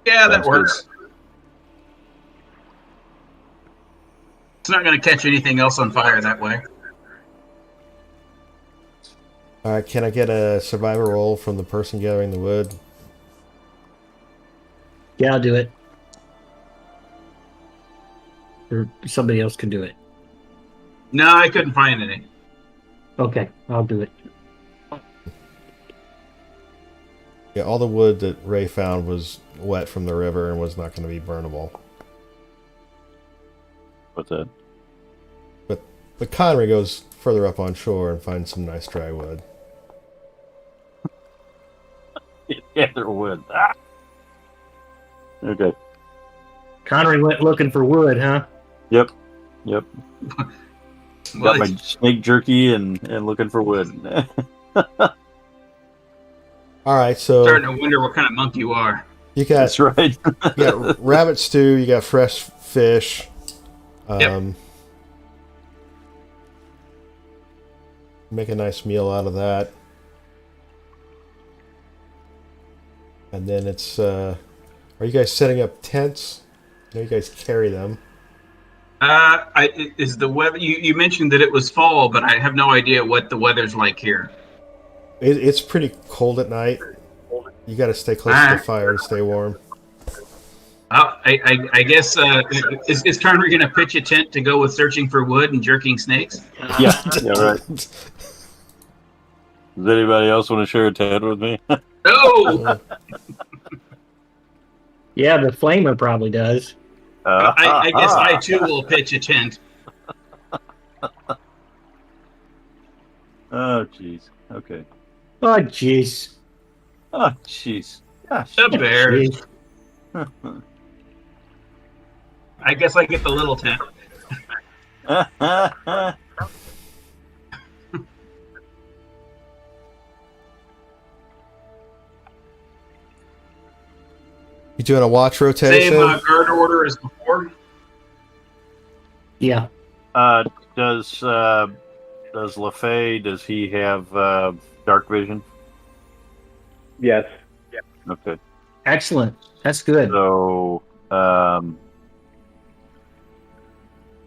Yeah, that Sounds works. It's not going to catch anything else on fire that way. All right, can I get a survivor roll from the person gathering the wood? Yeah, I'll do it. Or somebody else can do it. No, I couldn't find any. Okay, I'll do it. Yeah, all the wood that Ray found was wet from the river and was not going to be burnable. What's that? But Connery goes further up on shore and finds some nice dry wood. Gather wood. Ah! Okay. Connery went looking for wood, huh? Yep. Well, Got my snake jerky and looking for wood. All right, so starting to wonder what kind of monk you are. you got That's right. you got rabbit stew, you got fresh fish. Yep. Make a nice meal out of that. And then it's are you guys setting up tents? I know you guys carry them. Is the weather? You mentioned that it was fall, but I have no idea what the weather's like here. It's pretty cold at night. You got to stay close to the fire to stay warm. I guess is Connery going to pitch a tent to go with searching for wood and jerking snakes? Yeah, right. Does anybody else want to share a tent with me? No! Yeah, the flamer probably does. I guess I too will pitch a tent. Oh, jeez. Okay. Oh, jeez. Oh, jeez. Gosh. The bears. Jeez. I guess I get the little tent. You doing a watch rotation? Same guard order as before. Yeah. Does Lefee, does he have dark vision? Yes. Okay. Excellent. That's good. So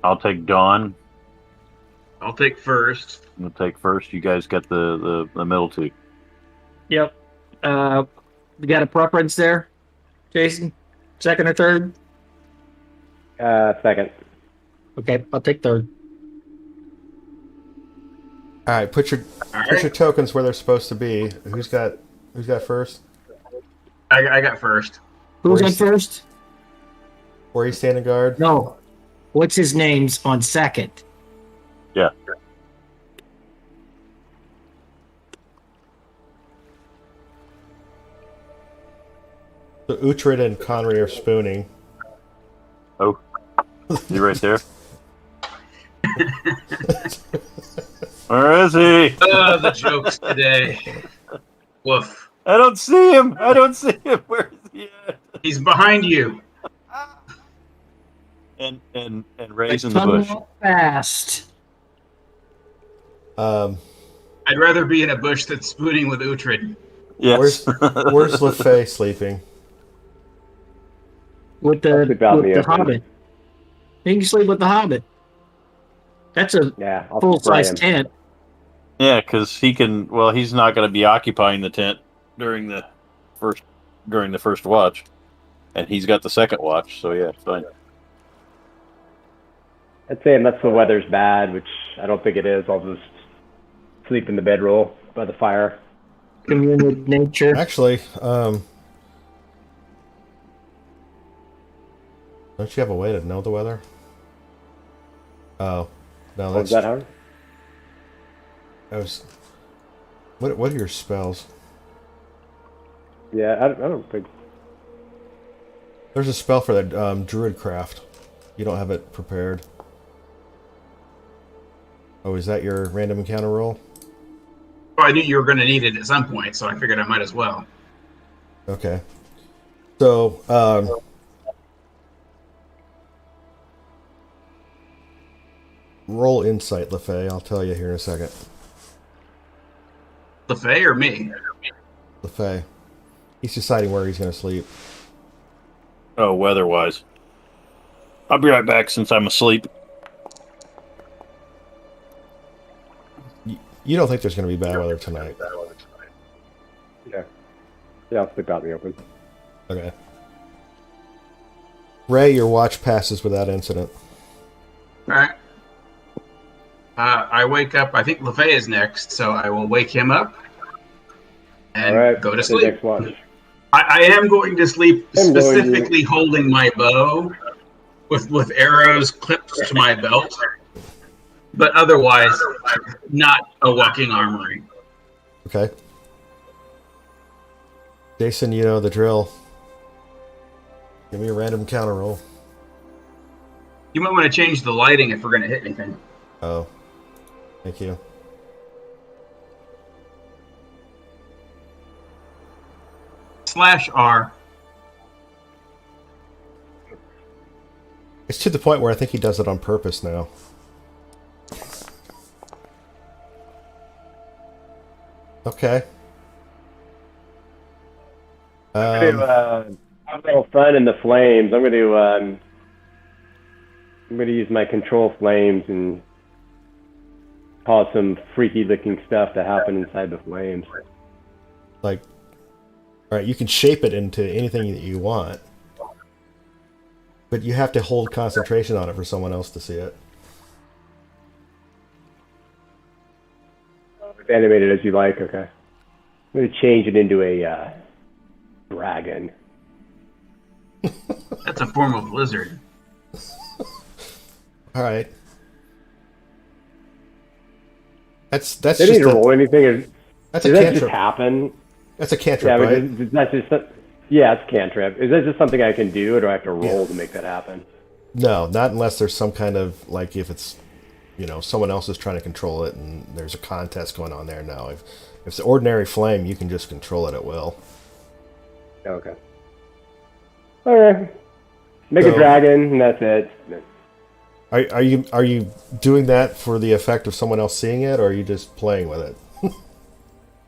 I'll take Dawn. I'll take first. I'll take first. You guys got the middle two. Yep. You got a preference there, Jason? Second or third? Second. Okay, I'll take third. All right, put your tokens where they're supposed to be. Who's got first? I got first. Who's Where on you sta- first? Where you standing guard? No. What's his name's on second? Yeah. So Uhtred and Conry are spooning. Oh, you right there? Where is he? Oh, the jokes today. Woof. I don't see him. Where is he at? He's behind you. And Ray's in the bush. Fast. I'd rather be in a bush that's spooning with Uhtred. Yes. Where's Lefee sleeping? With I'll the sleep out in the open. Hobbit. He can sleep with the Hobbit. That's a Yeah, I'll full-size spray him. tent. Yeah, because he can. Well, he's not going to be occupying the tent during the first watch, and he's got the second watch. So yeah, it's fine. I'd say unless the weather's bad, which I don't think it is, I'll just sleep in the bedroll by the fire. Commune with nature. Actually, don't you have a way to know the weather? Oh, no, Was that's that hard? that was. What are your spells? Yeah, I don't think. There's a spell for that druid craft. You don't have it prepared. Oh, is that your random encounter roll? Well, I knew you were going to need it at some point, so I figured I might as well. Okay. So, roll insight, Lefee. I'll tell you here in a second. Lefee or me? Lefee. He's deciding where he's going to sleep. Oh, weather-wise. I'll be right back since I'm asleep. You don't think there's going to be bad weather tonight? Yeah. Yeah, I'll sleep out in the open. Okay. Ray, your watch passes without incident. All right. I wake up. I think Lefee is next, so I will wake him up and All right, go to the sleep. next watch. I am going to sleep I'm going to- specifically holding my bow with arrows clipped to my belt, but otherwise not a walking armory. Okay. Jason, you know the drill. Give me a random counter roll. You might want to change the lighting if we're going to hit anything. Oh. Thank you. /R. It's to the point where I think he does it on purpose now. Okay. I'm going to have a little fun in the flames. I'm going to use my control flames and cause some freaky looking stuff to happen inside the flames. Like, all right, you can shape it into anything that you want, but you have to hold concentration on it for someone else to see it. animate it as you like. Okay. I'm going to change it into a dragon. That's a form of lizard. All right. That's They just need to roll anything. that's Does a that cantrip. just happen? That's a cantrip, Yeah, but right? is that just yeah, it's cantrip. Is that just something I can do, or do I have to roll Yeah. to make that happen? No, not unless there's some kind of like if it's someone else is trying to control it and there's a contest going on there. No, if it's an ordinary flame, you can just control it at will. Okay. All right. Make So- a dragon, and that's it. Are you doing that for the effect of someone else seeing it, or are you just playing with it?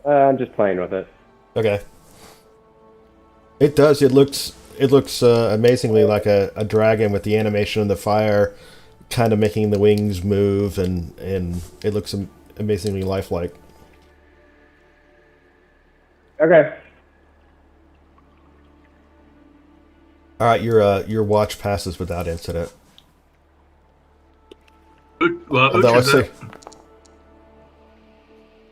I'm just playing with it. Okay. It does. It looks amazingly like a dragon with the animation of the fire, kind of making the wings move, and it looks amazingly lifelike. Okay. All right, your watch passes without incident. Well, Although I Uhtred's say,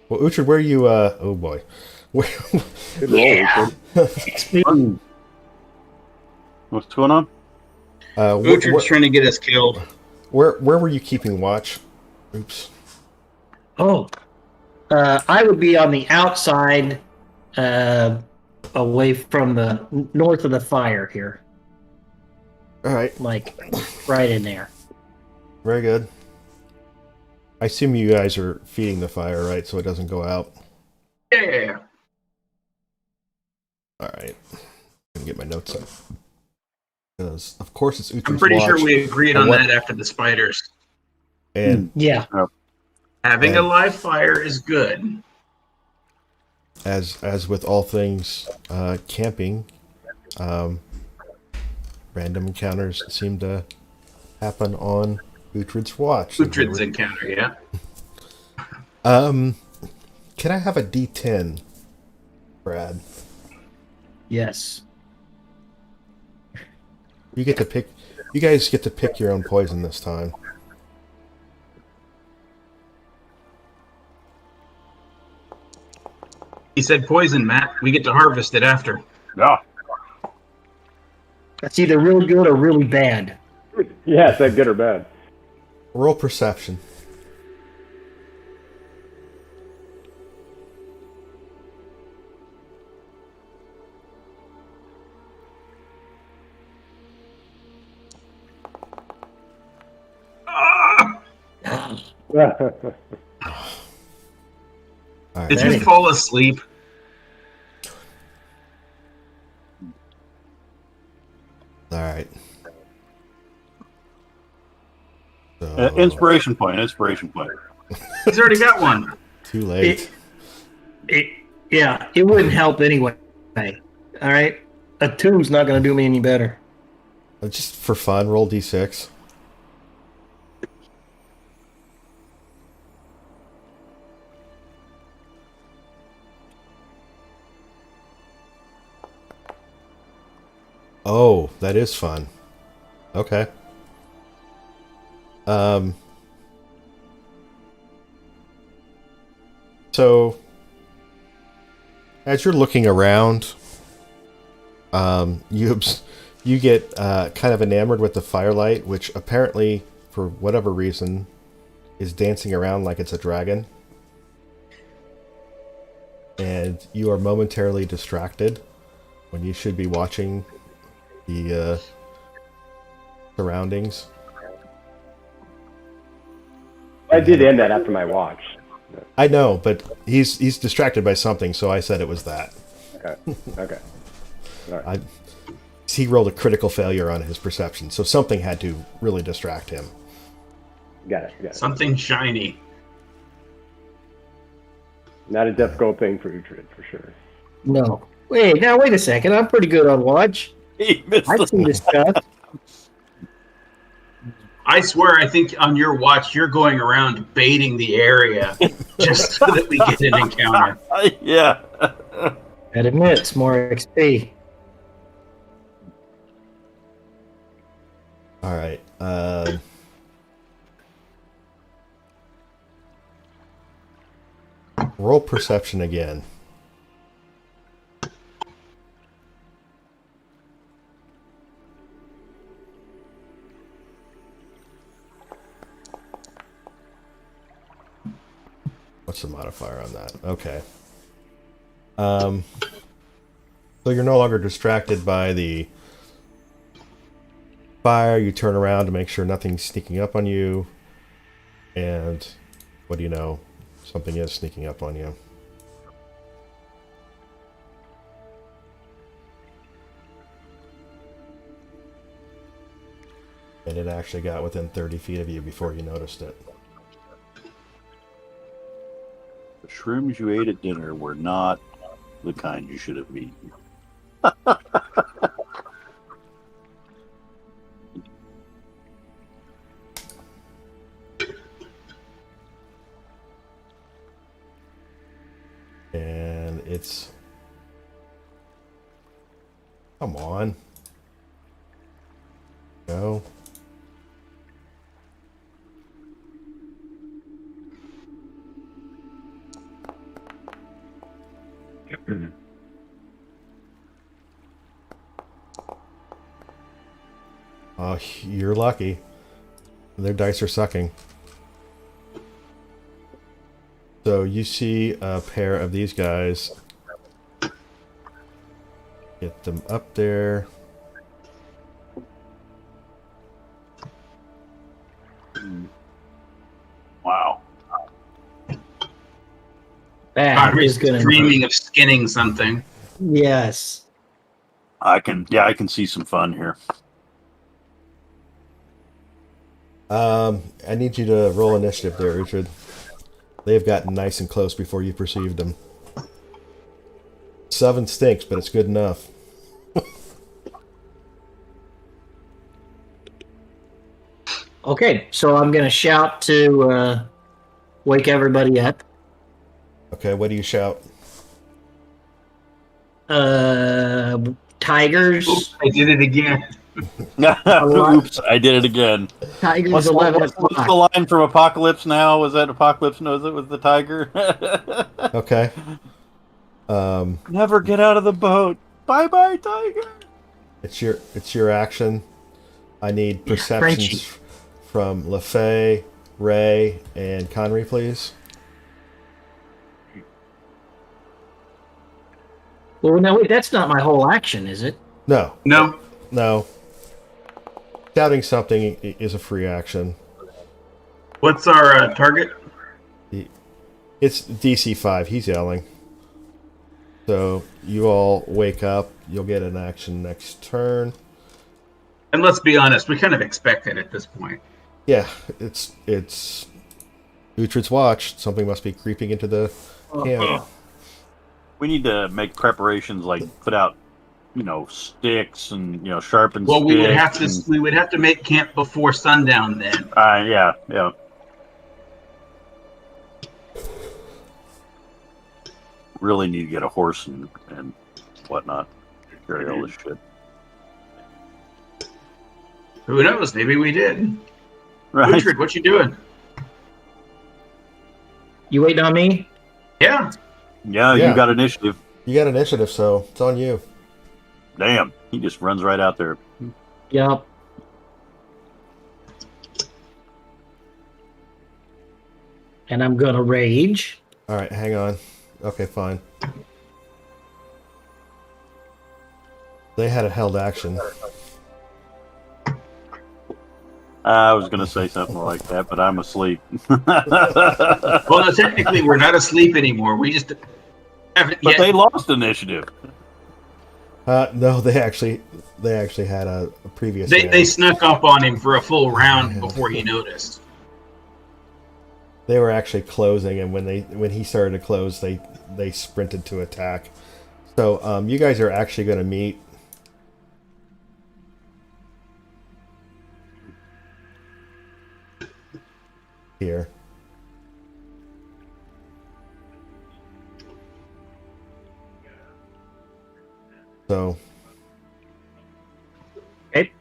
well, Uhtred, where are you? Oh boy, where, Good roll, Richard. What's going on? Uhtred's trying to get us killed. where were you keeping watch? Oops. Oh, I would be on the outside, away from the north of the fire here, All right, like right in there. very good. I assume you guys are feeding the fire, right? So it doesn't go out. Yeah. All right. Let me get my notes up. Because, of course, it's Uhtred's I'm pretty watch. sure we agreed on what- that after the spiders. And Yeah. Having a And- live fire is good. as with all things camping, random encounters seem to happen on Uhtred's watch. Uhtred's encounter, yeah. Can I have a D10, Brad? Yes. You get to pick. You guys get to pick your own poison this time. He said poison, Matt. We get to harvest it after. Yeah. That's either really good or really bad. Yeah, is that good or bad? Roll perception. Ah! All right. Did you fall asleep? All right. Inspiration point. Inspiration point. He's already got one. Too late. It wouldn't help anyway. All right, a 2's not going to do me any better. Just for fun, roll D6. Oh, that is fun. Okay. So, as you're looking around, you get kind of enamored with the firelight, which apparently, for whatever reason, is dancing around like it's a dragon. And you are momentarily distracted when you should be watching the surroundings. I did end that after my watch. I know, but he's distracted by something, so I said it was that. Okay. Okay. All right. He rolled a critical failure on his perception, so something had to really distract him. Got it. Got it. Something shiny. Not a difficult thing for Uhtred, for sure. No. Wait a second. I'm pretty good on watch. He missed I see this stuff. I swear, I think on your watch, you're going around baiting the area just so that we get an encounter. Yeah. That admits more XP. All right. Roll perception again. What's the modifier on that? Okay. So you're no longer distracted by the fire. You turn around to make sure nothing's sneaking up on you. And what do you know? Something is sneaking up on you. And it actually got within 30 feet of you before you noticed it. The shrooms you ate at dinner were not the kind you should have eaten. And it's... Come on. No. Oh, you're lucky. Their dice are sucking. So you see a pair of these guys. Get them up there. Wow. That is going to... dreaming of skinning something. Yes. I can see some fun here. I need you to roll initiative there, Richard. They've gotten nice and close before you perceived them. 7 stinks, but it's good enough. Okay, so I'm going to shout to wake everybody up. Okay, what do you shout? Tigers. Oops, I did it again. Oops, I did it again. Tigers, What's 11 what's o'clock. the line from Apocalypse Now? Was that Apocalypse knows it was the tiger? Okay. Never get out of the boat. Bye bye, tiger. It's your action. I need perceptions Frenchie. from Lefee, Ray, and Connery, please. Well, no, wait, that's not my whole action, is it? No. No. No. Shouting something is a free action. What's our target? It's DC 5. He's yelling. So you all wake up. You'll get an action next turn. And let's be honest, we kind of expect it at this point. Yeah, it's Uhtred's watch. Something must be creeping into the camp. We need to make preparations, like put out, sticks and sharpen Well, sticks. we would have to make camp before sundown then. Yeah. Really need to get a horse and whatnot to carry all this shit. Who knows? Maybe we did. Right. Richard, what you doing? You waiting on me? Yeah. Yeah, Yeah. you got initiative. You got initiative, so it's on you. Damn, he just runs right out there. Yup. And I'm gonna rage. All right, hang on. Okay, fine. They had a held action. I was going to say something like that, but I'm asleep. Well, no, technically, we're not asleep anymore. We just haven't But yet. they lost initiative. No, they actually had a previous. They round. snuck up on him for a full round before he noticed. They were actually closing, and when he started to close, they sprinted to attack. So you guys are actually going to meet. Here. So. Okay.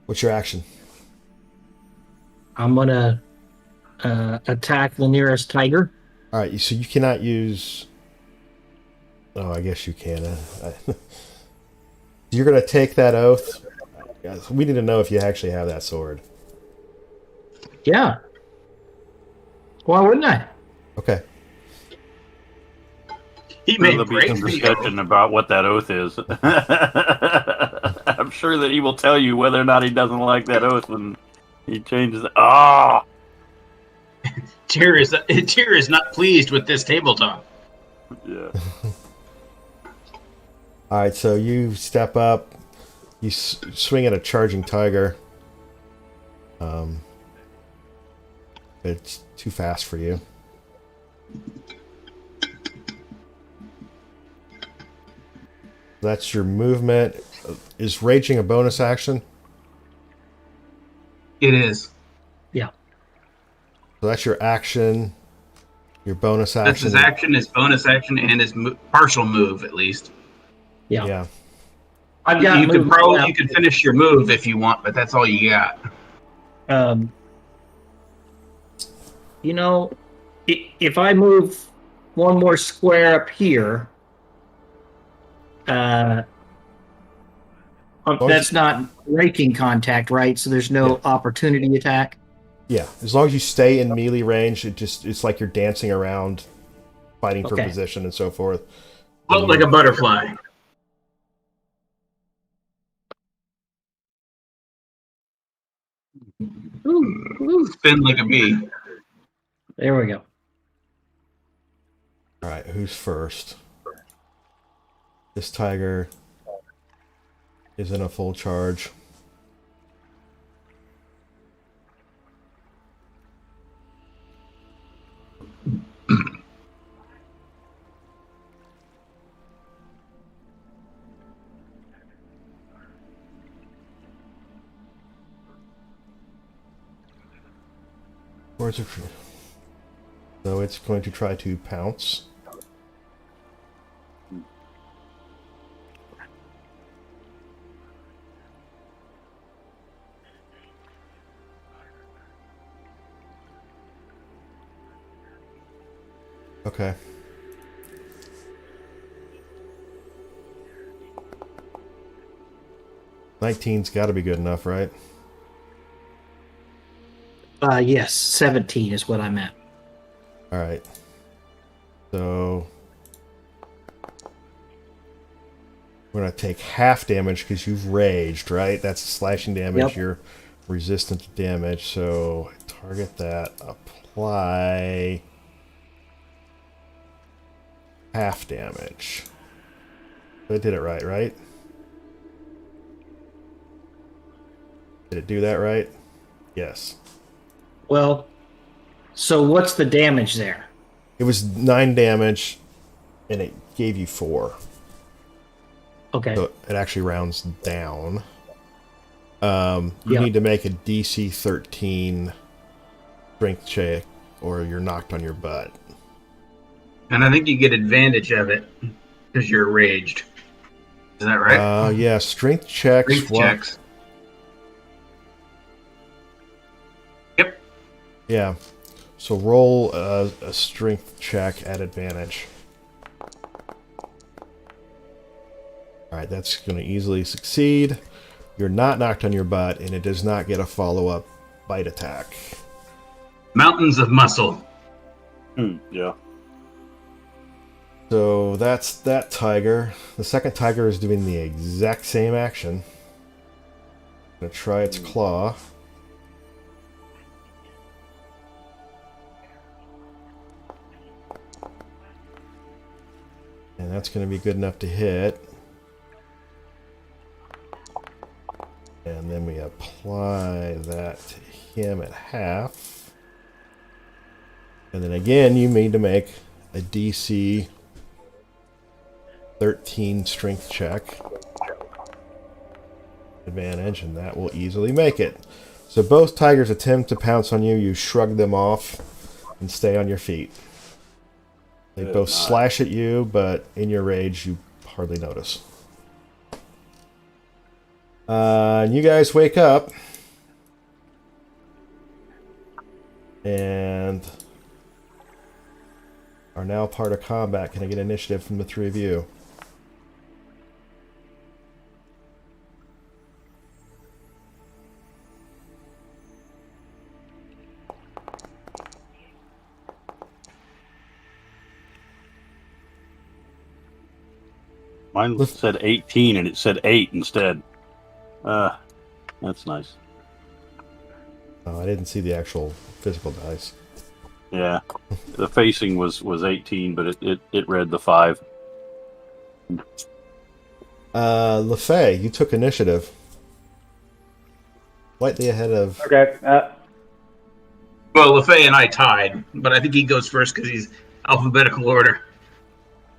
What's your action? I'm gonna attack the nearest tiger. All right, so you cannot use. Oh, I guess you can. You're going to take that oath. Guys, we need to know if you actually have that sword. Yeah. Why wouldn't I? Okay. He There'll made be great some video. discussion about what that oath is. I'm sure that he will tell you whether or not he doesn't like that oath when he changes it. Ah! Tyr is not pleased with this tabletop. Yeah. All right, so you step up. You swing at a charging tiger. It's too fast for you. That's your movement. Is raging a bonus action? It is. Yeah. So that's your action. Your bonus That's action. his action, his bonus action, and his partial move, at least. Yeah. Yeah. I've got You could movement probably left. finish your move if you want, but that's all you got. You know, if I move one more square up here, that's not raking contact, right? So there's no opportunity attack. Yeah. As long as you stay in melee range, it's like you're dancing around, fighting for position and so forth. Float like a butterfly. Spin like a bee. There we go. All right, who's first? This tiger is in a full charge. Where's it? So it's going to try to pounce. Okay. $19's got to be good enough, right? Yes, 17 is what I'm at. All right. So we're going to take half damage because you've raged, right? That's slashing damage. Yep. You're resistant to damage. So target that. Apply half damage. I did it right, right? Did it do that right? Yes. Well, so what's the damage there? It was 9 damage, and it gave you 4. Okay. So it actually rounds down. You need to make a DC 13 strength check, or you're knocked on your butt. And I think you get advantage of it because you're raged. Is that right? Yeah, strength checks. Strength checks. Yep. Yeah. So roll a strength check at advantage. Alright, that's going to easily succeed. You're not knocked on your butt, and it does not get a follow-up bite attack. Mountains of muscle. Yeah. So that's that tiger. The second tiger is doing the exact same action. Gonna try its claw. And that's going to be good enough to hit. And then we apply that to him at half. And then again, you need to make a DC 13 strength check. Advantage, and that will easily make it. So both tigers attempt to pounce on you. You shrug them off and stay on your feet. They both slash at you, but in your rage, you hardly notice. And you guys wake up. And are now part of combat. Can I get initiative from the three of you? Mine said 18 and it said 8 instead. That's nice. Oh, I didn't see the actual physical dice. Yeah. The facing was 18, but it read the 5. Lefee, you took initiative. Slightly ahead of... Okay. Well, Lefee and I tied, but I think he goes first because he's alphabetical order,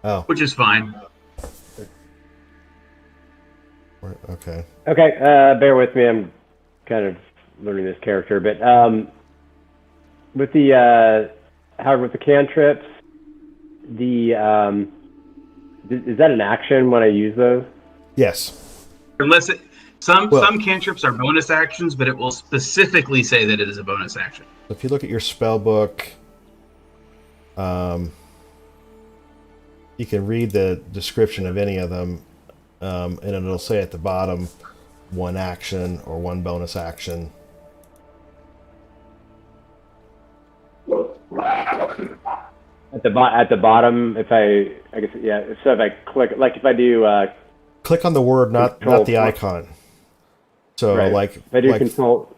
Oh, which is fine. okay. Okay. Bear with me. I'm kind of learning this character, but with the however, with the cantrips, is that an action when I use those? Yes. Unless some Well- cantrips are bonus actions, but it will specifically say that it is a bonus action. If you look at your spell book, you can read the description of any of them, and it'll say at the bottom, one action or one bonus action. At the bottom, if I guess, yeah. So if I click, like if I do, Click on the word, not the icon. So right. like If I do like control,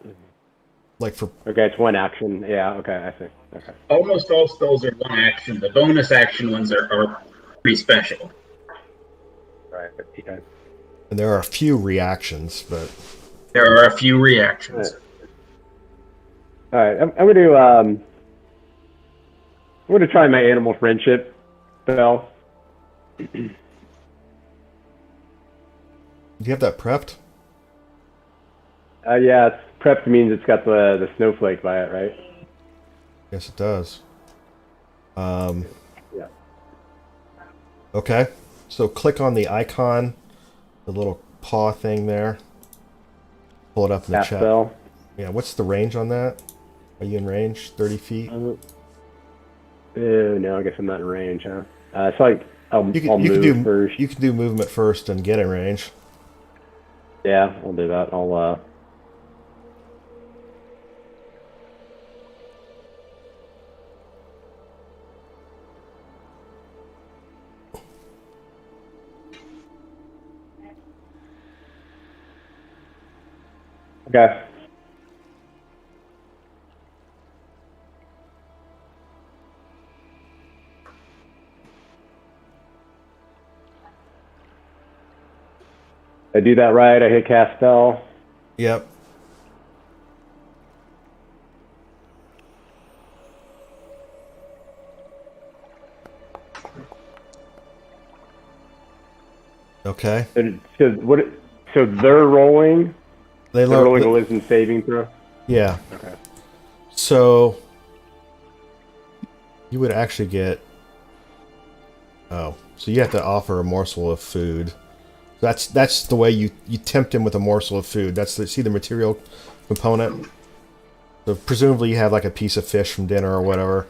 like for okay, it's one action. Yeah. Okay, I see. Okay. Almost all spells are one action. The bonus action ones are pretty special. Right. Okay. and there are a few reactions, but There are a few reactions. All right. I'm gonna try my animal friendship spell. do you have that prepped? Yeah, it's prepped means it's got the snowflake by it, right? Yes, it does. Yeah. Okay, so click on the icon, the little paw thing there. Pull it up in the Cast chat. spell. Yeah, what's the range on that? Are you in range? 30 feet? No, I guess I'm not in range, huh? So I'll You move can do first. You can do movement first and get in range. Yeah, I'll do that. I'll Okay. I do that right. I hit cast spell. Yep. Okay. So what? So they're rolling. They They're rolling a look. wisdom saving throw. Yeah. Okay. So you would actually get. Oh, so you have to offer a morsel of food. That's the way you tempt him with a morsel of food. See the material component. So presumably you have like a piece of fish from dinner or whatever,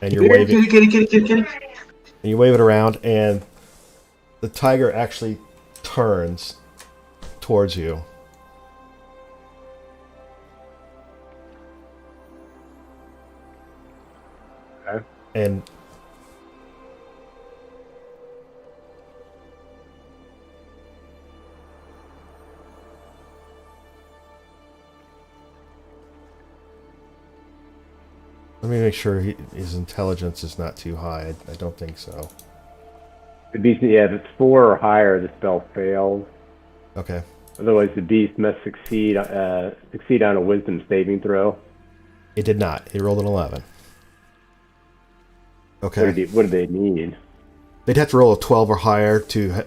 and you're waving. Kitty. And you wave it around, and the tiger actually turns towards you. Okay. And let me make sure his intelligence is not too high. I don't think so. The beast, yeah, if it's 4 or higher, the spell fails. Okay. Otherwise, the beast must succeed on a wisdom saving throw. It did not. It rolled an 11. Okay. What do they need? They'd have to roll a 12 or higher to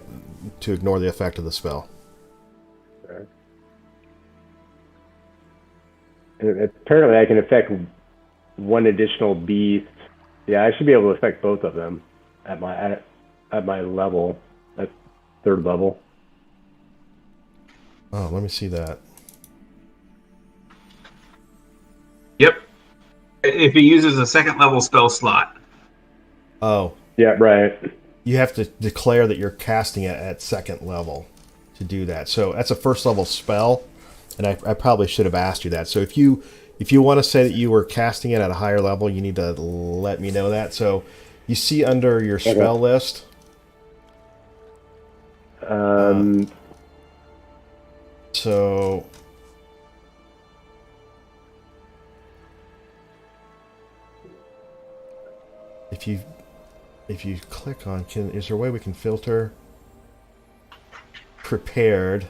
ignore the effect of the spell. Okay. And apparently, I can affect one additional beast. Yeah, I should be able to affect both of them at my level, at 3rd level. Oh, let me see that. Yep. If he uses a second level spell slot. Oh, Yeah, right. you have to declare that you're casting it at second level to do that. So that's a first level spell, and I probably should have asked you that. So if you want to say that you were casting it at a higher level, you need to let me know that. So you see under your spell list. So if you click on, is there a way we can filter prepared?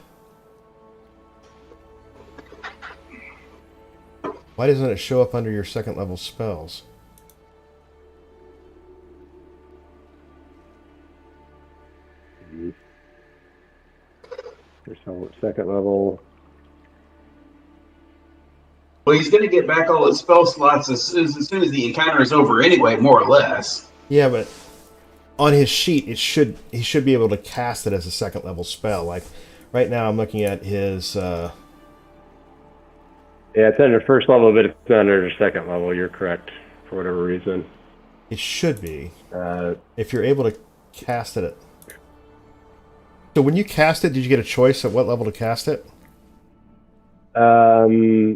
Why doesn't it show up under your second level spells? Second level. Well, he's going to get back all his spell slots as soon as the encounter is over anyway, more or less. Yeah, but on his sheet, he should be able to cast it as a second level spell. Like right now, I'm looking at his. Yeah, it's under first level, but it's under the second level. You're correct, for whatever reason. It should be. If you're able to cast it. So when you cast it, did you get a choice at what level to cast it? I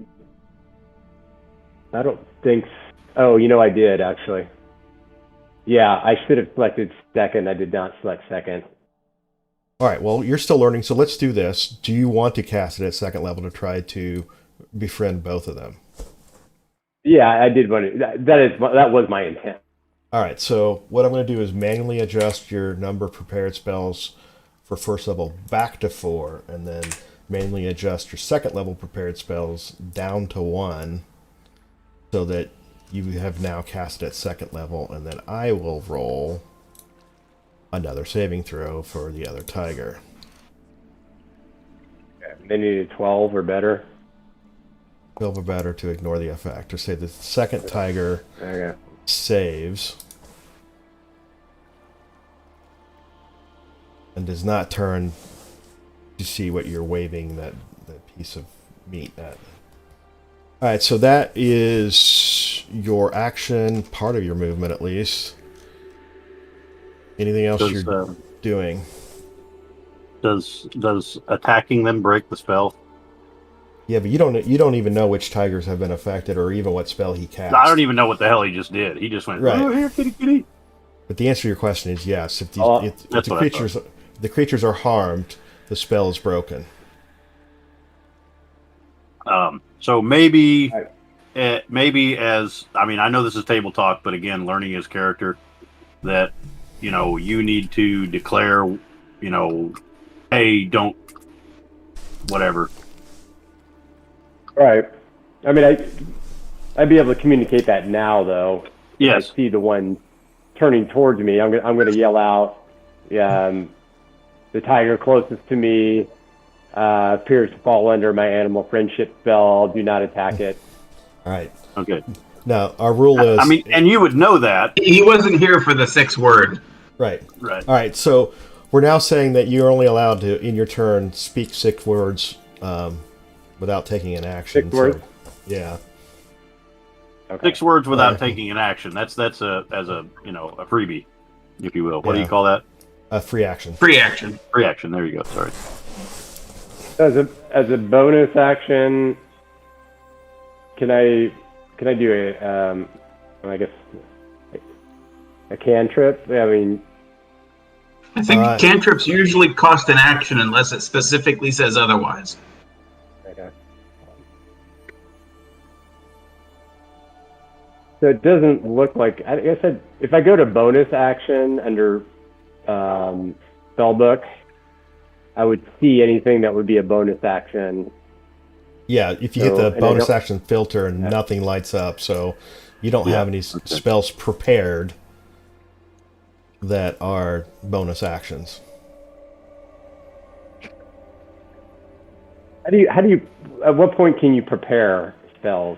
don't think. Oh, I did actually. Yeah, I should have selected second. I did not select second. All right. Well, you're still learning, so let's do this. Do you want to cast it at second level to try to befriend both of them? Yeah, I did want to. That was my intent. All right. So what I'm going to do is manually adjust your number of prepared spells for first level back to 4, and then manually adjust your second level prepared spells down to 1, so that you have now cast it at second level, and then I will roll another saving throw for the other tiger. They needed 12 or better. 12 or better to ignore the effect. Or say the second tiger saves and does not turn to see what you're waving that piece of meat at. All right, so that is your action, part of your movement at least. Anything else you're doing? Does attacking them break the spell? Yeah, but you don't even know which tigers have been affected or even what spell he cast. I don't even know what the hell he just did. He just went, right. Oh, here, kitty, kitty. But the answer to your question is yes. If the creatures are harmed, the spell is broken. So maybe as I know this is table talk, but again, learning his character, that you need to declare, hey, don't, whatever. Right. I mean, I'd be able to communicate that now, though. Yes. I see the one turning towards me. I'm going to yell out, the tiger closest to me appears to fall under my animal friendship spell. Do not attack it. All right. Okay. Now, our rule is... and you would know that. He wasn't here for the 6th word. Right. Right. All right, so we're now saying that you're only allowed to, in your turn, speak 6 words without taking an action. 6 words? Yeah. Okay. 6 words without taking an action. That's a freebie, if you will. What do you call that? A free action. Free action. Free action. There you go. Sorry. As a bonus action, can I do a cantrip? I think cantrips usually cost an action unless it specifically says otherwise. Okay. So it doesn't look like, I said, if I go to bonus action under spellbook, I would see anything that would be a bonus action. Yeah, if you hit the bonus action filter and nothing lights up, so you don't have any spells prepared that are bonus actions. How do you at what point can you prepare spells?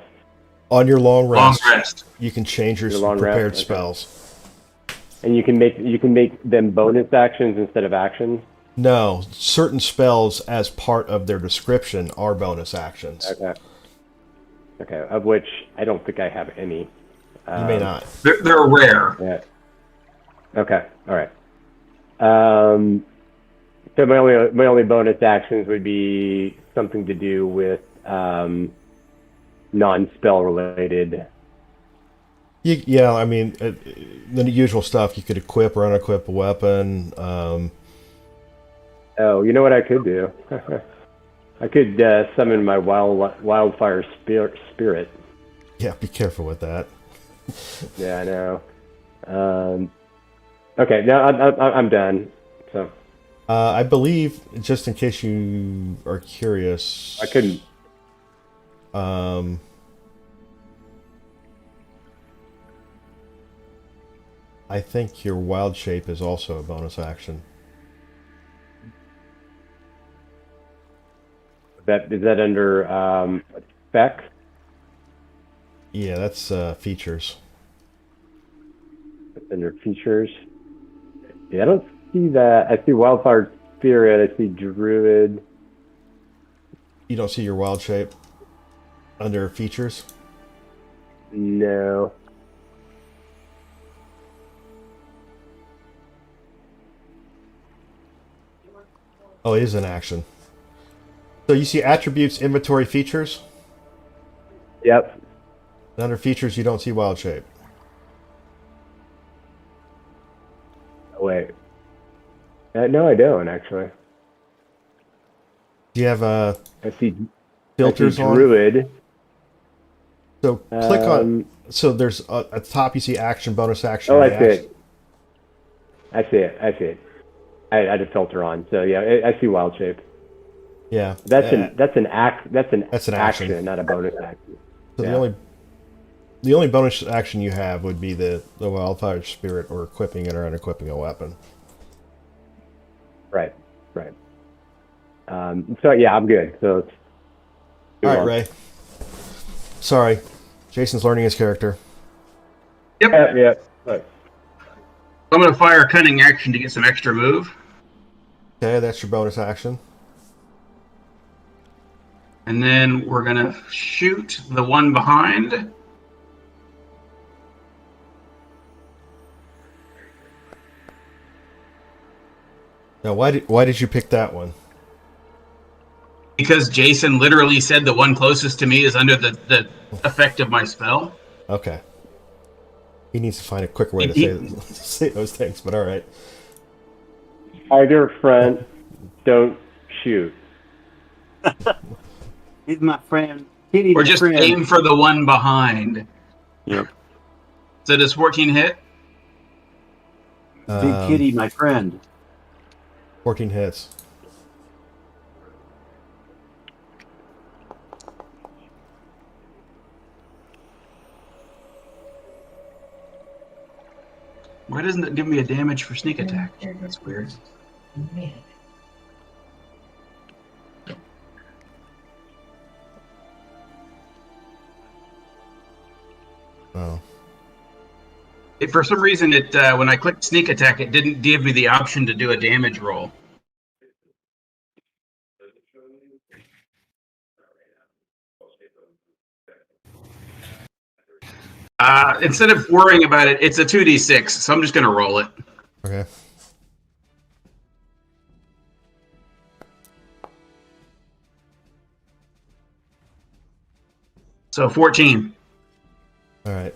On your long rest, rest. You can change your prepared spells. And you can make them bonus actions instead of actions? No, certain spells as part of their description are bonus actions. Okay. Okay, of which I don't think I have any. You may not. They're rare. Yeah. Okay. All right. So my only bonus actions would be something to do with non-spell related. Yeah, I mean, the usual stuff. You could equip or unequip a weapon. Oh, you know what I could do? I could summon my wildfire spirit. Yeah, be careful with that. Yeah, I know. Okay, now I'm done. So I believe, just in case you are curious, I couldn't. I think your wild shape is also a bonus action. Is that under spec? Yeah, that's features. It's under features. Yeah, I don't see that. I see wildfire spirit. I see druid. You don't see your wild shape under features? No. Oh, it is an action. So you see attributes, inventory, features. Yep. And under features, you don't see wild shape. Wait. No, I don't actually. Do you have I see filters on? druid. So click on. So there's at the top you see action, bonus action. Oh, I see it. I see it. I had a filter on, so yeah, I see wild shape. Yeah. That's an an action, not a bonus action. So Yeah. the only bonus action you have would be the wildfire spirit or equipping it or unequipping a weapon. Right. So yeah, I'm good. So let's move All right, on. Ray. Sorry, Jason's learning his character. Yep. Yeah. Right. I'm going to fire a cunning action to get some extra move. Okay, that's your bonus action. And then we're going to shoot the one behind. Now, why did you pick that one? Because Jason literally said the one closest to me is under the effect of my spell. Okay. He needs to find a quicker way to say those things, but all right. Either front, don't shoot. He's my friend. Kitty's Or my just friend. aim for the one behind. Yep. So does 14 hit? Big Kitty, my friend. 14 hits. Why doesn't it give me a damage for sneak attack? That's weird. Oh. For some reason, it when I clicked sneak attack, it didn't give me the option to do a damage roll. Instead of worrying about it, it's a 2d6, so I'm just going to roll it. Okay. So 14. All right.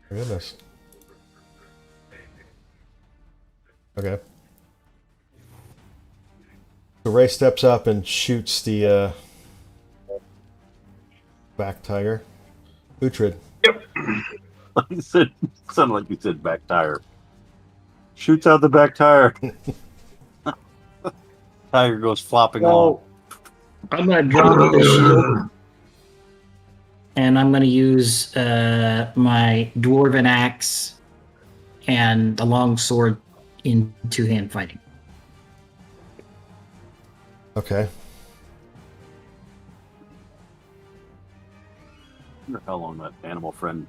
Goodness. Okay. So Ray steps up and shoots the back tiger. Uhtred. Yep. You said, sounded like you said back tire. Shoots out the back tire. Tiger goes flopping along. I'm going to drop the shield. And I'm going to use my dwarven axe and the long sword in two-hand fighting. Okay. I wonder how long that animal friend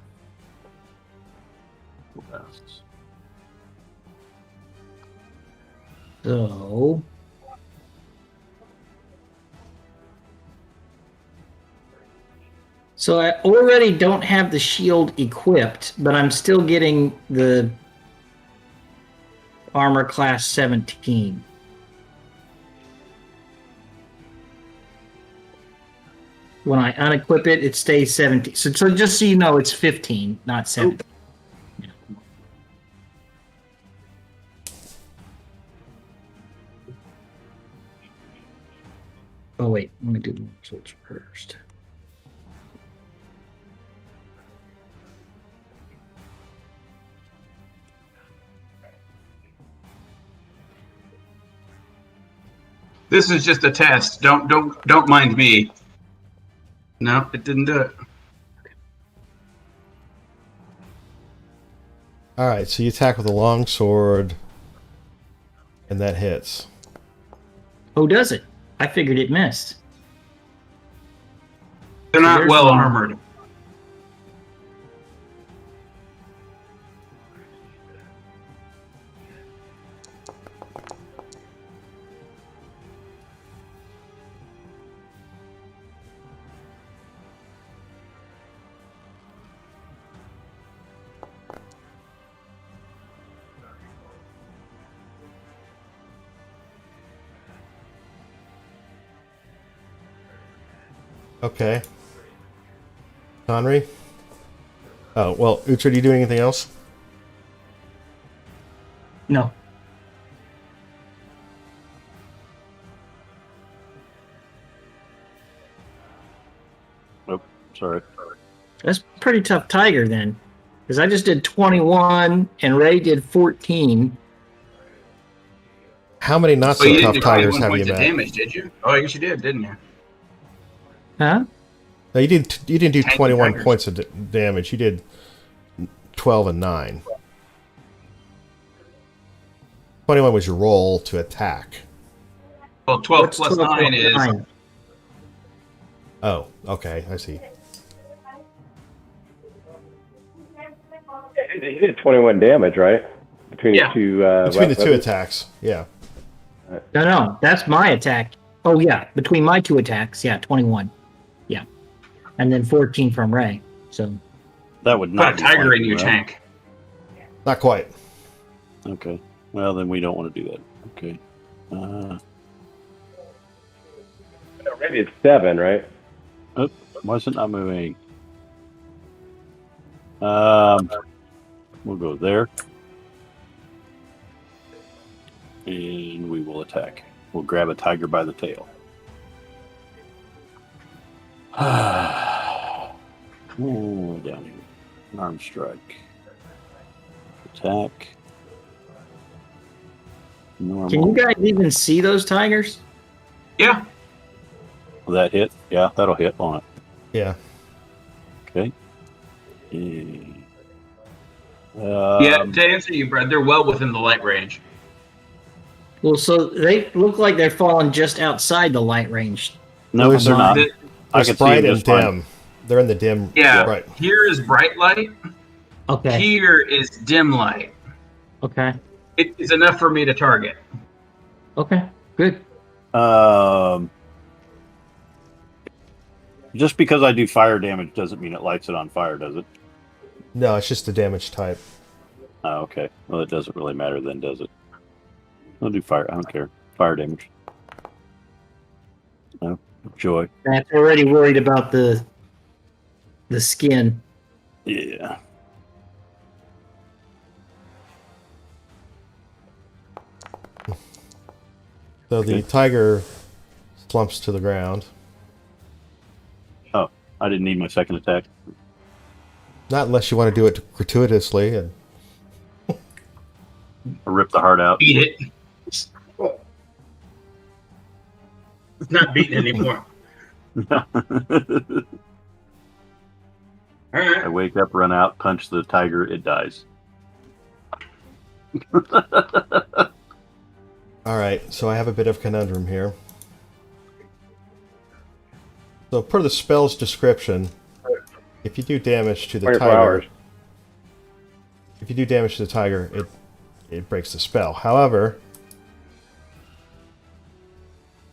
blasts. So I already don't have the shield equipped, but I'm still getting the armor class 17. When I unequip it, it stays 17. So just so you know, it's 15, not 17. Yeah. Oh, wait. Let me do the results first. This is just a test. Don't mind me. No, it didn't do it. All right, so you attack with a long sword, and that hits. Oh, does it? I figured it missed. They're So not there's well one. armored. Okay. Conry? Oh, well, Uhtred, do you do anything else? No. Oh, sorry. That's a pretty tough tiger then. Because I just did 21 and Ray did 14. How many not So so you didn't tough do tigers 21 have you points of met? damage, did you? Oh, I guess you did, didn't you? Huh? No, you didn't do Tanky 21 tigers. points of damage. You did 12 and 9. 21 was your roll to attack. Well, 12 What's plus 12 9 is... 9? Oh, okay, I see. He did 21 damage, right? Between Yeah. the two. Between the two weapons? attacks, yeah. No, that's my attack. Oh, yeah. Between my two attacks, yeah, 21. Yeah. And then 14 from Ray. So, That would Put not a be tiger in flanking, your right? tank. Not quite. Okay. Well, then we don't want to do that. Okay. Maybe it's 7, right? Wasn't I moving? We'll go there. And we will attack. We'll grab a tiger by the tail. Ooh, down here. Arm strike. Attack. Normal. can you guys even see those tigers? Yeah. Will that hit? Yeah, that'll hit on it. Yeah. Okay. Yeah, to answer you, Brad, they're well within the light range. Well, so they look like they're falling just outside the light range. No, Well, they're not. The- I There's can see bright them and just fine. dim. They're in the dim. Yeah. Right. Here is bright light. Okay. Here is dim light. Okay. It is enough for me to target. Okay. Good. Just because I do fire damage doesn't mean it lights it on fire, does it? No, it's just the damage type. Oh, okay. Well, it doesn't really matter then, does it? I'll do fire. I don't care. Fire damage. No. Joy. I'm already worried about the skin. Yeah. So the Okay. tiger slumps to the ground. Oh, I didn't need my second attack. Not unless you want to do it gratuitously. And I ripped the heart out. Beat it. It's not beaten anymore. All I right. wake up, run out, punch the tiger, it dies. all right, so I have a bit of conundrum here. So per the spell's description, if you do damage to the 24 tiger, hours. if you do damage to the tiger, it breaks the spell. However,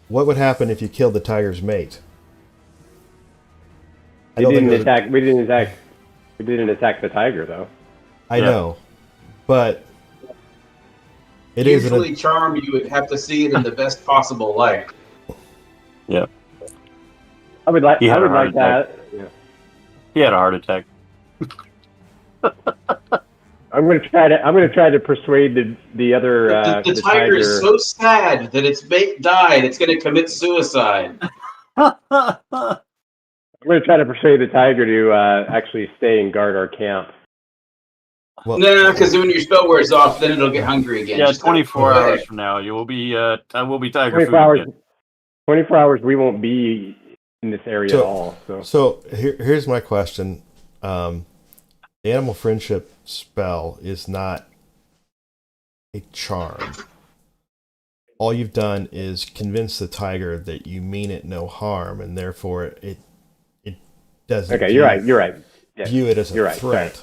what would happen if you killed the tiger's mate? We didn't attack the tiger, though. I know, but it is Usually, charm, you would have to see it in the best possible light. Yeah. I would like He had a heart that. Yeah. He had a heart attack. I'm going to try to persuade the other. The tiger is so sad that its mate died. It's going to commit suicide. I'm going to try to persuade the tiger to actually stay and guard our camp. well, No, because when your spell wears off, then it'll get hungry again. Yeah, Just 24 hours from now, you will be. I will be tiger 24 food hours. again. 24 hours. We won't be in this area at all. So here's my question. The animal friendship spell is not a charm. All you've done is convince the tiger that you mean it no harm, and therefore it doesn't. Okay, you're right. You're right. Yeah. View it as a You're right, threat.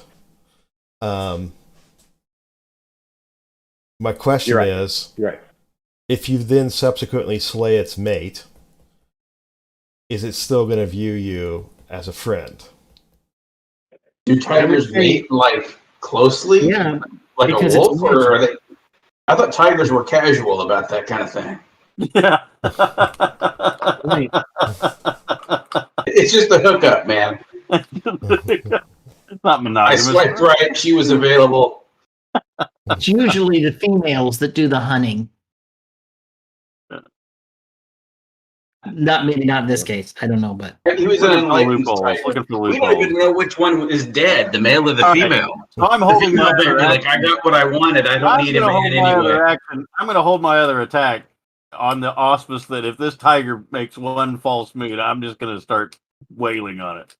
My question is, You're right. if you then subsequently slay its mate, is it still going to view you as a friend? Do tigers mate like closely? Yeah, Like a because wolf, it's or are they? I thought tigers were casual about that kind of thing. Yeah. right. It's just a hookup, man. It's not I monogamous. swiped right; she was available. It's usually the females that do the hunting. Maybe not in this case. I don't know, but He was an Looking for enlightened loopholes. tiger. Looking for We don't loopholes. even know which one is dead, the male or the All right. female. So I'm The holding female my better other be like, action. I got what I wanted. I don't I'm need a gonna man hold my anyway. other action. I'm going to hold my other attack on the auspice that if this tiger makes one false move, I'm just going to start wailing on it.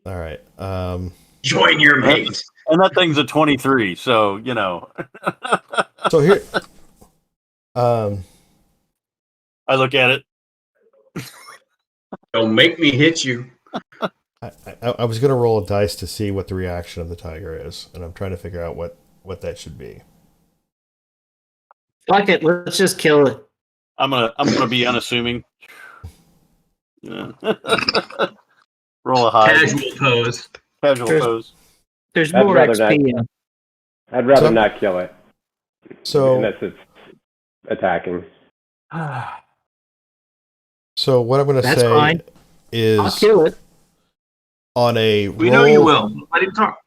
All right. Join your mate. And that thing's a 23, so you know. So here, I look at it. Don't make me hit you. I was going to roll a dice to see what the reaction of the tiger is, and I'm trying to figure out what that should be. fuck it. Let's just kill it. I'm gonna be unassuming. Yeah. Roll a high. Casual pose. Casual There's- pose. There's I'd more rather XP. in. I'd rather So- not kill it So unless it's attacking. So what I'm going to That's say fine. is I'll kill it. on a We roll know you will. Let him talk.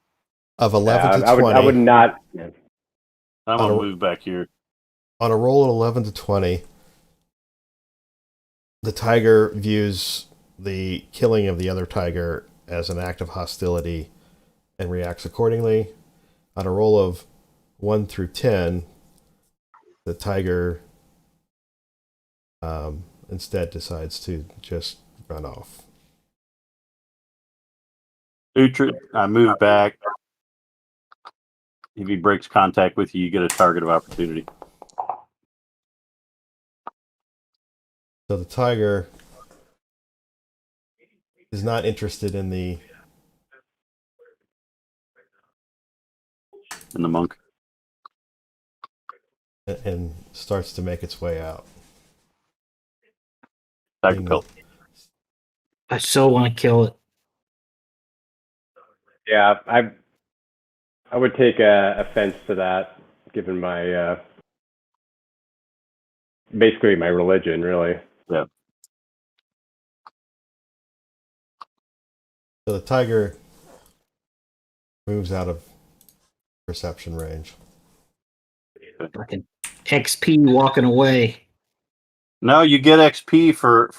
of 11 to I 20, would not. I'm gonna move back here. on a roll of 11 to 20, the tiger views the killing of the other tiger as an act of hostility and reacts accordingly. On a roll of 1 through 10, the tiger instead decides to just run off. Uhtred, I move back. If he breaks contact with you, you get a target of opportunity. So the tiger is not interested in the And the monk. and starts to make its way out. Tiger pelt. I so want to kill it. Yeah, I would take offense to that, given my basically my religion, really. Yeah. So the tiger moves out of perception range. Fucking XP walking away. No, you get XP for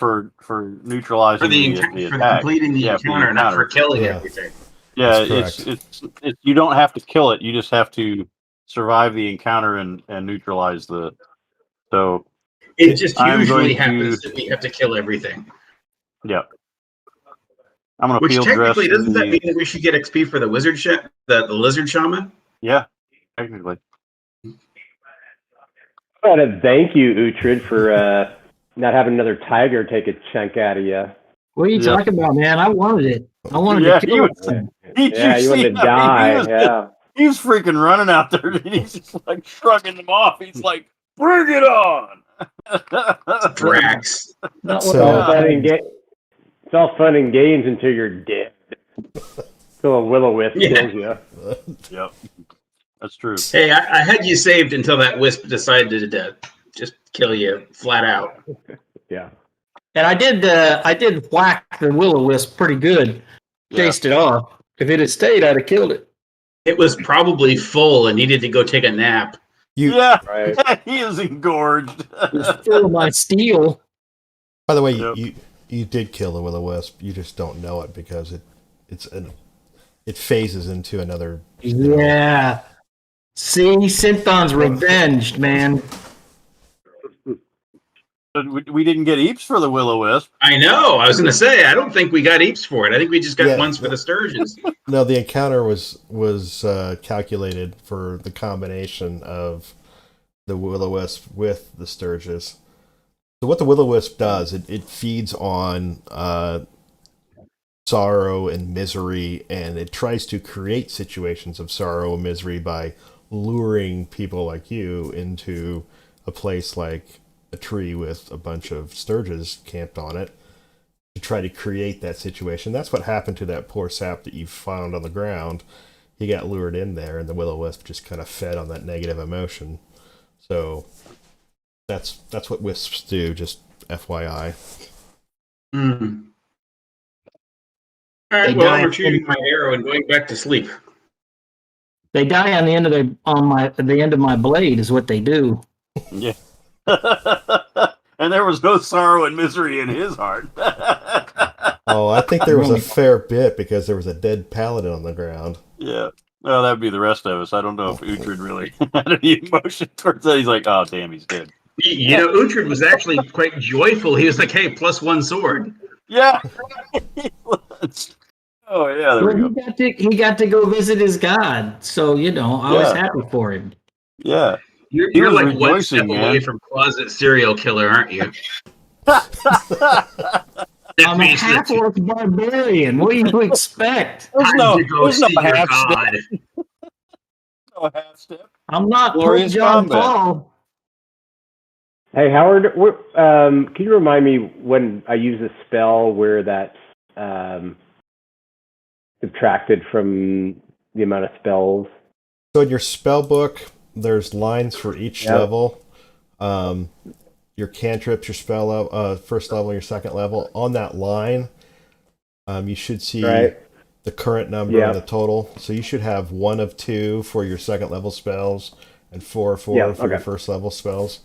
neutralizing For the, the for attack. completing the Yeah, for the encounter, not for encounter. killing Yeah. everything. Yeah, That's it's you don't have to kill it. You just have to survive the encounter and neutralize the. So It just I'm usually going to- happens that we have to kill everything. yeah, I'm gonna Which field dress. technically, doesn't that mean that we should get XP for the the Lizard Shaman? Yeah, technically. I want to thank you, Uhtred, for not having another tiger take a chunk out of you. What are you Yeah. talking about, man? I wanted it. I wanted Yeah, to kill you- it. Did Yeah, you wanted to see how he die. used it? Yeah. he was freaking running out there, and he's just like shrugging them off. He's like, "Bring it on!" Drax. Not So- what I- It's all fun and games until you're dead. Till a will-o-wisp kills you. Yep, that's true. Hey, I had you saved until that wisp decided to just kill you flat out. Yeah. And I did whack the will-o-wisp pretty good. Yeah. Chased it off. If it had stayed, I'd have killed it. It was probably full and needed to go take a nap. Yeah, Right. he is engorged. It was full of my steel. By the way, Yep. you did kill the will-o-wisp. You just don't know it because it phases into another. Yeah. See, Synthon's revenged, man. But we didn't get Eeps for the will-o-wisp. I know. I was going to say, I don't think we got Eeps for it. I think we just got Yeah. ones for the sturgeons. No, the encounter was calculated for the combination of the will-o-wisp with the sturges. So what the will-o-wisp does, it feeds on sorrow and misery, and it tries to create situations of sorrow and misery by luring people like you into a place like a tree with a bunch of sturges camped on it to try to create that situation. That's what happened to that poor sap that you found on the ground. He got lured in there, and the will-o-wisp just kind of fed on that negative emotion. So that's what wisps do, just FYI. Mm. All right, They well, die- I'm retrieving my arrow and going back to sleep. They die on the end of the end of my blade is what they do. Yeah. And there was no sorrow and misery in his heart. Oh, I think there was a fair bit because there was a dead paladin on the ground. Yeah. Well, that'd be the rest of us. I don't know if Uhtred really had any emotion towards that. He's like, "Oh, damn, he's dead." You know, Uhtred was actually quite joyful. He was like, hey, +1 sword. Yeah. Oh yeah, there we Well, go. he got to go visit his god, so I was Yeah. happy for him. Yeah. You're was like one rejoicing, step away man. from closet serial killer, aren't you? I'm a half-orc barbarian. What do you expect? There's Time no, to go there's no see your half step. god. No half step. I'm not Pope Glorious John combat. Paul. Hey, Howard, can you remind me when I use a spell where that's subtracted from the amount of spells? So in your spell book, there's lines for each Yep. level. Your cantrips, your spell level, first level, your second level. On that line, you should see Right. the current number Yeah. and the total. So you should have 1 of 2 for your second level spells and 4 of 4 Yeah, for your okay. first level spells.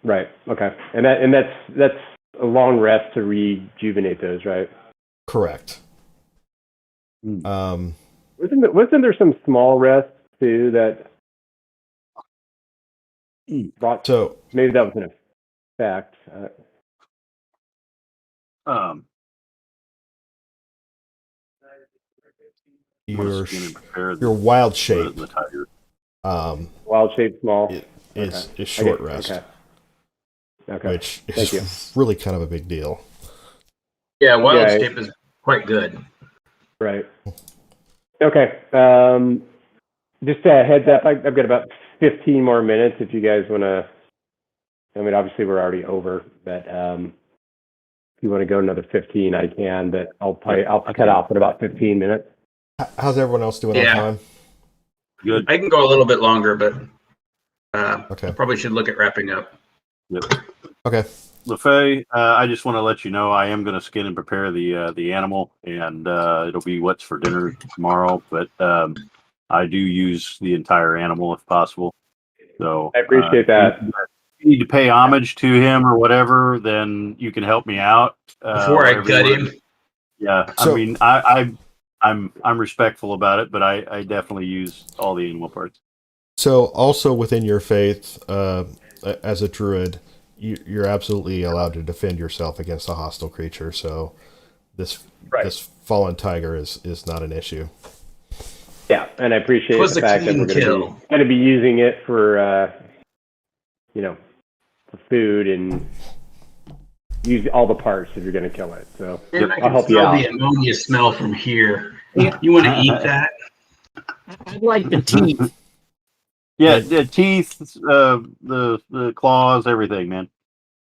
Right. Okay. And that's a long rest to rejuvenate those, right? Correct. Hmm. Wasn't there some small rest too that brought? So Maybe that was an effect. your Skin and prepare your wild the shape tiger. Wild shape small. is Okay. short Okay, rest, Okay. which Thank you. is really kind of a big deal. Yeah, wild Yeah. shape is quite good. Right. Okay. Just a heads up. I've got about 15 more minutes if you guys want to. I mean, obviously we're already over, but if you want to go another 15, I can. But I'll cut off at about 15 minutes. How's everyone else doing Yeah. on time? Good. I can go a little bit longer, but Okay. I probably should look at wrapping up. Yep. Okay. Lefee, I just want to let you know I am going to skin and prepare the animal, and it'll be what's for dinner tomorrow. But I do use the entire animal if possible. So I appreciate that. If you need to pay homage to him or whatever, then you can help me out. Before I whatever gut you him. want. Yeah, So- I mean, I'm respectful about it, but I definitely use all the animal parts. So, also within your faith, as a druid, you're absolutely allowed to defend yourself against a hostile creature. So, this fallen tiger is not an issue. Yeah, and I appreciate It was the a fact that clean we're kill. going to be using it for, for food and use all the parts if you're going to kill it. So And I I'll can help you smell out. the ammonia smell from here. Yeah. You want to eat that? I like the teeth. Yeah, the teeth, the claws, everything, man.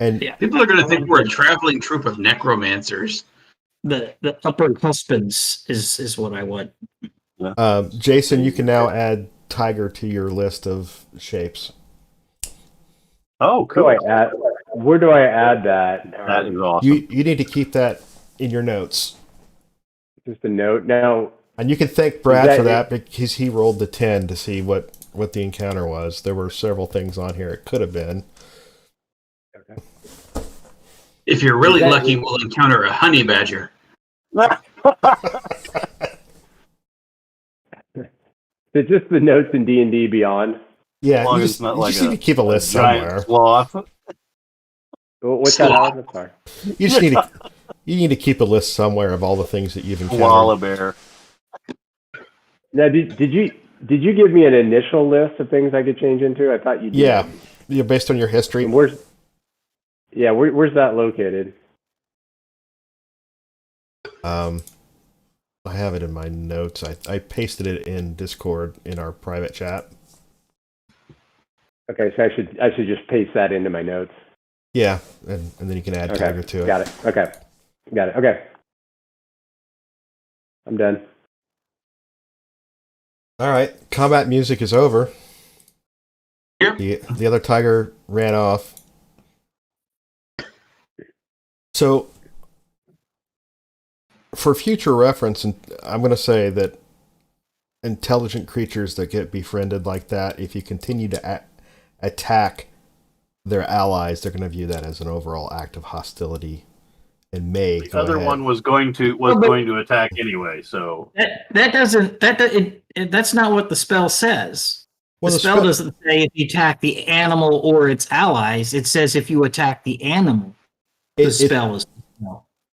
And Yeah, People are going to think we're a traveling troupe of necromancers. the upper cuspids is what I want. Jason, you can now add tiger to your list of shapes. Oh, Where do cool. where do I add that? That is awesome. You need to keep that in your notes. Just a note. Now, And you can thank Brad that for that because he rolled the 10 to see what the encounter was. There were several things on here it could have been. okay. If you're really That- lucky, we'll encounter a honey badger. It's just the notes in D&D Beyond. Yeah, As long you as just, it's not you like just need to keep a list giant somewhere. sloth. What's that, Alan? I'm sorry. You just need to keep a list somewhere of all the things that you've encountered. Koala bear. Now, did you give me an initial list of things I could change into? I thought you did. Yeah, based on your history. And where's that located? I have it in my notes. I pasted it in Discord in our private chat. Okay, so I should just paste that into my notes. Yeah, and then you can add tiger to it. Got it. Okay. Got it. Okay. I'm done. All right, combat music is over. Yep. The other tiger ran off. So, for future reference, and I'm going to say that intelligent creatures that get befriended like that, if you continue to attack their allies, they're going to view that as an overall act of hostility, and may The go other ahead. one was going to attack anyway. So That's not what the spell says. Well, the spell doesn't say if you attack the animal or its allies. It says if you attack the animal, the spell is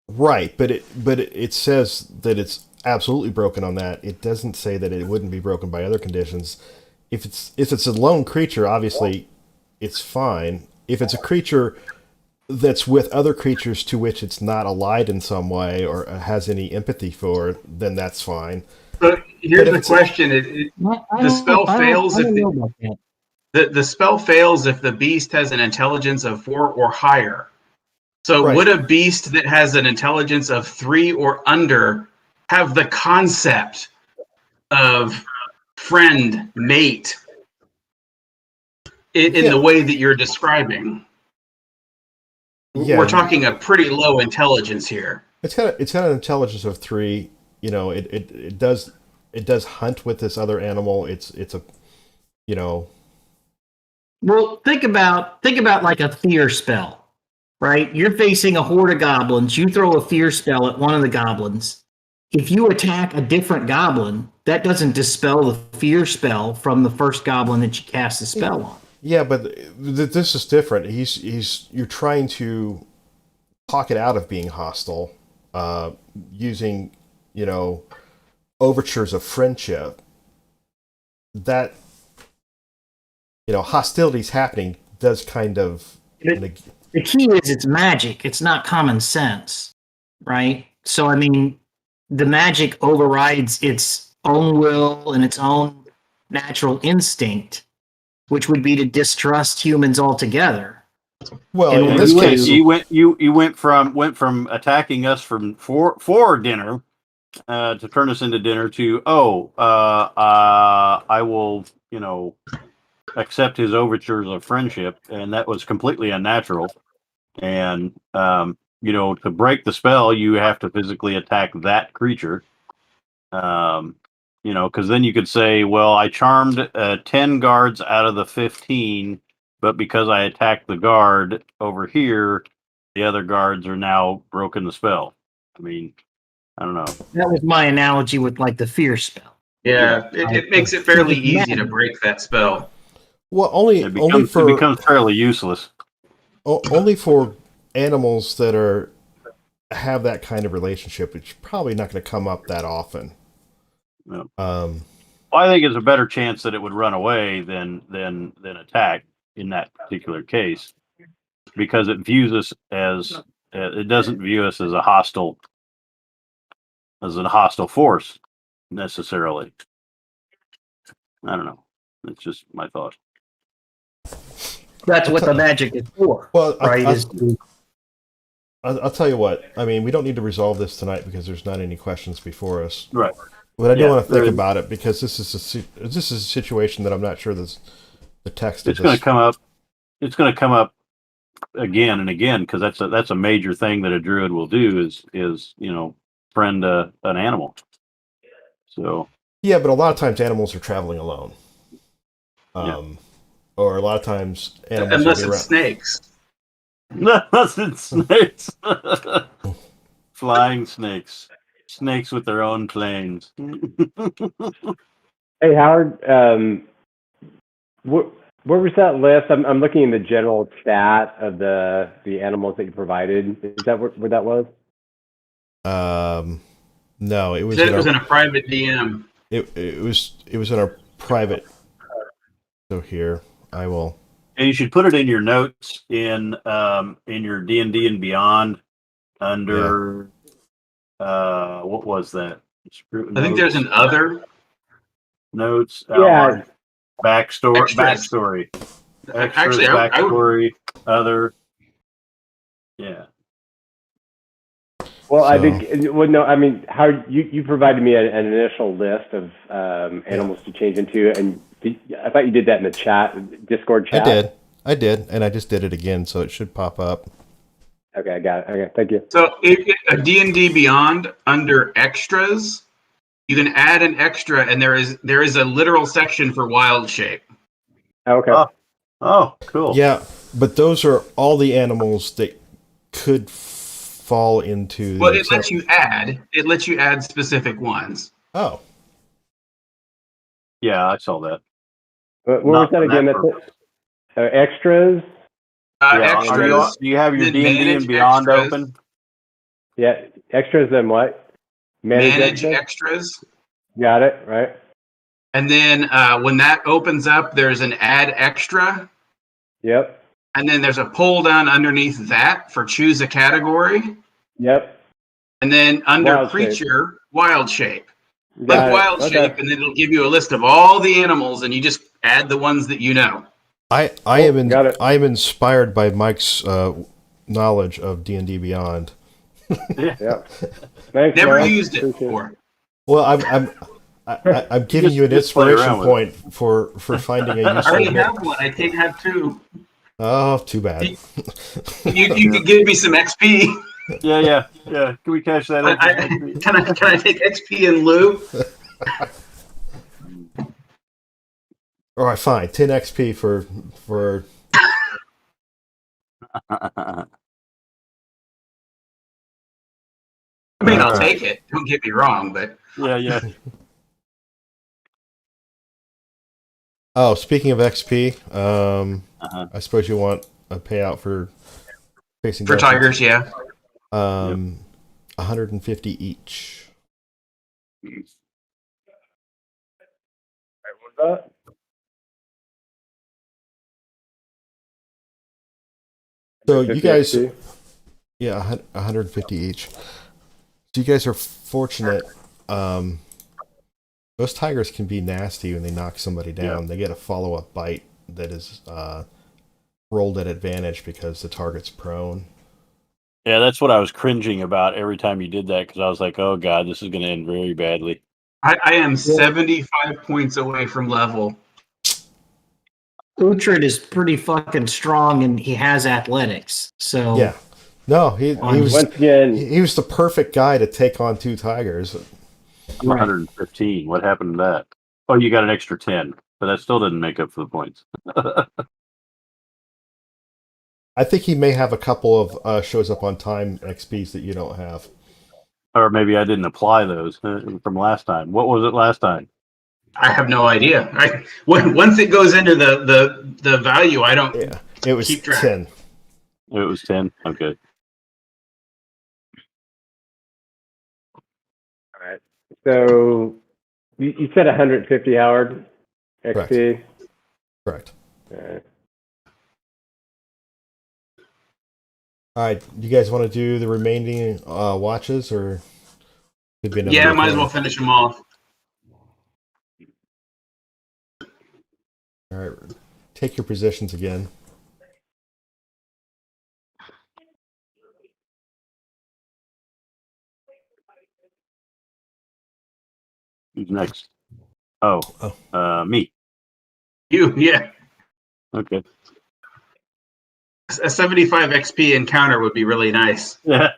right. But it says that it's absolutely broken on that. It doesn't say that it wouldn't be broken by other conditions. If it's a lone creature, obviously it's fine. If it's a creature that's with other creatures to which it's not allied in some way or has any empathy for, then that's fine. But here's the question: the spell fails if the spell fails if the beast has an intelligence of 4 or higher. So Right. Would a beast that has an intelligence of 3 or under have the concept of friend, mate, in the way that you're describing? Yeah. We're talking a pretty low intelligence here. It's got an intelligence of 3. You know, it does hunt with this other animal. It's a, you know. Well, think about like a fear spell, right? You're facing a horde of goblins. You throw a fear spell at one of the goblins. If you attack a different goblin, that doesn't dispel the fear spell from the first goblin that you cast the spell on. Yeah, but this is different. You're trying to talk it out of being hostile, using, you know, overtures of friendship. That, you know, hostilities happening does kind of. The key is it's magic. It's not common sense, right? So I mean, the magic overrides its own will and its own natural instinct, which would be to distrust humans altogether. Well, And in when this you case, you went from attacking us for dinner to turn us into dinner to I will, you know, accept his overtures of friendship, and that was completely unnatural. And you know, to break the spell, you have to physically attack that creature. You know, because then you could say, well, I charmed 10 guards out of the 15, but because I attacked the guard over here, the other guards are now broken the spell. I mean, I don't know. That was my analogy with like the fear spell. Yeah, it makes it fairly easy to break that spell. well, It becomes fairly useless. Only for animals that have that kind of relationship, which is probably not going to come up that often. No. Well, I think it's a better chance that it would run away than attack in that particular case, because it views us as it doesn't view us as a hostile force necessarily. I don't know. It's just my thought. That's what the magic is for, Well, right? I'll tell you what. I mean, we don't need to resolve this tonight because there's not any questions before us. Right. But I do Yeah, want to think there- about it because this is a situation that I'm not sure the text It's of going this. to come up. It's going to come up again and again because that's a major thing that a druid will do is friend an animal. So Yeah, but a lot of times animals are traveling alone. Yeah. Or a lot of times animals Unless will be it's around. snakes. that's it, snakes. Flying snakes with their own planes. Hey, Howard, where was that list? I'm looking in the general chat of the animals that you provided. Is that where that was? No, it was. Said it was in a private DM. It was in our private. So here, I will. And you should put it in your notes in your D&D and Beyond under what was that? I think there's an other. notes. Yeah. Backstory. Extras. Backstory. Actually, Extras, I would. backstory. Other. Yeah. Well, I So- think. Well, no. I mean, Howard, you provided me an initial list of animals to change into, and I thought you did that in the chat, Discord chat. I did, and I just did it again, so it should pop up. Okay, I got it. Okay, thank you. So a D&D Beyond under extras, you can add an extra, and there is a literal section for wild shape. Okay. Oh, cool. Yeah, but those are all the animals that could fall into. Well, it lets you add. It lets you add specific ones. Oh, Yeah, I saw that. What Not was that for again? that That's it. Extras. Yeah, Extras. do you have your then D&D manage and Beyond extras. open? Yeah, extras. Then what? Manage extras? extras. Got it. Right. And then when that opens up, there's an add extra. Yep. And then there's a pull down underneath that for choose a category. Yep. And then under Wild shape. creature, wild shape. Got it. Wild Okay. shape, and then it'll give you a list of all the animals, and you just add the ones that you know. I got it. am inspired by Mike's knowledge of D&D Beyond. Yeah. Thanks. Never man. used it Appreciate before. Well, I'm giving you an just play inspiration around with point for finding a I already useful. have one. I have two. Oh, too bad. You could give me some XP. Yeah. Can we cash that in? Can I take XP in lieu? All right, fine. 10 XP for. I mean, I'll Alright. take it. Don't get me wrong, but Yeah. Oh, speaking of XP, Uh-huh. I suppose you want a payout for facing for down tigers, yeah. 150 each. What was that? So you guys, 50 XP? yeah, 150 each. So you guys are fortunate. Those tigers can be nasty when they knock somebody down. Yeah. They get a follow-up bite that is rolled at advantage because the target's prone. Yeah, that's what I was cringing about every time you did that because I was like, oh, God, this is going to end very badly. I am 75 points away from level. Uhtred is pretty fucking strong and he has athletics. So Yeah. No, he was Once again, he was the perfect guy to take on two tigers. I'm 115. What happened to that? Oh, you got an extra 10, but that still didn't make up for the points. I think he may have a couple of shows up on time XPs that you don't have. Or maybe I didn't apply those from last time. What was it last time? I have no idea. Once it goes into the value, I don't. Yeah, it was Keep track. 10. It was 10? Okay. all right. So you said 150, Howard, XP. Correct. All right. All right, you guys want to do the remaining watches, or could be another Yeah, might as recording? well finish them off. All right, take your positions again. Who's next? Oh, me. You, yeah. Okay. A 75 XP encounter would be really nice. Yeah.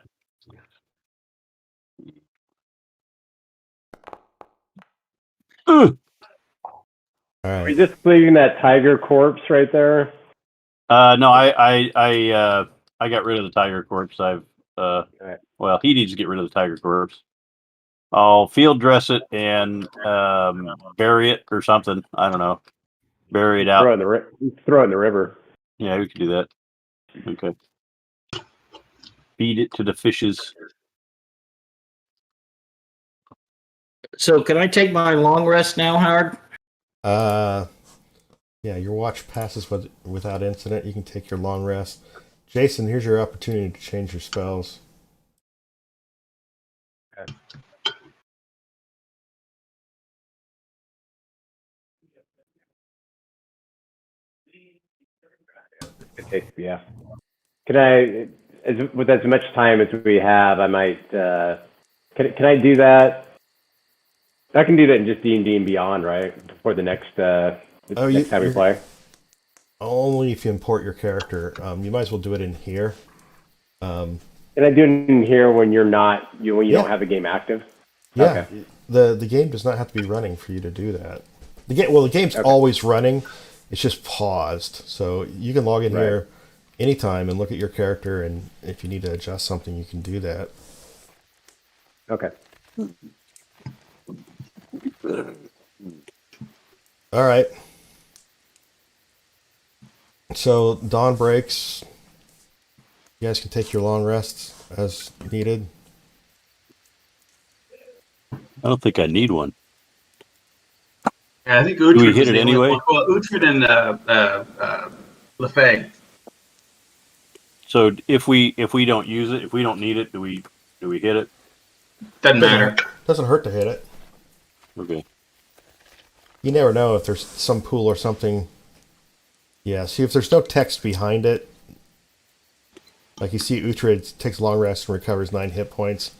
All Are right. you just leaving that tiger corpse right there? No, I got rid of the tiger corpse. Right. Well, he needs to get rid of the tiger corpse. I'll field dress it and bury it or something. I don't know. Bury it out. Throw it in the river. Yeah, we could do that. Okay. Feed it to the fishes. So can I take my long rest now, Howard? Yeah, your watch passes without incident. You can take your long rest. Jason, here's your opportunity to change your spells. Okay, yeah. Can I, with as much time as we have, I might, can I do that? I can do that in just D&D and Beyond, right? For the next, next time we play? Only if you import your character. You might as well do it in here. Can I do it in here when you're not, when you don't have the game active? Yeah, Okay. the game does not have to be running for you to do that. The game's always running. It's just paused, so you can log in here anytime and look at your character, and if you need to adjust something, you can do that. Okay. All right. So dawn breaks. You guys can take your long rests as needed. I don't think I need one. Yeah, I think Uhtred we was hit it the only anyway? one. Well, Uhtred and Lefee. So if we don't use it, if we don't need it, do we hit it? Doesn't matter. Doesn't hurt to hit it. Okay. You never know if there's some pool or something. Yeah, see if there's no text behind it. Like you see, Uhtred takes a long rest and recovers 9 hit points.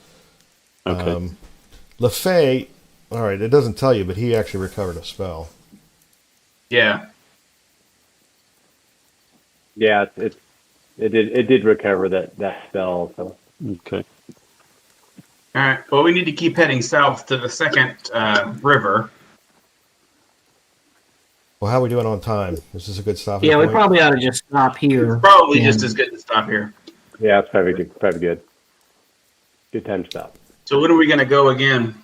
Okay. Lefee, all right, it doesn't tell you, but he actually recovered a spell. Yeah. Yeah, it did recover that spell. So. Okay. All right. Well, we need to keep heading south to the second river. Well, how are we doing on time? Is this a good stopping Yeah, we point? probably ought to just stop here. Probably just as good to stop here. Yeah, it's probably good. Probably good. Good time to stop. So when are we going to go again?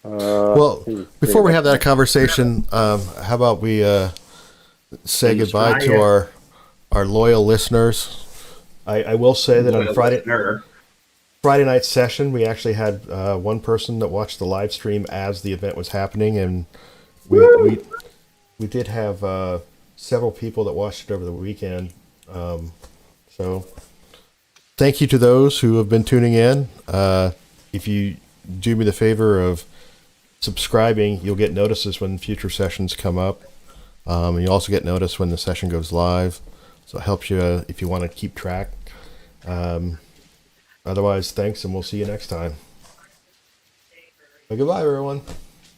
Well, before we have that conversation, how about we say goodbye to our loyal listeners? I will say that on Friday night session, we actually had one person that watched the live stream as the event was happening, and we did have several people that watched it over the weekend. So thank you to those who have been tuning in. If you do me the favor of subscribing, you'll get notices when future sessions come up. And you'll also get notice when the session goes live. So it helps you if you want to keep track. Otherwise, thanks, and we'll see you next time. Goodbye, everyone.